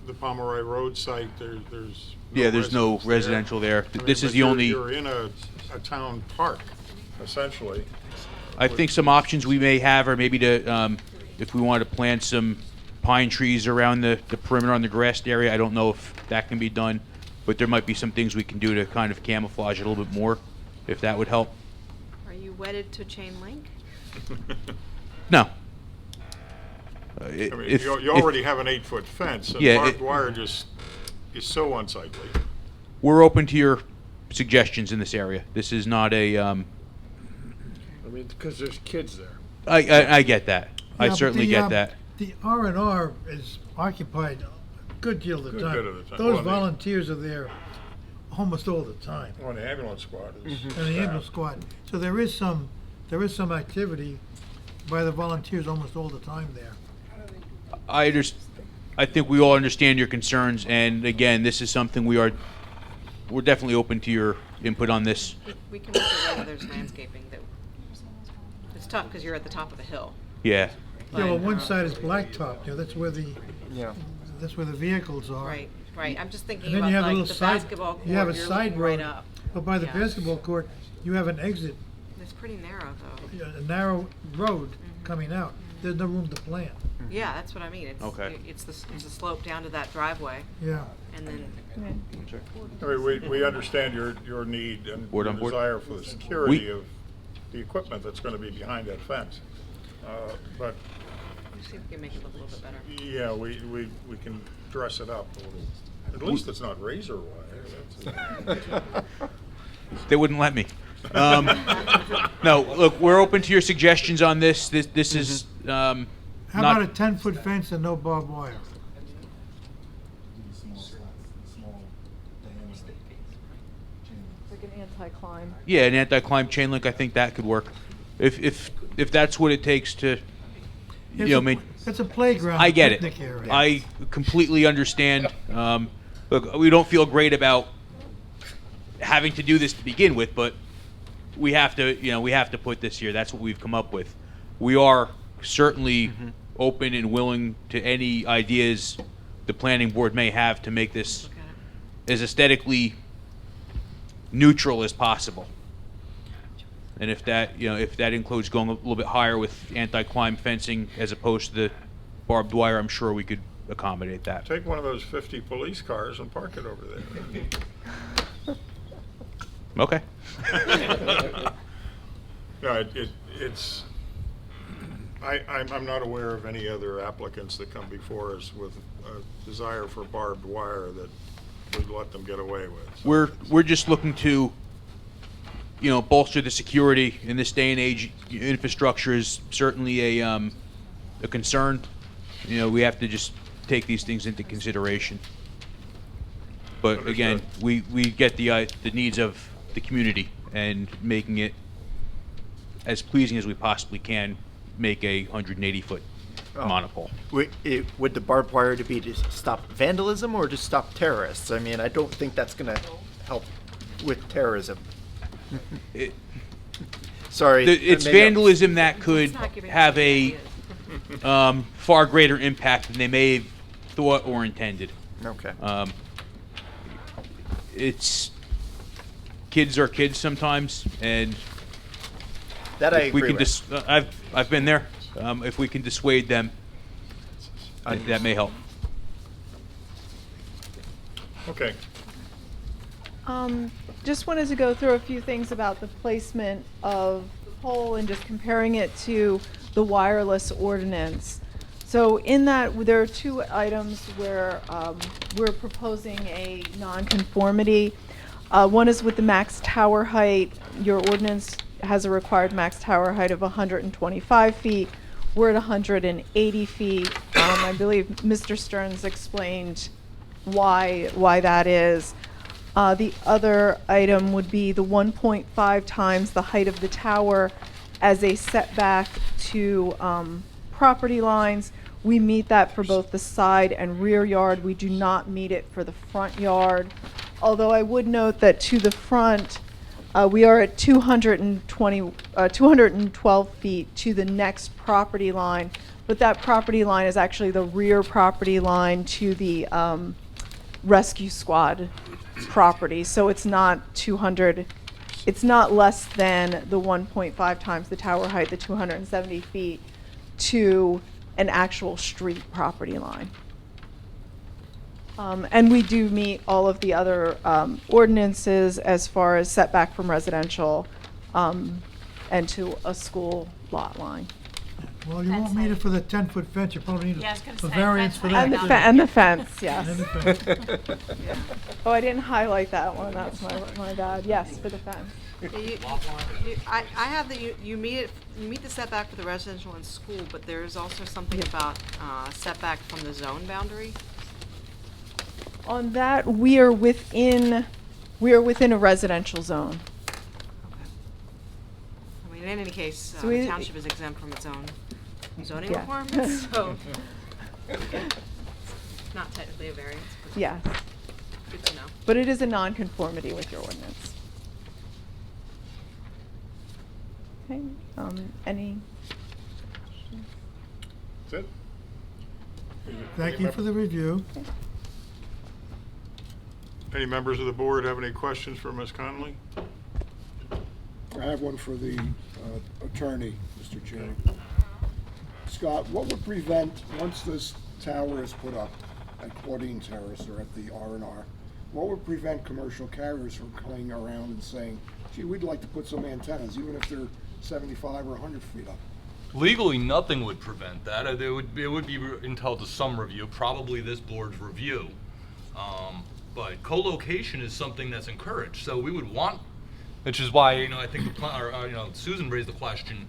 S4: The Pomeroy Road site, there's
S1: no residential there. This is the only.
S4: You're in a town park, essentially.
S1: I think some options we may have are maybe to, if we wanted to plant some pine trees around the perimeter on the grassed area. I don't know if that can be done, but there might be some things we can do to kind of camouflage it a little bit more, if that would help.
S9: Are you wedded to chain link?
S1: No.
S4: You already have an 8-foot fence, and barbed wire just is so unsightly.
S1: We're open to your suggestions in this area. This is not a.
S12: Because there's kids there.
S1: I get that. I
S2: Yeah, but
S1: certainly get that.
S2: The R&R is occupied a good deal of the time.
S4: bit of the time.
S2: Those
S4: Well,
S2: volunteers are there almost all the time.
S4: Well, the ambulance squad is.
S2: And the ambulance squad. So there is some activity by the volunteers almost all the time there.
S1: I think we all understand your concerns, and again, this is something we're definitely open to your input on this.
S9: We can look at whether there's landscaping that, it's tough because you're at the top of the hill.
S1: Yeah.
S2: Yeah, well, one side is blacktop, that's where the vehicles are.
S9: Right. I'm just thinking
S2: And then
S9: about
S2: you have a
S9: like
S2: little
S9: the
S2: side,
S9: basketball court,
S2: you have a
S9: you're
S2: side
S9: looking
S2: road.
S9: right up.
S2: But by the
S9: Yeah.
S2: basketball court, you have an exit,
S9: It's pretty narrow though.
S2: a narrow road coming out. There's no room to plant.
S9: Yeah, that's what I mean. It's,
S1: Okay.
S9: It's the slope down to that driveway.
S2: Yeah.
S9: And then.
S4: I mean, we understand your need and
S1: Board
S4: your
S1: on board?
S4: desire for the security of the equipment that's going to be behind that fence. But
S9: Let's see if we can make it look a little bit better.
S4: yeah, we can dress it up a little. At least it's not razor wire.
S1: They wouldn't let me. No, look, we're open to your suggestions on this. This is
S2: How
S1: not-
S2: about a 10-foot fence and no barbed wire?
S15: Like an anti-climb.
S1: Yeah, an anti-climb chain link, I think that could work. If that's what it takes to, I mean,
S2: It's a playground.
S1: I get it.
S2: picnic area.
S1: I completely understand. Look, we don't feel great about having to do this to begin with, but we have to put this here. That's what we've come up with. We are certainly open and willing to any ideas the planning board may have to make this as aesthetically neutral as possible. And if that includes going a little bit higher with anti-climb fencing as opposed to the barbed wire, I'm sure we could accommodate that.
S4: Take one of those 50 police cars and park it over there.
S1: Okay.
S4: No, I'm not aware of any other applicants that come before us with a desire for barbed wire that we'd let them get away with. So
S1: We're just looking to, bolster the security in this day and age. Infrastructure is certainly a concern. We have to just take these things into consideration. But again, we get the needs of the community and making it as pleasing as we possibly can. Make a 180-foot monopole.
S13: Would the barbed wire to be to stop vandalism or to stop terrorists? I mean, I don't think that's going to help with terrorism. Sorry.
S1: It's
S13: maybe
S1: vandalism that could
S9: It's not giving us
S1: have
S9: any
S1: a far greater impact than they may have thought or intended.
S13: Okay.
S1: It's kids are kids sometimes, and
S13: That I
S1: if we
S13: agree
S1: can
S13: with.
S1: I've been there. If we can dissuade them, that may help.
S4: Okay.
S15: Just wanted to go through a few things about the placement of the pole and just comparing it to the wireless ordinance. So in that, there are two items where we're proposing a nonconformity. One is with the max tower height. Your ordinance has a required max tower height of 125 feet. We're at 180 feet. I believe Mr. Stearns explained why that is. The other item would be the 1.5 times the height of the tower as a setback to property lines. We meet that for both the side and rear yard. We do not meet it for the front yard. Although I would note that to the front, we are at 212 feet to the next property line, but that property line is actually the rear property line to the rescue squad property. So it's not 200, it's not less than the 1.5 times the tower height, the 270 feet to an actual street property line. And we do meet all of the other ordinances as far as setback from residential and to a school lot line.
S2: Well, you won't need it for the 10-foot fence, you probably need
S10: Yeah, I was gonna
S2: a
S10: say,
S2: variance for
S10: fence
S2: that.
S10: height.
S2: too.
S15: And the fence, yes.
S2: And the fence.
S15: Oh, I didn't highlight that one, that's my bad. Yes, for the fence.
S9: I have that you meet the setback for the residential and school, but there is also something about setback from the zone boundary.
S15: On that, we are within a residential zone.
S9: I mean, in any case,
S15: So
S9: the
S15: we-
S9: township is exempt from its own zoning
S15: Yeah.
S9: requirements, so not technically a variance, but
S15: Yes,
S9: good to know.
S15: but it is a nonconformity with your ordinance. Okay, any?
S4: That's it?
S2: Thank you for the review.
S4: Any members of the board have any questions for Ms. Connolly?
S7: I have one for the attorney, Mr. Chairman. Scott, what would prevent, once this tower is put up at Claudine Terrace or at the R&R, what would prevent commercial carriers from coming around and saying, gee, we'd like to put some antennas, even if they're 75 or 100 feet up?
S8: Legally, nothing would prevent that. It would be entitled to some review, probably this board's review. But co-location is something that's encouraged, so we would want, which is why I think Susan raised the question: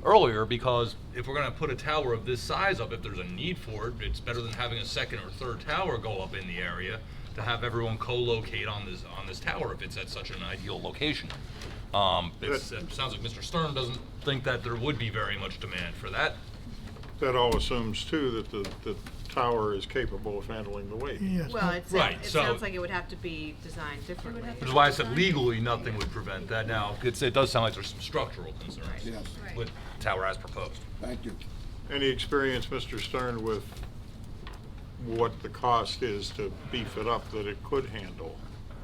S8: earlier, because if we're gonna put a tower of this size up, if there's a need for it, it's better than having a second or third tower go up in the area to have everyone co-locate on this tower if it's at such an ideal location. It sounds like Mr. Stern doesn't think that there would be very much demand for that.
S4: That all assumes too that the tower is capable of handling the weight.
S2: Yes.
S9: Well,
S8: Right,
S9: it
S8: so-
S9: sounds like it would have to be designed differently.
S8: Which is why I said legally nothing would prevent that. Now, it does sound like there's some structural concerns
S7: Yes,
S8: with tower as proposed.
S7: thank you.
S4: Any experience, Mr. Stern, with what the cost is to beef it up that it could handle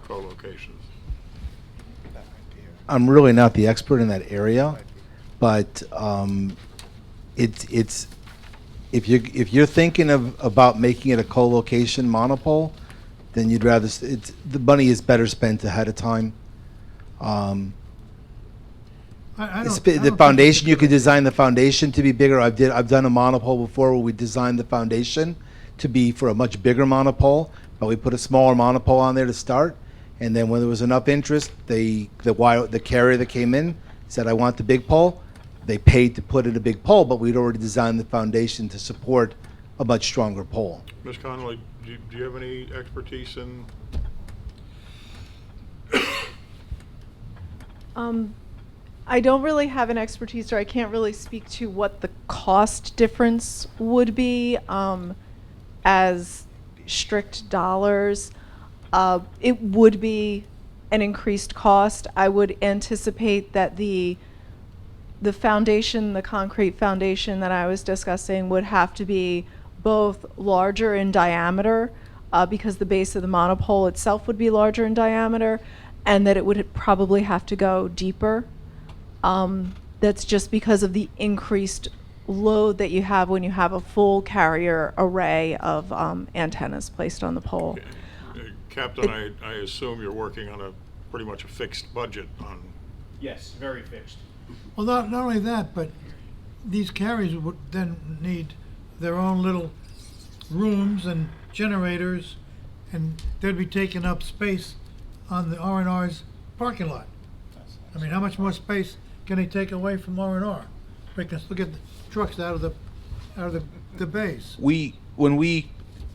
S4: co-locations?
S6: I'm really not the expert in that area, but it's if you're thinking about making it a co-location monopole, then you'd rather the money is better spent ahead of time.
S2: I don't
S6: The
S2: think
S6: foundation,
S2: it's a
S6: you
S2: good
S6: could
S2: idea.
S6: design the foundation to be bigger. I've done a monopole before where we designed the foundation to be for a much bigger monopole, but we put a smaller monopole on there to start. And then when there was enough interest, the carrier that came in said, I want the big pole. They paid to put in a big pole, but we'd already designed the foundation to support a much stronger pole.
S4: Ms. Connolly, do you have any expertise in?
S15: I don't really have an expertise, or I can't really speak to what the cost difference would be as strict dollars. It would be an increased cost. I would anticipate that the foundation, the concrete foundation that I was discussing, would have to be both larger in diameter, because the base of the monopole itself would be larger in diameter, and that it would probably have to go deeper. That's just because of the increased load that you have when you have a full carrier array of antennas placed on the pole.
S4: Captain, I assume you're working on pretty much a fixed budget on.
S1: Yes, very fixed.
S2: Well, not only that, but these carriers would then need their own little rooms and generators, and they'd be taking up space on the R&R's parking lot. I mean, how much more space can they take away from R&R? They can still get the trucks out of the base.
S1: When we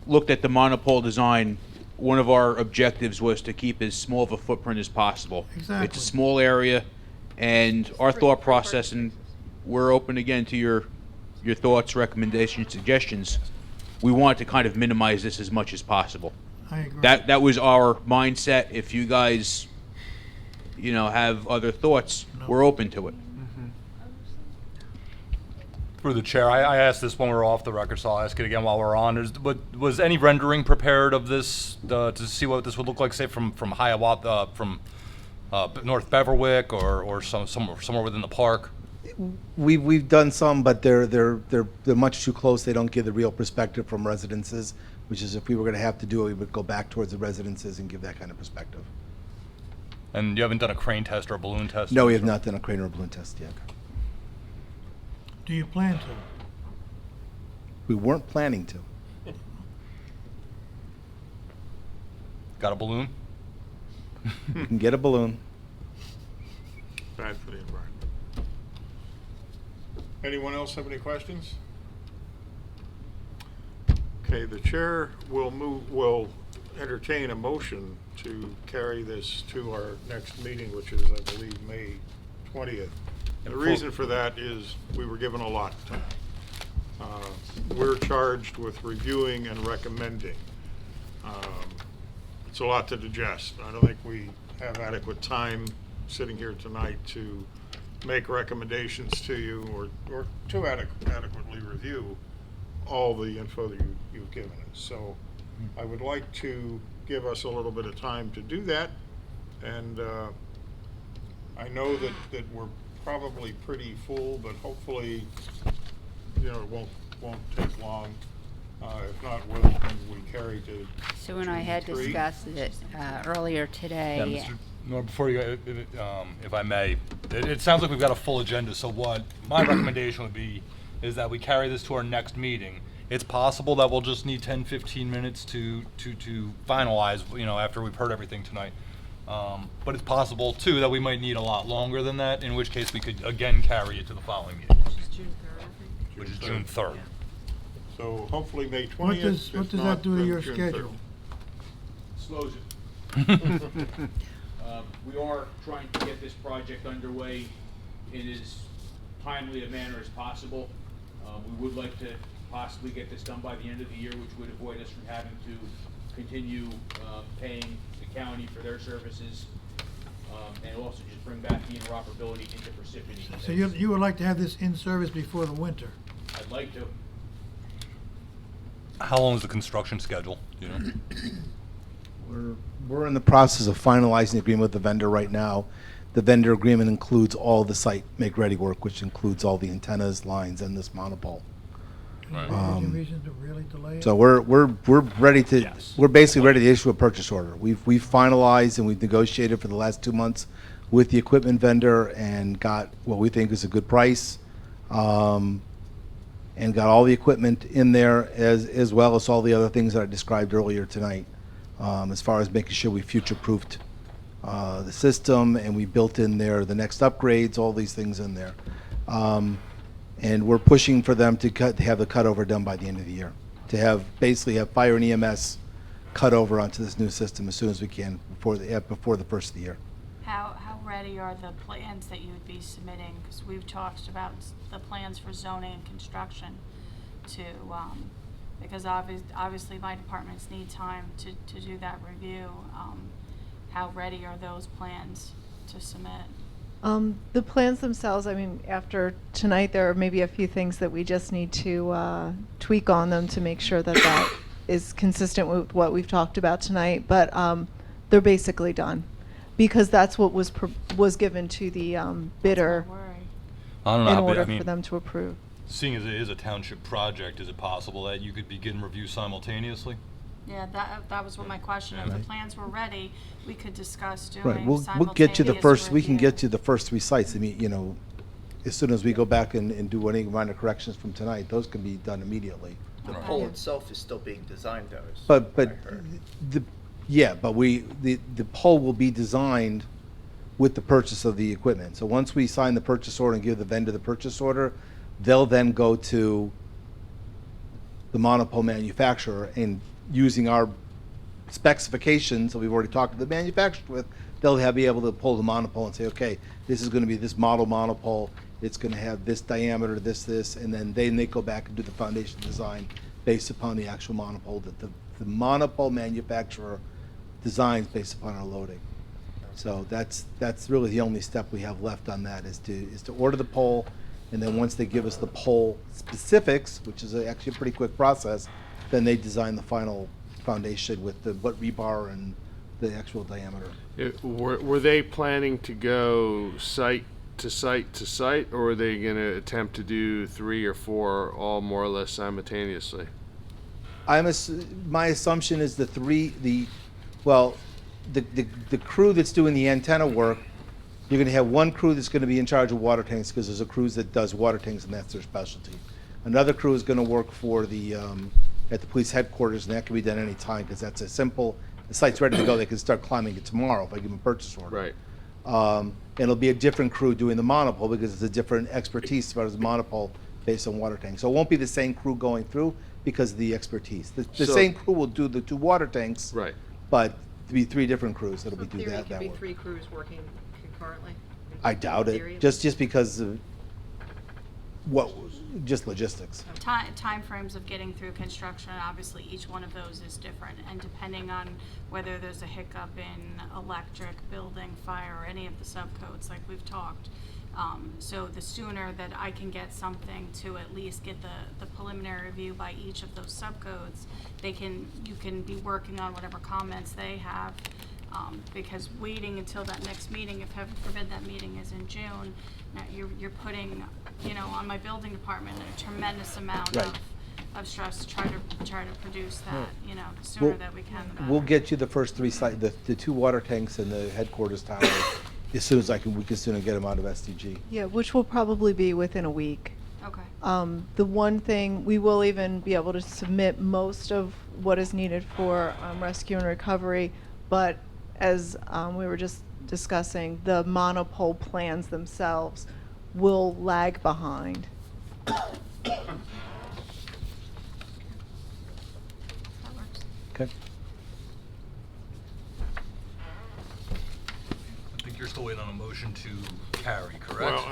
S1: looked at the monopole design, one of our objectives was to keep as small of a footprint as possible.
S2: Exactly.
S1: It's a small area, and our thought process, and we're open again to your thoughts, recommendations, suggestions. We want to kind of minimize this as much as possible.
S2: I agree.
S1: That was our mindset. If you guys, have other thoughts, we're open to it.
S8: Through the chair, I asked this when we were off the record, so I'll ask it again while we're on. Was any rendering prepared of this to see what this would look like, say from Hiawatha, from North Beverwick, or somewhere within the park?
S6: We've done some, but they're much too close. They don't give the real perspective from residences, which is if we were going to have to do it, we would go back towards the residences and give that kind of perspective.
S8: And you haven't done a crane test or a balloon test?
S6: No, we have not done a crane or a balloon test yet.
S2: Do you plan to?
S6: We weren't planning to.
S8: Got a balloon?
S6: You can get a balloon.
S4: Bad for the environment. Anyone else have any questions? Okay, the chair will entertain a motion to carry this to our next meeting, which is, I believe, May 20th. The reason for that is we were given a lot of time. We're charged with reviewing and recommending. It's a lot to digest. I don't think we have adequate time sitting here tonight to make recommendations to you or to adequately review all the info that you've given us. So I would like to give us a little bit of time to do that. And I know that we're probably pretty full, but hopefully, it won't take long. If not, when we carry to.
S3: Sue and I had
S4: 3.
S3: discussed it earlier today.
S8: Mr. Nor, before you, if I may, it sounds like we've got a full agenda, so what my recommendation would be is that we carry this to our next meeting. It's possible that we'll just need 10, 15 minutes to finalize, after we've heard everything tonight. But it's possible, too, that we might need a lot longer than that, in which case we could, again, carry it to the following meetings.
S9: June 3rd, I think.
S8: which is June 3rd.
S4: So hopefully May 20th.
S2: What
S4: if
S2: does
S4: not,
S2: that do to
S4: then
S2: your
S4: June 3rd.
S2: schedule?
S1: Slows it. We are trying to get this project underway in as timely a manner as possible. We would like to possibly get this done by the end of the year, which would avoid us from having to continue paying the county for their services, and also just bring back the interoperability into Precipitation.
S2: So you would like to have this in service before the winter?
S1: I'd like to.
S8: How long is the construction schedule? Do you know?
S6: We're in the process of finalizing the agreement with the vendor right now. The vendor agreement includes all the site make-ready work, which includes all the antennas, lines, and this monopole.
S2: Any reason to really delay it?
S6: So we're ready to,
S8: Yes.
S6: we're basically ready to issue a purchase order. We've finalized and we've negotiated for the last 2 months with the equipment vendor and got what we think is a good price. And got all the equipment in there as well as all the other things that I described earlier tonight. As far as making sure we future-proofed the system and we built in there the next upgrades, all these things in there. And we're pushing for them to have the cutover done by the end of the year, to basically have fire and EMS cut over onto this new system as soon as we can before the first of the year.
S10: How ready are the plans that you would be submitting? Because we've talked about the plans for zoning and construction to, because obviously my departments need time to do that review. How ready are those plans to submit?
S15: The plans themselves, I mean, after tonight, there are maybe a few things that we just need to tweak on them to make sure that that is consistent with what we've talked about tonight. But they're basically done, because that's what was given to the bidder
S8: I don't know.
S15: in
S8: but,
S15: order
S8: I mean,
S15: for them to approve.
S8: seeing as it is a township project, is it possible that you could begin review simultaneously?
S10: Yeah, that was what my question. If the plans were ready, we could discuss doing
S6: Right, we'll get you the
S10: simultaneous
S6: first, we can
S10: review.
S6: get you the first 3 sites. I mean, you know, as soon as we go back and do any minor corrections from tonight, those can be done immediately.
S13: The
S10: Okay.
S13: pole itself is still being designed though. is
S6: But
S13: what I heard.
S6: the pole will be designed with the purchase of the equipment. So once we sign the purchase order and give the vendor the purchase order, they'll then go to the monopole manufacturer and using our specifications that we've already talked to the manufacturer with, they'll be able to pull the monopole and say, okay, this is going to be this model monopole. It's going to have this diameter, this, and then they go back and do the foundation design based upon the actual monopole that the monopole manufacturer designs based upon our loading. So that's really the only step we have left on that is to order the pole, and then once they give us the pole specifics, which is actually a pretty quick process, then they design the final foundation with what rebar and the actual diameter.
S12: Were they planning to go site to site to site, or were they going to attempt to do 3 or 4 all more or less simultaneously?
S6: My assumption is the crew that's doing the antenna work, you're going to have one crew that's going to be in charge of water tanks because there's a crew that does water tanks and that's their specialty. Another crew is going to work for at the police headquarters, and that can be done any time because that's the site's ready to go. They can start climbing it tomorrow if I give them a purchase order.
S12: Right.
S6: And it'll be a different crew doing the monopole because it's a different expertise as far as the monopole based on water tanks. So it won't be the same crew going through because of the expertise. The
S12: So-
S6: same crew will do the 2 water tanks.
S12: Right.
S6: But to be 3 different crews that'll
S9: So
S6: be
S9: in
S6: do
S9: theory,
S6: that
S9: it could
S6: that
S9: be
S6: work.
S9: 3 crews working concurrently?
S6: I doubt
S9: In theory,
S6: it. Just because of just logistics.
S10: Timeframes of getting through construction, obviously each one of those is different, and depending on whether there's a hiccup in electric, building, fire, or any of the subcodes like we've talked. So the sooner that I can get something to at least get the preliminary review by each of those subcodes, you can be working on whatever comments they have. Because waiting until that next meeting, if heaven forbid that meeting is in June, now you're putting, on my building department a tremendous amount
S6: Right.
S10: of stress to try to produce that, the sooner that we can, the better.
S6: We'll get you the first 3 sites, the 2 water tanks and the headquarters tower as soon as we can sooner get them out of SDG.
S15: Yeah, which will probably be within a week.
S10: Okay.
S15: The one thing, we will even be able to submit most of what is needed for rescue and recovery, but as we were just discussing, the monopole plans themselves will lag behind
S6: Okay.
S8: I think you're still waiting on a motion to carry, correct?
S4: Well,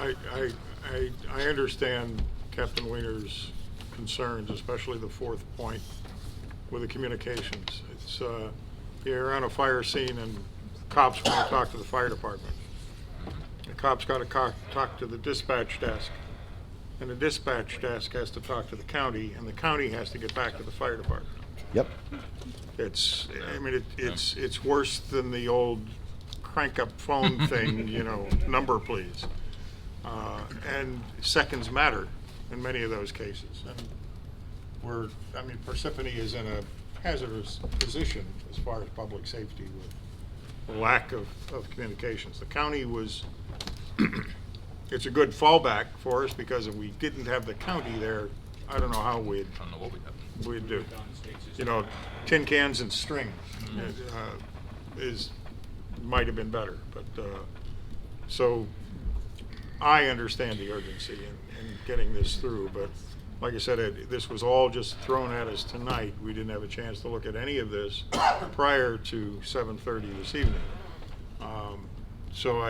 S4: I understand Captain Weiner's concerns, especially the fourth point with the communications. It's, you're on a fire scene and cops want to talk to the fire department. The cops got to talk to the dispatch desk, and the dispatch desk has to talk to the county, and the county has to get back to the fire department.
S6: Yep.
S4: It's, I mean, it's worse than the old crank up phone thing, you know, number please. And seconds matter in many of those cases. And I mean, Parsippany is in a hazardous position as far as public safety with the lack of communications. The county was, it's a good fallback for us because if we didn't have the county there, I don't know how we'd do. You know, tin cans and string might have been better, but so I understand the urgency in getting this through, but like I said, this was all just thrown at us tonight. We didn't have a chance to look at any of this prior to 7:30 this evening. So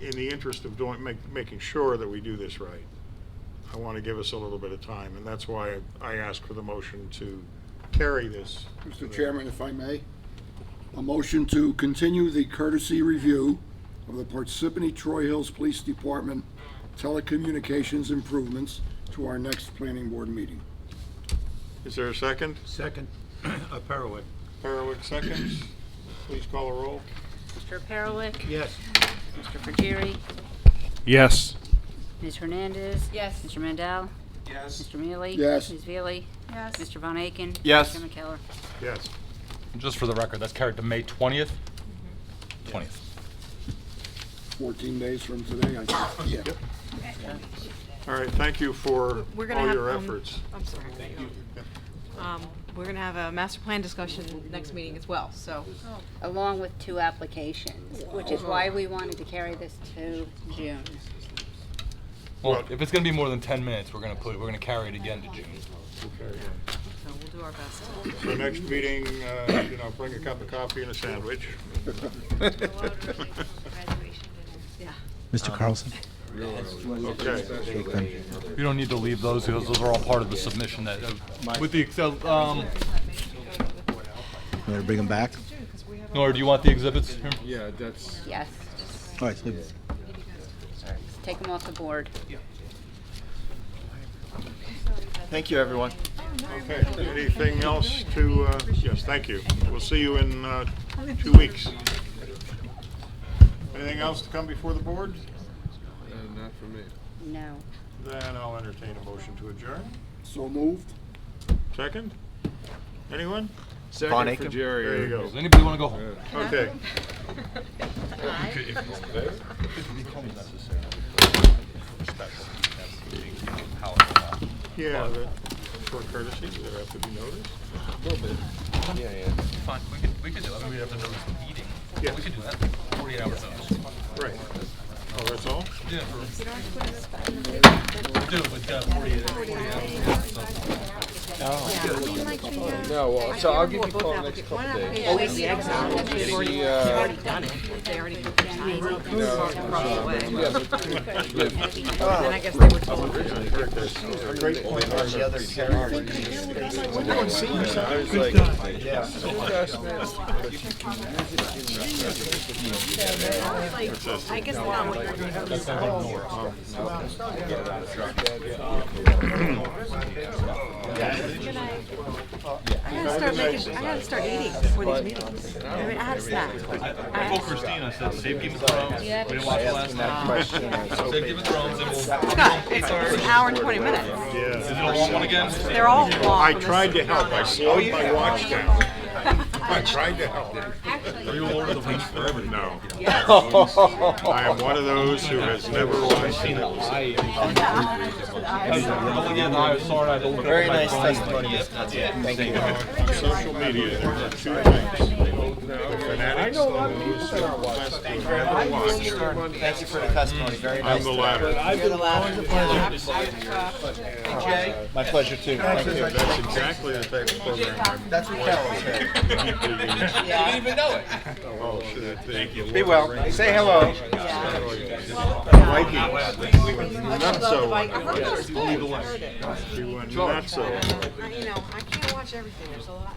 S4: in the interest of making sure that we do this right, I want to give us a little bit of time, and that's why I asked for the motion to carry this.
S7: Mr. Chairman, if I may, a motion to continue the courtesy review of the Parsippany Troy Hills Police Department telecommunications improvements to our next planning board meeting.
S4: Is there a second?
S11: Second. Perowick.
S4: Perowick seconds. Please call a roll.
S3: Mr. Perelik?
S11: Yes.
S3: Mr. Fajiri?
S12: Yes.
S3: Ms. Hernandez?
S14: Yes.
S3: Mr. Mandel?
S11: Yes.
S3: Mr. Mealy?
S7: Yes.
S3: Ms. Veely?
S14: Yes.
S3: Mr. Von Aiken?
S8: Yes.
S3: Mr. McKellar?
S4: Yes.
S8: Just for the record, that's carried to May 20th? 20th.
S7: 14 days from today, I think. Yeah.
S4: All right, thank you for
S9: We're gonna
S4: all
S9: have,
S4: your efforts.
S9: I'm sorry. We're gonna have a master plan discussion next meeting as well, so.
S3: Along with 2 applications, which is why we wanted to carry this to June.
S8: Well, if it's gonna be more than 10 minutes, we're gonna carry it again to June.
S9: So we'll do our best.
S4: So next meeting, bring a cup of coffee and a sandwich.
S9: Yeah.
S6: Mr. Carlson?
S4: Okay.
S8: You don't need to leave those because those are all part of the submission that, with the Excel,
S6: You want to bring them back?
S8: or do you want the exhibits here?
S12: Yeah, that's.
S3: Yes.
S6: All right, leave it.
S3: Take them off the board.
S13: Thank you, everyone.
S4: Okay, anything else to, yes, thank you. We'll see you in 2 weeks. Anything else to come before the board?
S12: Not for me.
S3: No.
S4: Then I'll entertain a motion to adjourn.
S7: So moved.
S4: Second? Anyone?
S12: Second for
S13: Aiken.
S12: Jerry.
S4: There you go.
S8: Does anybody want to go home?
S4: Okay.
S8: If it becomes necessary.
S4: Yeah, for courtesy, does it have to be noticed?
S12: A little bit. Yeah.
S8: Fine, we could do it. I mean, we'd have to notice the meeting.
S4: Yeah.
S8: We could do that. 48 hours notice.
S4: Right. Oh, that's all?
S8: Yeah. Do it with 48 hours.
S12: No, well, so I'll give you a call next couple days.
S9: Always the exile. They've already done it. They already put the signs up across the way. Then I guess they were told.
S4: Great point.
S13: The other carrier.
S12: I was like,
S13: Yeah.
S9: I guess not what you're doing. I gotta start eating before these meetings. I mean, I had a snack.
S8: I told Christine, I said, save Game of Thrones. We didn't watch the last time. Save Game of Thrones and we'll.
S9: It's an hour and 20 minutes.
S8: Is it a long one again?
S9: They're all long.
S4: I tried to help. I slowed my watch down. I tried to help.
S8: Are you a Lord of the Rings forever?
S4: No. I am one of those who has never watched it.
S13: Very nice testimony. Thank you.
S4: Social media, there are 2 things. I know a lot of people that are watching.
S13: Thank you for the testimony, very nice.
S4: I'm the latter.
S13: You're the latter.
S11: Jay?
S13: My pleasure too, thank you.
S4: That's exactly the type of program.
S13: That's what Carol said.
S11: Yeah. I didn't even know it.
S4: Oh, shit, thank you.
S13: Be well, say hello.
S4: Mikey, not so. She went not so.
S9: You know, I can't watch everything, there's a lot.